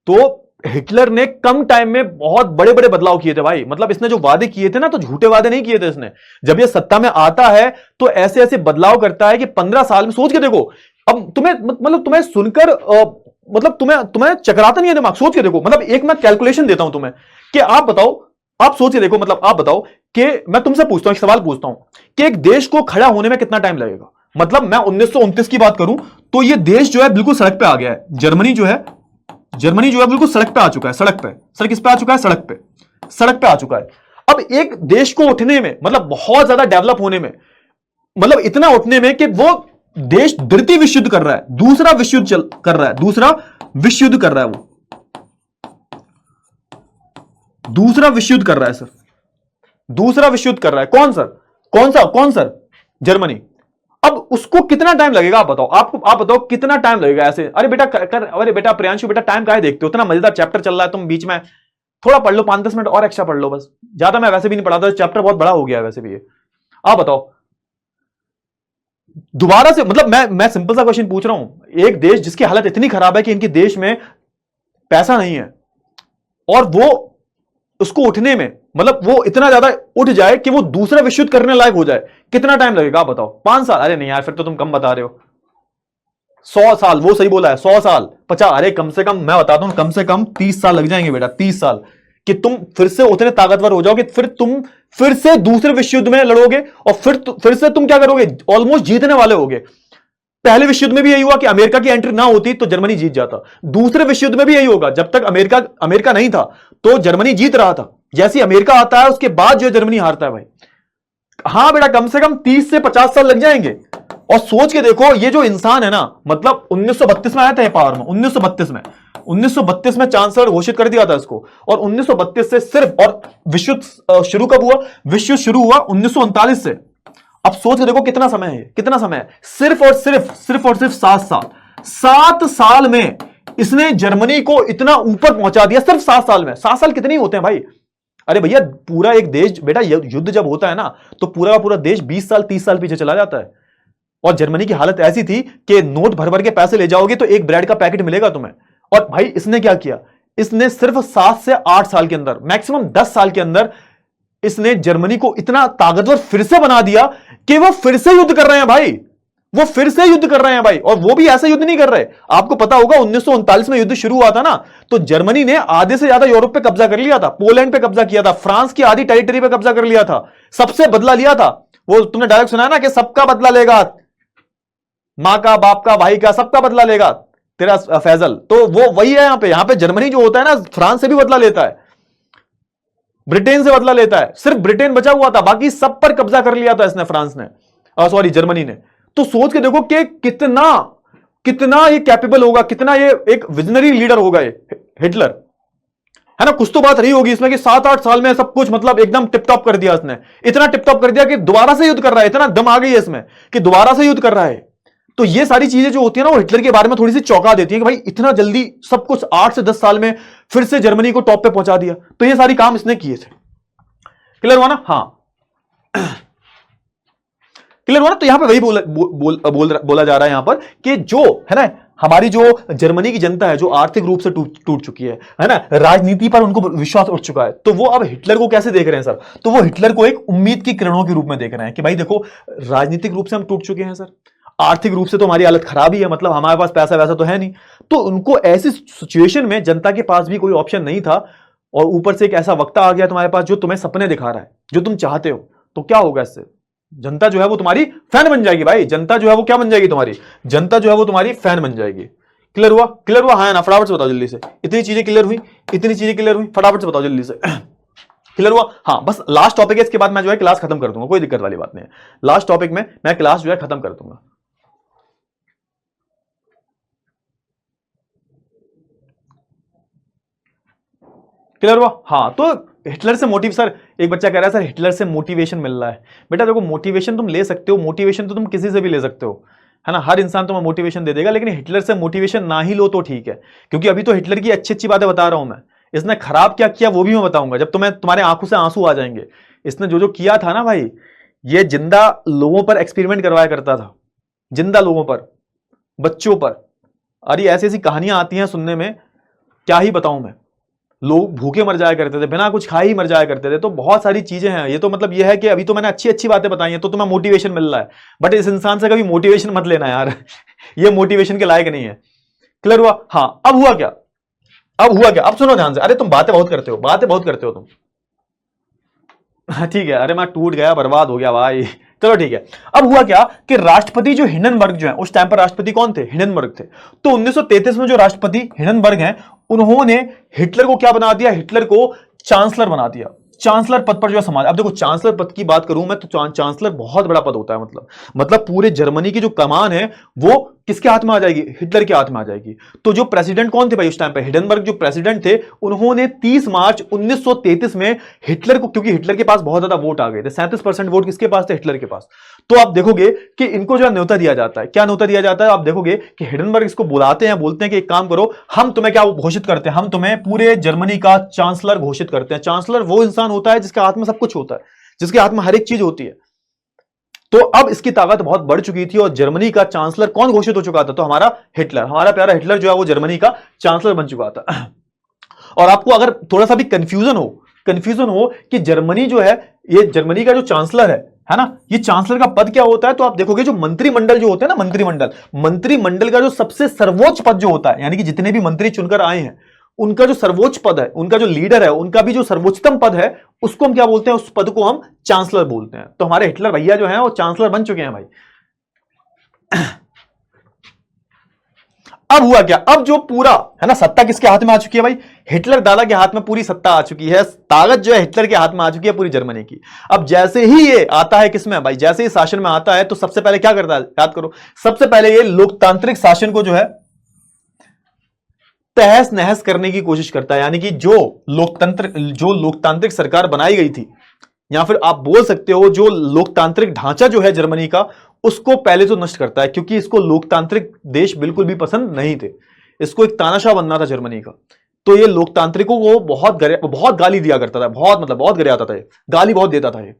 तो हिटलर ने कम टाइम में बहुत बड़े बड़े बदलाव किए थे भाई। मतलब इसने जो वादे किए थे ना, तो झूठे वादे नहीं किए थे इसने। जब ये सत्ता में आता है तो ऐसे ऐसे बदलाव करता है कि 15 साल में, सोच के देखो, अब तुम्हें सुनकर मतलब तुम्हें चकराता नहीं है दिमाग? सोच के देखो, मतलब एक मैं कैलकुलेशन देता हूं तुम्हें कि आप बताओ, आप सोच के देखो, मतलब आप बताओ कि मैं तुमसे पूछता हूं, एक सवाल पूछता हूं कि एक देश को खड़ा होने में कितना टाइम लगेगा। मतलब मैं 1929 की बात करूं तो ये देश जो है बिल्कुल सड़क पे आ गया है। जर्मनी जो है बिल्कुल सड़क पे आ चुका है। सड़क किस पे आ चुका है? सड़क पे आ चुका है। अब एक देश को उठने में, मतलब बहुत ज्यादा डेवलप होने में, मतलब इतना उठने में कि वो देश द्वितीय विश्व युद्ध कर रहा है, दूसरा विश्व युद्ध कर रहा है, दूसरा विश्व युद्ध कर रहा है, वो दूसरा विश्व युद्ध कर रहा है सर, दूसरा विश्व युद्ध कर रहा है। कौन सर? जर्मनी। अब उसको कितना टाइम लगेगा आप बताओ, आप बताओ कितना टाइम लगेगा ऐसे? अरे बेटा प्रियांशु बेटा, टाइम काहे देखते हो? इतना मजेदार चैप्टर चल रहा है, तुम बीच में थोड़ा पढ़ लो, 5-10 मिनट और एक्स्ट्रा पढ़ लो बस। ज्यादा मैं वैसे भी नहीं पढ़ाता, चैप्टर बहुत बड़ा हो गया है वैसे भी ये। आप बताओ दोबारा से, मतलब मैं सिंपल सा क्वेश्चन पूछ रहा हूं। एक देश जिसकी हालत इतनी खराब है कि इनके देश में पैसा नहीं है, और वो उसको उठने में, मतलब वो इतना ज्यादा उठ जाए कि वो दूसरा विश्व युद्ध करने लायक हो जाए, कितना टाइम लगेगा आप बताओ? 5 साल? अरे नहीं यार, फिर तो तुम कम बता रहे हो। 100 साल, वो सही बोला है, 100 साल, 50, अरे कम से कम मैं बताता हूं, कम से कम 30 साल लग जाएंगे बेटा, 30 साल, कि तुम फिर से उतने ताकतवर हो जाओगे, फिर तुम फिर से दूसरे विश्व युद्ध में लड़ोगे, और फिर से तुम क्या करोगे, ऑलमोस्ट जीतने वाले होगे। पहले विश्व युद्ध में भी यही हुआ कि अमेरिका की एंट्री ना होती तो जर्मनी जीत जाता। दूसरे विश्व युद्ध में भी यही होगा, जब तक अमेरिका नहीं था तो जर्मनी जीत रहा था। जैसे अमेरिका आता है उसके बाद जो जर्मनी हारता है भाई। हां बेटा, कम से कम 30 से 50 साल लग जाएंगे। और सोच के देखो, ये जो इंसान है ना, मतलब 1932 में आया था पावर में, 1932 में, 1932 में चांसलर घोषित कर दिया था इसको, और 1932 से सिर्फ, और विश्व युद्ध शुरू कब हुआ? विश्व युद्ध शुरू हुआ 1939 से। अब सोच के देखो कितना समय है, कितना समय है, सिर्फ और सिर्फ 7 साल। 7 साल में इसने जर्मनी को इतना ऊपर पहुंचा दिया, सिर्फ 7 साल में। 7 साल कितने होते हैं भाई? अरे भैया पूरा एक देश, बेटा युद्ध जब होता है ना तो पूरा का पूरा देश 20 साल 30 साल पीछे चला जाता है। और जर्मनी की हालत ऐसी थी कि नोट भर भर के पैसे ले जाओगे तो एक ब्रेड का पैकेट मिलेगा तुम्हें। और भाई इसने क्या किया, इसने सिर्फ 7 से 8 साल के अंदर, मैक्सिमम 10 साल के अंदर इसने जर्मनी को इतना ताकतवर फिर से बना दिया कि वो फिर से युद्ध कर रहे हैं भाई, वो फिर से युद्ध कर रहे हैं भाई। और वो भी ऐसा युद्ध नहीं कर रहे, आपको पता होगा 1939 में युद्ध शुरू हुआ था ना, तो जर्मनी ने आधे से ज्यादा यूरोप पे कब्जा कर लिया था, पोलैंड पे कब्जा किया था, फ्रांस की आधी टेरिटरी पे कब्जा कर लिया था, सबसे बदला लिया था। वो तुमने डायरेक्ट सुना है ना कि सबका बदला लेगा, मां का, बाप का, भाई का, सबका बदला लेगा तेरा फैजल। तो वो वही है यहां पे जर्मनी जो होता है ना, फ्रांस से भी बदला लेता है, ब्रिटेन से बदला लेता है। सिर्फ ब्रिटेन बचा हुआ था, बाकी सब पर कब्जा कर लिया था इसने, फ्रांस ने, सॉरी जर्मनी ने। तो सोच के देखो कि कितना ये कैपेबल होगा, कितना ये एक विजनरी लीडर होगा ये हिटलर, है ना। कुछ तो बात रही होगी इसमें कि 7-8 साल में सब कुछ मतलब एकदम टिप टॉप कर दिया इसने, इतना टिप टॉप कर दिया कि दोबारा से युद्ध कर रहा है, इतना दम आ गई है इसमें कि दोबारा से युद्ध कर रहा है। तो ये सारी चीजें जो होती है ना, वो हिटलर के बारे में थोड़ी सी चौंका देती है कि भाई इतना जल्दी सब कुछ 8 से 10 साल में फिर से जर्मनी को टॉप पे पहुंचा दिया। तो ये सारी काम इसने किए थे। क्लियर हुआ ना? हाँ क्लियर हुआ ना? तो यहां पे वही बोला जा रहा है यहां पर कि जो है ना, हमारी जो जर्मनी की जनता है जो आर्थिक रूप से टूट चुकी है ना, राजनीति पर उनको विश्वास उठ चुका है, तो वो अब हिटलर को कैसे देख रहे हैं सर? तो वो हिटलर को एक उम्मीद की किरणों के रूप में देख रहे हैं कि भाई देखो, राजनीतिक रूप से हम टूट चुके हैं सर, आर्थिक रूप से तो हमारी हालत खराब ही है, मतलब हमारे पास पैसा वैसा तो है नहीं। तो उनको ऐसी सिचुएशन में जनता के पास भी कोई ऑप्शन नहीं था, और ऊपर से एक ऐसा वक्ता आ गया तुम्हारे पास जो तुम्हें सपने दिखा रहा है, जो तुम चाहते हो, तो क्या होगा इससे? जनता जो है वो तुम्हारी फैन बन जाएगी भाई। जनता जो है वो क्या बन जाएगी तुम्हारी? जनता जो है वो तुम्हारी फैन बन जाएगी। क्लियर हुआ? क्लियर हुआ? हाँ ना? फटाफट से बताओ जल्दी से। इतनी चीजें क्लियर हुई, इतनी चीजें क्लियर हुई, फटाफट से बताओ जल्दी से। क्लियर हुआ? हाँ, बस लास्ट टॉपिक है, इसके बाद मैं जो है क्लास खत्म कर दूंगा, कोई दिक्कत वाली बात नहीं है। लास्ट टॉपिक में मैं क्लास जो है खत्म कर दूंगा। क्लियर हुआ? हाँ, तो हिटलर से मोटिव, सर एक बच्चा कह रहा है सर हिटलर से मोटिवेशन मिल रहा है। बेटा देखो, मोटिवेशन तुम ले सकते हो, मोटिवेशन तो तुम किसी से भी ले सकते हो, है ना, हर इंसान तुम्हें मोटिवेशन दे देगा, लेकिन हिटलर से मोटिवेशन ना ही लो तो ठीक है, क्योंकि अभी तो हिटलर की अच्छी अच्छी बातें बता रहा हूं मैं। इसने खराब क्या किया वो भी मैं बताऊंगा, जब तुम्हारे आंखों से आंसू आ जाएंगे। इसने जो जो किया था ना भाई, ये जिंदा लोगों पर एक्सपेरिमेंट करवाया करता था, जिंदा लोगों पर, बच्चों पर। अरे ऐसी ऐसी कहानियां आती हैं सुनने में, क्या ही बताऊं मैं। लोग भूखे मर जाया करते थे, बिना कुछ खाए ही मर जाया करते थे। तो बहुत सारी चीजें हैं। ये तो मतलब ये है कि अभी तो मैंने अच्छी अच्छी बातें बताई हैं तो तुम्हें मोटिवेशन मिल रहा है, बट इस इंसान से कभी मोटिवेशन मत लेना यार। ये मोटिवेशन के लायक नहीं है। क्लियर हुआ? हाँ, अब हुआ क्या? अब हुआ क्या? अब सुनो ध्यान से। अरे तुम बातें बहुत करते हो, बातें बहुत करते हो तुम। ठीक है, अरे मैं टूट गया, बर्बाद हो गया भाई। चलो ठीक है। अब हुआ क्या कि राष्ट्रपति जो हिंडनबर्ग जो है, उस टाइम पर राष्ट्रपति कौन थे? हिंडनबर्ग थे। तो 1933 में जो राष्ट्रपति हिंडनबर्ग हैं, उन्होंने हिटलर को क्या बना दिया? हिटलर को चांसलर बना दिया। चांसलर पद पर जो है समाज। अब देखो, चांसलर पद की बात करूं मैं तो चांसलर बहुत बड़ा पद होता है, मतलब पूरे जर्मनी की जो कमान है वो किसके हाथ में आ जाएगी? हिटलर के हाथ में आ जाएगी। तो जो प्रेसिडेंट कौन थे भाई उस टाइम पे? हिंडनबर्ग जो प्रेसिडेंट थे, उन्होंने 30 मार्च 1933 में हिटलर को, क्योंकि हिटलर के पास बहुत ज्यादा वोट आ गए थे, 37% वोट किसके पास थे? हिटलर के पास। तो आप देखोगे कि इनको जो न्योता दिया जाता है। क्या न्योता दिया जाता है? आप देखोगे कि हिंडनबर्ग इसको बुलाते हैं, बोलते हैं कि एक काम करो, हम तुम्हें क्या घोषित करते हैं? हम तुम्हें पूरे जर्मनी का चांसलर घोषित करते हैं। चांसलर वो इंसान होता है जिसके हाथ में सब कुछ होता है, जिसके हाथ में हर एक चीज होती है। तो अब इसकी ताकत बहुत बढ़ चुकी थी और जर्मनी का चांसलर कौन घोषित हो चुका था? तो हमारा हिटलर, हमारा प्यारा हिटलर जो है वो जर्मनी का चांसलर बन चुका था। और आपको अगर थोड़ा सा भी कंफ्यूजन हो कि जर्मनी जो है, ये जर्मनी का जो चांसलर है ना, ये चांसलर का पद क्या होता है, तो आप देखोगे जो मंत्रिमंडल जो होते हैं ना, मंत्रिमंडल का जो सबसे सर्वोच्च पद जो होता है, यानी कि जितने भी मंत्री चुनकर आए हैं उनका जो सर्वोच्च पद है, उनका जो लीडर है, उनका भी जो सर्वोच्चतम पद है, उसको हम क्या बोलते हैं? उस पद को हम चांसलर बोलते हैं। तो हमारे हिटलर भैया जो हैं वो चांसलर बन चुके हैं भाई। अब हुआ क्या? अब जो पूरा है ना सत्ता किसके हाथ में आ चुकी है भाई? हिटलर दादा के हाथ में पूरी सत्ता आ चुकी है। ताकत जो है हिटलर के हाथ में आ चुकी है पूरी जर्मनी की। अब जैसे ही ये आता है किसमें भाई? जैसे ही शासन में आता है तो सबसे पहले क्या करता है? याद करो, सबसे पहले ये लोकतांत्रिक शासन को जो है तहस नहस करने की कोशिश करता है, यानी कि जो लोकतांत्रिक सरकार बनाई गई थी, या फिर आप बोल सकते हो जो लोकतांत्रिक ढांचा जो है जर्मनी का, उसको पहले तो नष्ट करता है, क्योंकि इसको लोकतांत्रिक देश बिल्कुल भी पसंद नहीं थे। इसको एक तानाशाह बनना था जर्मनी का। तो ये लोकतांत्रिकों को बहुत गाली दिया करता था, बहुत गरियाता था, गाली बहुत देता था ये,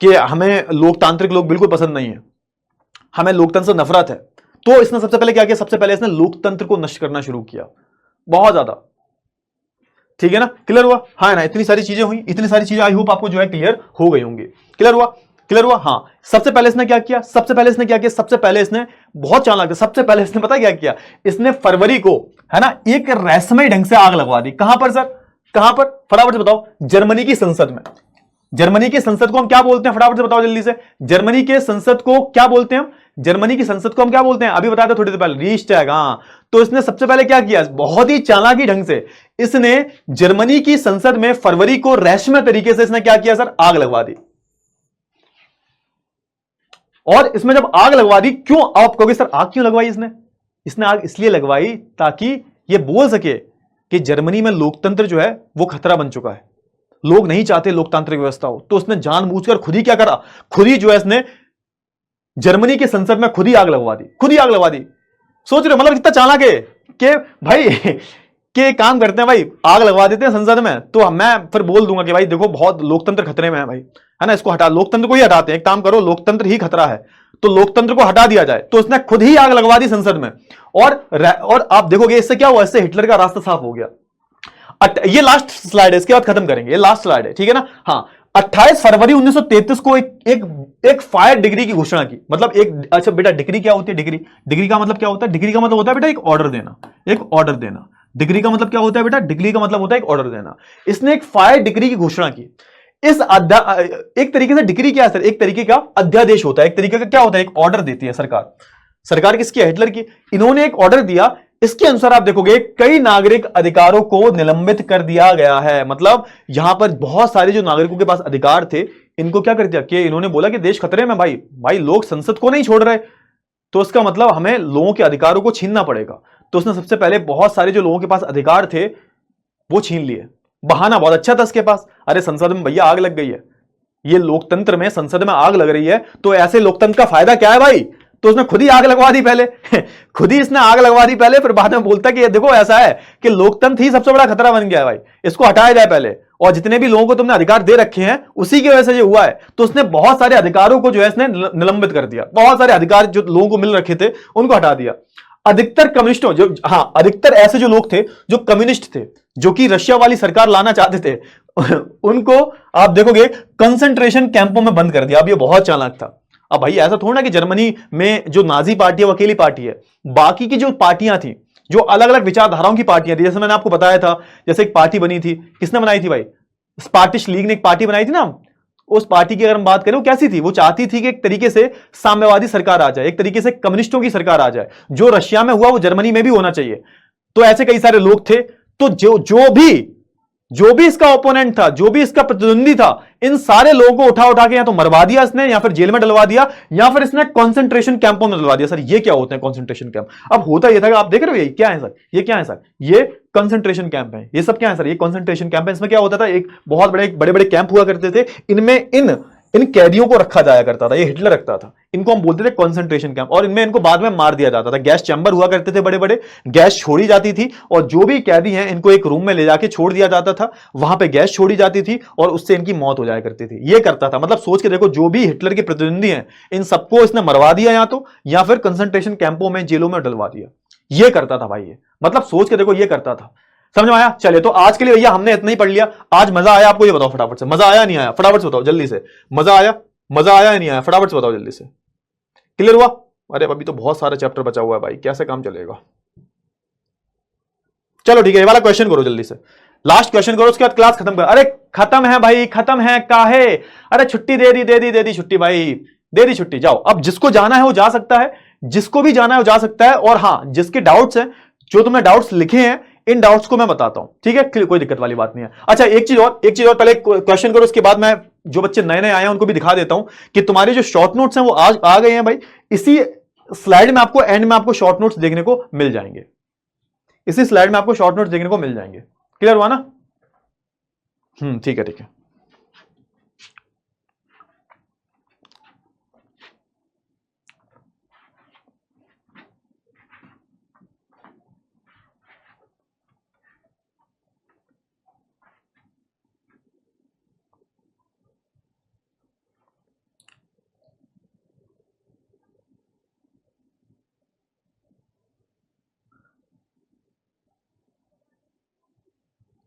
कि हमें लोकतांत्रिक लोग बिल्कुल पसंद नहीं है, हमें लोकतंत्र से नफरत है। तो इसने सबसे पहले क्या किया? सबसे पहले इसने लोकतंत्र को नष्ट करना शुरू किया, बहुत ज्यादा। ठीक है ना, क्लियर हुआ? हाँ ना, इतनी सारी चीजें हुई, इतनी सारी चीजें आई होप आपको जो है क्लियर हो गई होंगी। क्लियर हुआ? क्लियर हुआ? हाँ। सबसे पहले इसने क्या किया? सबसे पहले इसने बहुत चालाक था। सबसे पहले इसने पता क्या किया? इसने फरवरी को, है ना, एक रहस्यमय ढंग से आग लगवा दी। कहां पर सर? कहां पर? फटाफट से बताओ। जर्मनी की संसद में। जर्मनी की संसद को हम क्या बोलते हैं? फटाफट से बताओ जल्दी से। जर्मनी के संसद को क्या बोलते हैं? जर्मनी की संसद को हम क्या बोलते हैं? अभी बताया था थोड़ी देर पहले, रीस्टैग। हाँ, तो इसने सबसे पहले क्या किया? बहुत ही चालाकी ढंग से इसने जर्मनी की संसद में फरवरी को रहस्यमय तरीके से इसने क्या किया सर? आग लगवा दी। और इसमें जब आग लगवा दी, क्यों आप कहोगे सर आग क्यों लगवाई इसने? इसने आग इसलिए लगवाई ताकि यह बोल सके कि जर्मनी में लोकतंत्र जो है वो खतरा बन चुका है, लोग नहीं चाहते लोकतांत्रिक व्यवस्था हो। तो उसने जानबूझकर खुद ही क्या करा? खुद ही जो है इसने जर्मनी की संसद में खुद ही आग लगवा दी, खुद ही आग लगवा दी। सोच रहे हो मतलब कितना चालाक है कि भाई के काम करते हैं भाई, आग लगवा देते हैं संसद में, तो मैं फिर बोल दूंगा कि भाई देखो बहुत लोकतंत्र खतरे में है भाई, है ना, इसको हटा, लोकतंत्र को ही हटाते हैं। एक काम करो, लोकतंत्र ही खतरा है तो लोकतंत्र को हटा दिया जाए। तो उसने खुद ही आग लगवा दी संसद में। और आप देखोगे इससे क्या हुआ? इससे हिटलर का रास्ता साफ हो गया। ये लास्ट स्लाइड है, इसके बाद खत्म करेंगे। ये लास्ट स्लाइड है, ठीक है ना? हाँ, 28 फरवरी 1933 को एक फायर डिग्री की घोषणा की। मतलब एक, अच्छा बेटा डिग्री क्या होती है? डिग्री का मतलब क्या होता है? डिग्री का मतलब होता है बेटा एक ऑर्डर देना, एक ऑर्डर देना। डिग्री का मतलब क्या होता है बेटा? डिग्री का मतलब होता है एक ऑर्डर देना। इसने एक फायर डिग्री की घोषणा की। एक तरीके से डिग्री क्या है सर? एक तरीके का अध्यादेश होता है, एक तरीके का क्या होता है? एक ऑर्डर देती है सरकार। सरकार किसकी है? हिटलर की। इन्होंने एक ऑर्डर दिया, इसके अनुसार आप देखोगे कई नागरिक अधिकारों को निलंबित कर दिया गया है। मतलब यहां पर बहुत सारे जो नागरिकों के पास अधिकार थे, इनको क्या कर दिया कि इन्होंने बोला कि देश खतरे में, भाई लोग संसद को नहीं छोड़ रहे, तो इसका मतलब हमें लोगों के अधिकारों को छीनना पड़ेगा। तो उसने सबसे पहले बहुत सारे जो लोगों के पास अधिकार थे वो छीन लिए। बहाना बहुत अच्छा था इसके पास, अरे संसद में भैया आग लग गई है, ये लोकतंत्र में संसद में आग लग रही है, तो ऐसे लोकतंत्र का फायदा क्या है भाई? तो उसने खुद ही आग लगवा दी पहले खुद ही इसने आग लगवा दी पहले, फिर बाद में बोलता कि देखो ऐसा है कि लोकतंत्र ही सबसे बड़ा खतरा बन गया है भाई, इसको हटाया जाए पहले, और जितने भी लोगों को तुमने अधिकार दे रखे हैं उसी की वजह से ये हुआ है। तो उसने बहुत सारे अधिकारों को जो है इसने निलंबित कर दिया, बहुत सारे अधिकार जो लोगों को मिल रखे थे उनको हटा दिया। अधिकतर कम्युनिस्टों जो, हाँ, अधिकतर ऐसे जो लोग थे जो कम्युनिस्ट थे, जो कि रशिया वाली सरकार लाना चाहते थे उनको आप देखोगे कंसंट्रेशन कैंपों में बंद कर दिया। अब ये बहुत चालाक था। अब भाई ऐसा थोड़ा ना कि जर्मनी में जो नाजी पार्टी है वो अकेली पार्टी है, बाकी की जो पार्टियां थी, जो अलग अलग विचारधाराओं की पार्टियां थी, जैसे मैंने आपको बताया था, जैसे एक पार्टी बनी थी, किसने बनाई थी भाई? स्पार्टिश लीग ने एक पार्टी बनाई थी ना। उस पार्टी की अगर हम बात करें, वो कैसी थी? वो चाहती थी कि एक तरीके से साम्यवादी सरकार आ जाए, एक तरीके से कम्युनिस्टों की सरकार आ जाए, जो रशिया में हुआ वो जर्मनी में भी होना चाहिए। तो ऐसे कई सारे लोग थे। तो जो भी इसका ओपोनेंट था, जो भी इसका प्रतिद्वंदी था, इन सारे लोगों को उठा के या तो मरवा दिया इसने, या फिर जेल में डलवा दिया, या फिर इसने कंसंट्रेशन कैंपों में डलवा दिया। सर ये क्या होते हैं कंसंट्रेशन कैंप? अब होता यह था कि आप देख रहे हो ये क्या है सर? ये क्या है सर? ये कंसंट्रेशन कैंप है। ये सब क्या है सर? ये कंसंट्रेशन कैंप है। इसमें क्या होता था? एक बहुत बड़े बड़े कैंप हुआ करते थे, इनमें इन कैदियों को रखा जाया करता था। ये हिटलर रखता था, इनको हम बोलते थे कंसंट्रेशन कैंप, और इनमें इनको बाद में मार दिया जाता था। गैस चैम्बर हुआ करते थे बड़े बड़े, गैस छोड़ी जाती थी, और जो भी कैदी हैं इनको एक रूम में ले जाके छोड़ दिया जाता था, वहां पे गैस छोड़ी जाती थी और उससे इनकी मौत हो जाया करती थी। ये करता था। मतलब सोच के देखो, जो भी हिटलर के प्रतिद्वंदी हैं इन सबको इसने मरवा दिया या फिर कंसंट्रेशन कैंपों में, जेलों में डलवा दिया। ये करता था भाई ये, मतलब सोच के देखो, ये करता था। समझ में आया? चले, तो आज के लिए भैया हमने इतना ही पढ़ लिया। आज मजा आया आपको? ये बताओ फटाफट से, मजा आया नहीं आया? फटाफट से बताओ जल्दी से। मजा आया या नहीं आया? फटाफट से बताओ जल्दी से। क्लियर हुआ? अरे अभी तो बहुत सारा चैप्टर बचा हुआ है भाई, कैसे काम चलेगा? चलो ठीक है, ये वाला क्वेश्चन करो जल्दी से, लास्ट क्वेश्चन करो, उसके बाद क्लास खत्म कर। अरे खत्म है भाई, खत्म है काहे? अरे छुट्टी दे दी छुट्टी भाई, दे दी छुट्टी। जाओ, अब जिसको जाना है वो जा सकता है, जिसको भी जाना है वो जा सकता है। और हाँ, जिसके डाउट्स हैं, जो तुमने डाउट्स लिखे हैं, इन डाउट्स को मैं बताता हूं, ठीक है? कोई दिक्कत वाली बात नहीं है। अच्छा, एक चीज और पहले क्वेश्चन करो, उसके बाद मैं जो बच्चे नए नए आए हैं उनको भी दिखा देता हूं कि तुम्हारे जो शॉर्ट नोट्स हैं वो आज आ गए हैं भाई। इसी स्लाइड में आपको, एंड में आपको शॉर्ट नोट्स देखने को मिल जाएंगे। इसी स्लाइड में आपको शॉर्ट नोट्स देखने को मिल जाएंगे। क्लियर हुआ ना? ठीक है, ठीक है।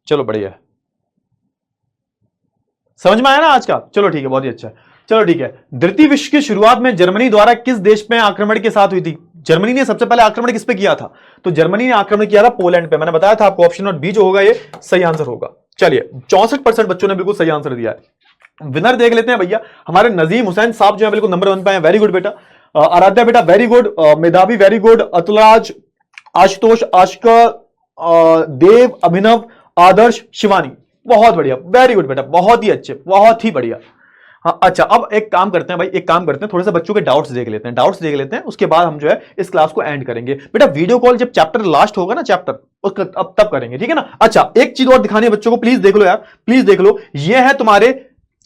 चलो बढ़िया है, समझ में आया ना आज का? चलो ठीक है, बहुत ही अच्छा है। चलो ठीक है, द्वितीय विश्व की शुरुआत में जर्मनी द्वारा किस देश में आक्रमण के साथ हुई थी? जर्मनी ने सबसे पहले आक्रमण किस पे किया था? तो जर्मनी ने आक्रमण किया था पोलैंड पे। मैंने बताया था आपको ऑप्शन नंबर बी जो होगा ये सही आंसर होगा। चलिए 64% बच्चों ने बिल्कुल सही आंसर दिया है। विनर देख लेते हैं भैया। हमारे नजीम हुसैन साहब जो है बिल्कुल नंबर 1 पे हैं, वेरी गुड बेटा। आराध्या बेटा वेरी गुड, मेधावी वेरी गुड, अतुलराज, आशुतोष, आशिका, देव, अभिनव, आदर्श, शिवानी, बहुत बढ़िया, वेरी गुड बेटा, बहुत ही अच्छे, बहुत ही बढ़िया। हाँ अच्छा, अब एक काम करते हैं भाई, एक काम करते हैं, थोड़े से बच्चों के डाउट्स देख लेते हैं, डाउट्स देख लेते हैं, उसके बाद हम जो है इस क्लास को एंड करेंगे। बेटा वीडियो कॉल जब चैप्टर लास्ट होगा ना, चैप्टर उसका अब तब करेंगे, ठीक है ना? अच्छा एक चीज और दिखानी है बच्चों को, प्लीज देख लो यार, प्लीज देख लो। ये है तुम्हारे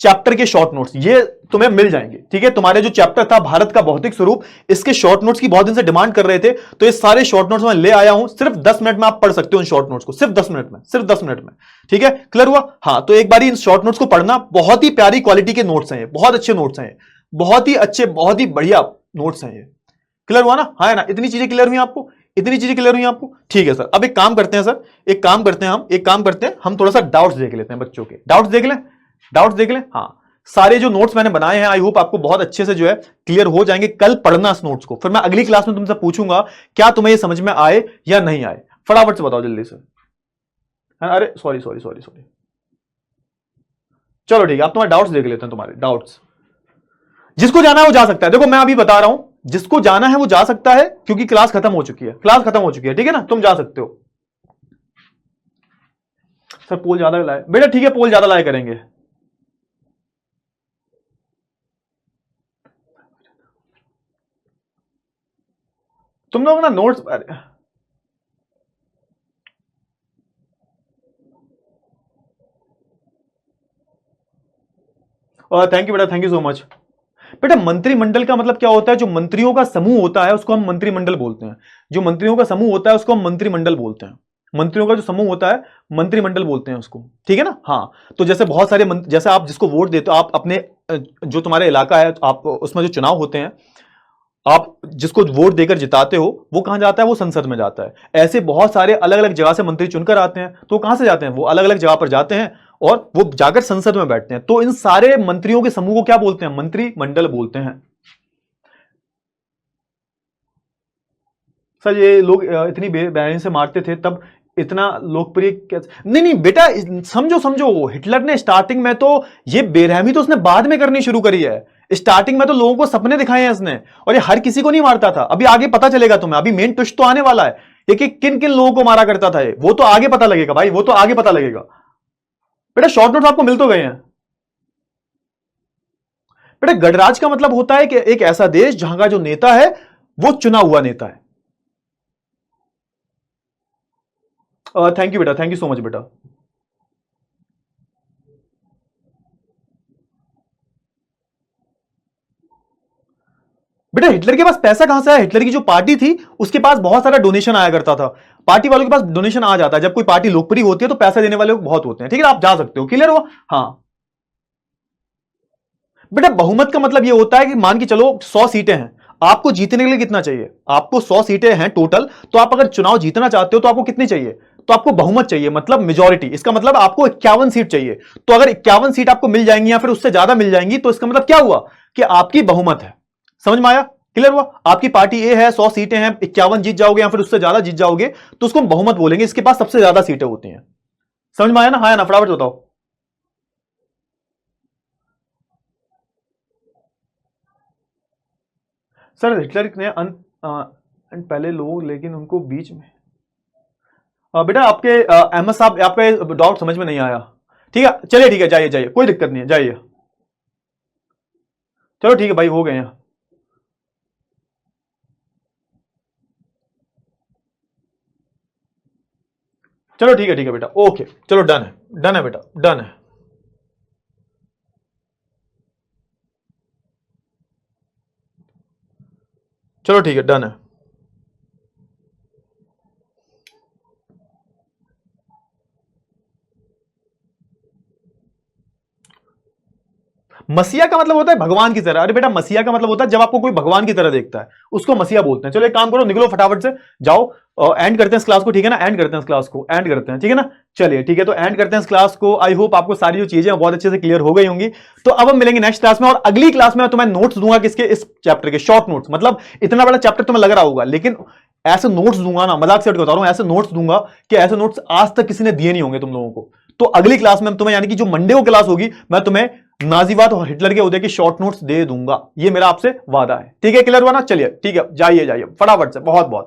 चैप्टर के शॉर्ट नोट्स, ये तुम्हें मिल जाएंगे, ठीक है? तुम्हारे जो चैप्टर था भारत का भौतिक स्वरूप, इसके शॉर्ट नोट्स की बहुत दिन से डिमांड कर रहे थे, तो ये सारे शॉर्ट नोट्स मैं ले आया हूं। सिर्फ 10 मिनट में आप पढ़ सकते हो इन शॉर्ट नोट्स को, सिर्फ 10 मिनट में, सिर्फ 10 मिनट में, ठीक है? क्लियर हुआ? हाँ, तो एक बार इन शॉर्ट नोट्स को पढ़ना, बहुत ही प्यारी क्वालिटी के नोट्स हैं, बहुत अच्छे नोट्स हैं, बहुत ही अच्छे, बहुत ही बढ़िया नोट्स हैं ये। क्लियर हुआ ना? हाँ ना? इतनी चीजें क्लियर हुई आपको? इतनी चीजें क्लियर हुई आपको? ठीक है सर। अब एक काम करते हैं सर, एक काम करते हैं, हम थोड़ा सा डाउट्स देख लेते हैं बच्चों के। डाउट्स देख लें, डाउट्स देख लें। हाँ, सारे जो नोट्स मैंने बनाए हैं आई होप आपको बहुत अच्छे से जो है क्लियर हो जाएंगे। कल पढ़ना इस नोट्स को, फिर मैं अगली क्लास में तुमसे पूछूंगा क्या तुम्हें ये समझ में आए या नहीं आए। फटाफट से बताओ जल्दी से। अरे सॉरी सॉरी सॉरी सॉरी, चलो ठीक है, आप तुम्हारे डाउट्स देख लेते हैं, तुम्हारे डाउट्स। जिसको जाना है वो जा सकता है। देखो मैं अभी बता रहा हूं, जिसको जाना है वो जा सकता है, क्योंकि क्लास खत्म हो चुकी है, क्लास खत्म हो चुकी है, ठीक है ना? तुम जा सकते हो। सर पोल ज्यादा लाए बेटा, ठीक है, पोल ज्यादा लाए करेंगे। तुम लोग ना नोट्स, थैंक यू बेटा, थैंक यू सो मच। बेटा मंत्रिमंडल का मतलब क्या होता है? जो मंत्रियों का समूह होता है उसको हम मंत्रिमंडल बोलते हैं। जो मंत्रियों का समूह होता है उसको हम मंत्रिमंडल बोलते हैं। मंत्रियों का जो समूह होता है मंत्रिमंडल बोलते हैं उसको, ठीक है ना? हाँ, तो जैसे बहुत सारे जैसे आप जिसको वोट देते हो, आप अपने जो तुम्हारे इलाका है आप उसमें जो चुनाव होते हैं, आप जिसको वोट देकर जिताते हो वो कहां जाता है? वो संसद में जाता है। ऐसे बहुत सारे अलग अलग जगह से मंत्री चुनकर आते हैं, तो कहां से जाते हैं? वो अलग अलग जगह पर जाते हैं और वो जाकर संसद में बैठते हैं। तो इन सारे मंत्रियों के समूह को क्या बोलते हैं? मंत्रिमंडल बोलते हैं। सर ये लोग इतनी बेरहमी से मारते थे तब इतना लोकप्रिय कैसे? नहीं नहीं बेटा, समझो समझो, हिटलर ने स्टार्टिंग में तो ये बेरहमी तो उसने बाद में करनी शुरू करी है। स्टार्टिंग में तो लोगों को सपने दिखाए हैं इसने, और ये हर किसी को नहीं मारता था। अभी आगे पता चलेगा तुम्हें, अभी मेन ट्विस्ट तो आने वाला है, ये कि किन किन लोगों को मारा करता था ये, वो तो आगे पता लगेगा भाई, वो तो आगे पता लगेगा। बेटा शॉर्ट नोट्स आपको मिल तो गए हैं। बेटा गणराज का मतलब होता है कि एक ऐसा देश जहां का जो नेता है वो चुना हुआ नेता है। थैंक यू बेटा, थैंक यू सो मच बेटा। बेटा हिटलर के पास पैसा कहां से आया? हिटलर की जो पार्टी थी उसके पास बहुत सारा डोनेशन आया करता था। पार्टी वालों के पास डोनेशन आ जाता है, जब कोई पार्टी लोकप्रिय होती है तो पैसा देने वाले लोग बहुत होते हैं, ठीक है? आप जा सकते हो। क्लियर हुआ? हाँ बेटा बहुमत का मतलब यह होता है कि मान के चलो 100 सीटें हैं, आपको जीतने के लिए कितना चाहिए? आपको 100 सीटें हैं टोटल, तो आप अगर चुनाव जीतना चाहते हो तो आपको कितनी चाहिए? तो आपको बहुमत चाहिए, मतलब मेजोरिटी। इसका मतलब आपको 51 सीट चाहिए। तो अगर 51 सीट आपको मिल जाएंगी या फिर उससे ज्यादा मिल जाएंगी तो इसका मतलब क्या हुआ कि आपकी बहुमत है। समझ में आया? क्लियर हुआ? आपकी पार्टी ए है, 100 सीटें हैं, 51 जीत जाओगे या फिर उससे ज्यादा जीत जाओगे तो उसको हम बहुमत बोलेंगे, इसके पास सबसे ज्यादा सीटें होती हैं। समझ में आया ना? हाँ या ना? फटाफट बताओ। सर हिटलर ने पहले लोग, लेकिन उनको बीच में बेटा आपके अहमद साहब आपका डाउट समझ में नहीं आया। ठीक है चलिए, ठीक है, जाइए जाइए, कोई दिक्कत नहीं है, जाइए। चलो ठीक है भाई, हो गए हैं। चलो ठीक है बेटा, ओके चलो डन है बेटा, डन है। चलो ठीक है, डन है। मसीहा का मतलब होता है भगवान की तरह। अरे बेटा मसीहा का मतलब होता है जब आपको कोई भगवान की तरह देखता है, उसको मसीहा बोलते हैं। चलो एक काम करो, निकलो फटाफट से, जाओ एंड करते हैं इस क्लास को, ठीक है ना, एंड करते हैं इस क्लास को, एंड करते हैं, ठीक है ना। चलिए ठीक है, तो एंड करते हैं इस क्लास को। आई होप आपको सारी जो चीजें बहुत अच्छे से क्लियर हो गई होंगी। तो अब हम मिलेंगे नेक्स्ट क्लास में, और अगली क्लास में मैं तुम्हें नोट्स दूंगा किसके, इस चैप्टर के शॉर्ट नोट्स। मतलब इतना बड़ा चैप्टर तुम्हें लग रहा होगा, लेकिन ऐसे नोट्स दूंगा ना, मजाक से बता रहा हूं, ऐसे नोट्स दूंगा कि ऐसे नोट्स आज तक किसी ने दिए नहीं होंगे तुम लोगों को। तो अगली क्लास में तुम्हें, यानी कि जो मंडे को क्लास होगी, मैं तुम्हें नाजीवाद और हिटलर के उदय की शॉर्ट नोट्स दे दूंगा। ये मेरा आपसे वादा है, ठीक है, क्लियर हुआ ना। चलिए ठीक है, जाइए फटाफट से, बहुत बहुत